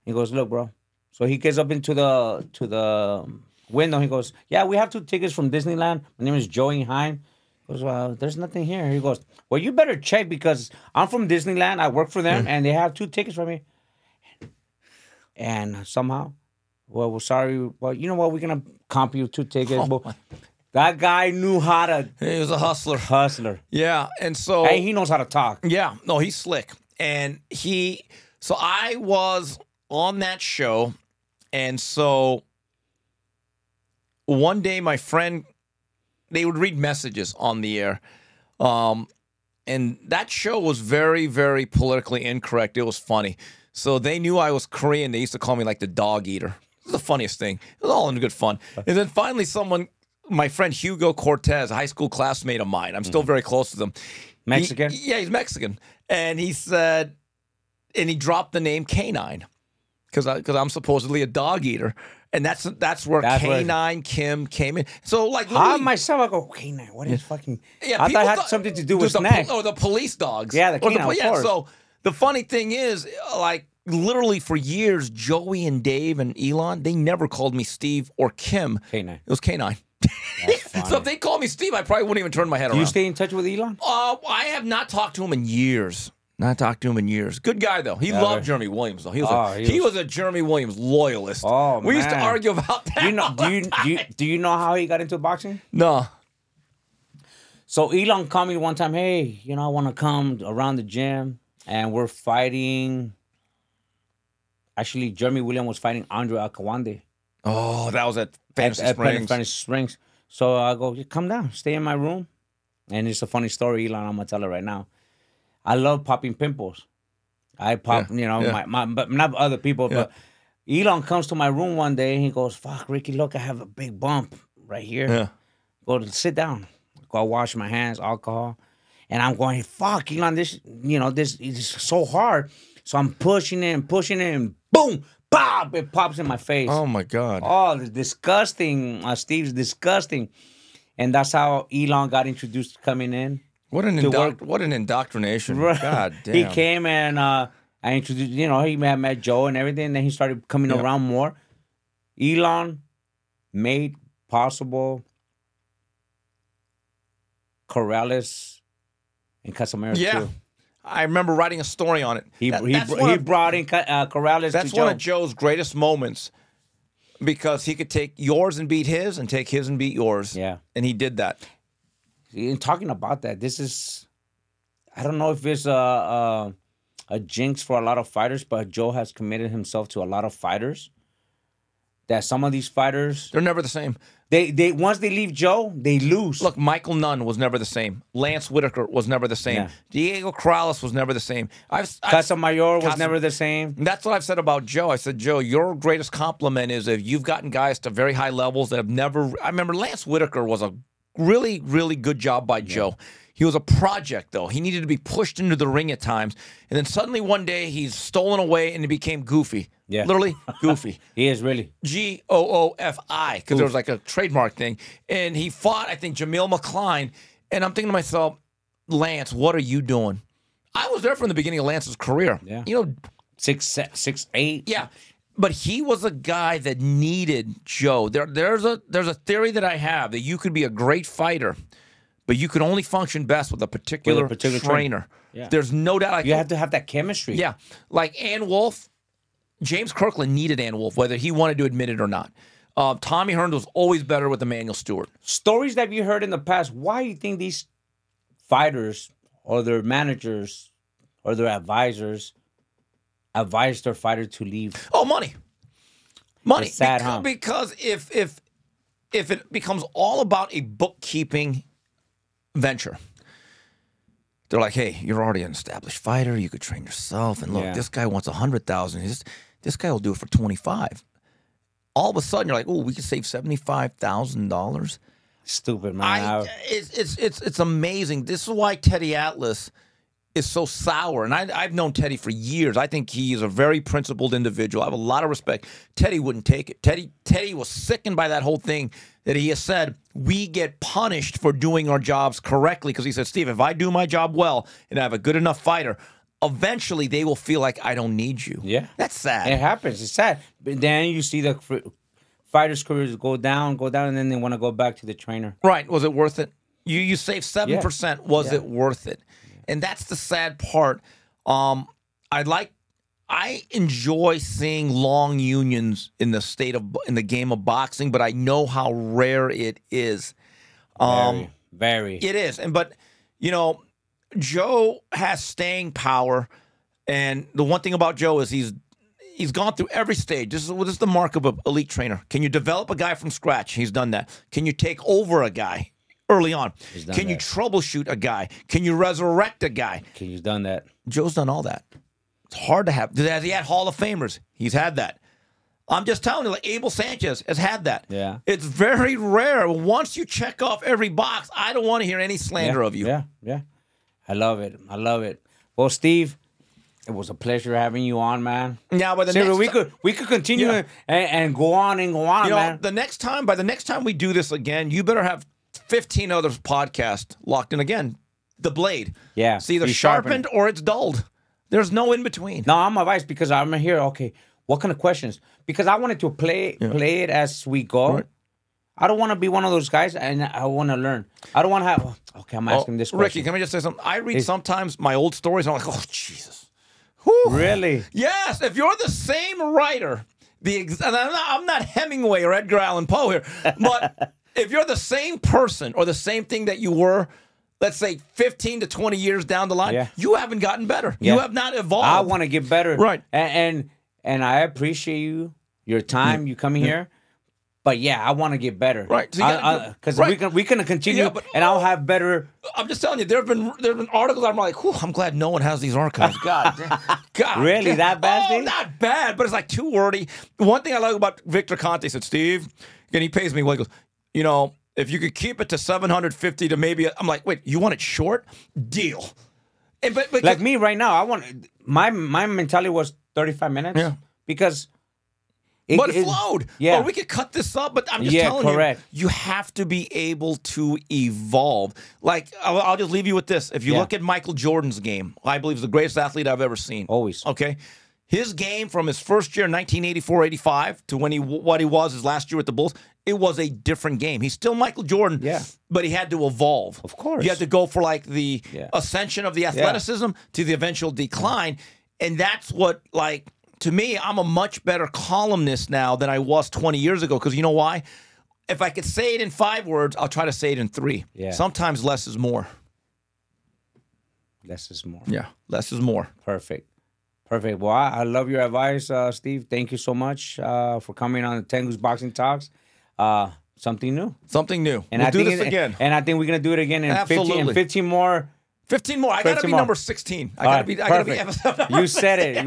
He goes, look, bro. So he gets up into the window. He goes, yeah, we have 2 tickets from Disneyland. My name is Joey Heim. He goes, well, there's nothing here. He goes, well, you better check because I'm from Disneyland. I work for them, and they have 2 tickets for me. And somehow, well, we're sorry. Well, you know what? We're going to comp you 2 tickets. That guy knew how to. He was a hustler. Yeah, and so. And he knows how to talk. Yeah, no, he's slick. And so I was on that show, and so one day my friend, they would read messages on the air. And that show was very, very politically incorrect. It was funny. So they knew I was Korean. They used to call me like the dog eater. It was the funniest thing. It was all in good fun. And then finally my friend Hugo Cortez, a high school classmate of mine, I'm still very close to them. Mexican? He's Mexican. And he said, and he dropped the name Canine because I'm supposedly a dog eater. And that's where Canine Kim came in. So like I myself, I go, Canine, what is fucking... Yeah, I thought it had something to do with snacks. Or the police dogs. Yeah, the Canine, of course. So the funny thing is, like, literally for years, Joey and Dave and Elon, they never called me Steve or Kim. Canine. It was Canine. So if they called me Steve, I probably wouldn't even turn my head around. Do you stay in touch with Elon? I have not talked to him in years. Not talked to him in years. Good guy, though. He loved Jeremy Williams, though. He was a Jeremy Williams loyalist. Oh, we used to argue about that. Do you know how he got into boxing? No. So Elon called me one time, hey, I want to come around the gym, and we're fighting. Actually, Jeremy Williams was fighting Andre Akawande. Oh, that was at Fantasy Springs. Fantasy Springs. So I go, come down, stay in my room. And it's a funny story, Elon. I'm going to tell it right now. I love popping pimples. I pop, but not other people. But Elon comes to my room one day and he goes, fuck, Ricky, look, I have a big bump right here. Yeah. Go to sit down. Go wash my hands, alcohol. And I'm going, fuck, Elon, this is so hard. So I'm pushing it, and boom, pop, it pops in my face. Oh, my God. Oh, it's disgusting. Steve's disgusting. And that's how Elon got introduced coming in. What an indoctrination. God damn. He came and I introduced, he had met Joe and everything. And then he started coming around more. Elon made possible Corrales and Casamero too. I remember writing a story on it. He brought in Corrales. That's one of Joe's greatest moments because he could take yours and beat his and take his and beat yours. Yeah. And he did that. In talking about that, this is, I don't know if it's a jinx for a lot of fighters, but Joe has committed himself to a lot of fighters. That some of these fighters, they're never the same. They once they leave Joe, they lose. Look, Michael Nunn was never the same. Lance Whitaker was never the same. Yeah. Diego Corrales was never the same. Casamayor was never the same. That's what I've said about Joe. I said, Joe, your greatest compliment is if you've gotten guys to very high levels that have never. I remember Lance Whitaker was a really, really good job by Joe. He was a project, though. He needed to be pushed into the ring at times. And then suddenly one day he's stolen away and he became goofy. Yeah. Literally goofy. He is really. Goofi, because there was like a trademark thing. And he fought, I think, Jamil McCline. And I'm thinking to myself, Lance, what are you doing? I was there from the beginning of Lance's career. Yeah. 6'8". Yeah. But he was a guy that needed Joe. There's a theory that I have that you could be a great fighter, but you could only function best with a particular trainer. Yeah. There's no doubt. You have to have that chemistry. Yeah. Like Ann Wolfe, James Kirkland needed Ann Wolfe, whether he wanted to admit it or not. Tommy Hearns was always better with Emmanuel Stewart. Stories that you heard in the past, why do you think these fighters or their managers or their advisors advise their fighter to leave? Oh, money. Money. It's sad, because if it becomes all about a bookkeeping venture, they're like, hey, you're already an established fighter. You could train yourself. And look, this guy wants $100,000. This guy will do it for $25,000. All of a sudden, you're like, oh, we could save $75,000. Stupid, man. It's amazing. This is why Teddy Atlas is so sour. And I've known Teddy for years. I think he is a very principled individual. I have a lot of respect. Teddy wouldn't take it. Teddy was sickened by that whole thing that he has said, we get punished for doing our jobs correctly. Because he said, Steve, if I do my job well and I have a good enough fighter, eventually they will feel like I don't need you. Yeah. That's sad. It happens. It's sad. But then you see the fighters' careers go down, and then they want to go back to the trainer. Right. Was it worth it? You saved 7%. Yeah. Was it worth it? And that's the sad part. I enjoy seeing long unions in the game of boxing, but I know how rare it is. Very. It is. But Joe has staying power, and the one thing about Joe is he's gone through every stage. This is the mark of an elite trainer. Can you develop a guy from scratch? He's done that. Can you take over a guy early on? Can you troubleshoot a guy? Can you resurrect a guy? He's done that. Joe's done all that. It's hard to have. Has he had Hall of Famers? He's had that. I'm just telling you, like Abel Sanchez has had that. Yeah. It's very rare. Once you check off every box, I don't want to hear any slander of you. Yeah. I love it. I love it. Well, Steve, it was a pleasure having you on, man. Now, by the we could continue and go on and go on, man. By the next time we do this again, you better have 15 other podcasts locked in again. The blade. Yeah. It's either sharpened or it's dulled. There's no in between. No, I'm advice because I'm here. Okay, what kind of questions? Because I wanted to play it as we go. Right. I don't want to be one of those guys, and I want to learn. I don't want to have. Okay, I'm asking this question. Ricky, can I just say something? I read sometimes my old stories, and I'm like, oh Jesus. Whew. Really? Yes. If you're the same writer, and I'm not Hemingway or Edgar Allan Poe here, but if you're the same person or the same thing that you were, let's say 15 to 20 years down the line, you haven't gotten better. You have not evolved. I want to get better. Right. And I appreciate your time, you coming here. But yeah, I want to get better. Right. Because we can continue, and I'll have better. I'm just telling you, there have been articles I'm like, whew, I'm glad no one has these archives. God. Really? That bad thing? Not bad, but it's like too wordy. One thing I like about Victor Conte said, Steve, and he pays me well, he goes, if you could keep it to 750 to maybe, I'm like, wait, you want it short? Deal. But like me right now, I want my mentality was 35 minutes. Yeah. Because it flowed. Yeah. Or we could cut this up, but I'm just telling you, you have to be able to evolve. Like, I'll just leave you with this. If you look at Michael Jordan's game, I believe he's the greatest athlete I've ever seen. Always. Okay? His game from his first year, 1984-85, to what he was his last year with the Bulls, it was a different game. He's still Michael Jordan, but he had to evolve. Of course. You had to go for like the ascension of the athleticism to the eventual decline. And that's what, like, to me, I'm a much better columnist now than I was 20 years ago. Because you know why? If I could say it in 5 words, I'll try to say it in 3. Yeah. Sometimes less is more. Less is more. Yeah, less is more. Perfect. Well, I love your advice, Steve. Thank you so much for coming on the Tengoose Boxing Talks. Something new. Something new. And we'll do this again. And I think we're going to do it again in 15 more. 15 more. I got to be number 16. I got to be episode. You said it.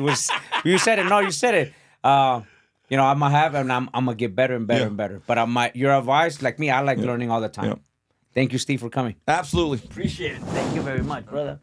You said it. No, you said it. I'm gonna have, and I'm gonna get better and better and better. But your advice, like me, I like learning all the time. Thank you, Steve, for coming. Absolutely. Appreciate it. Thank you very much, brother.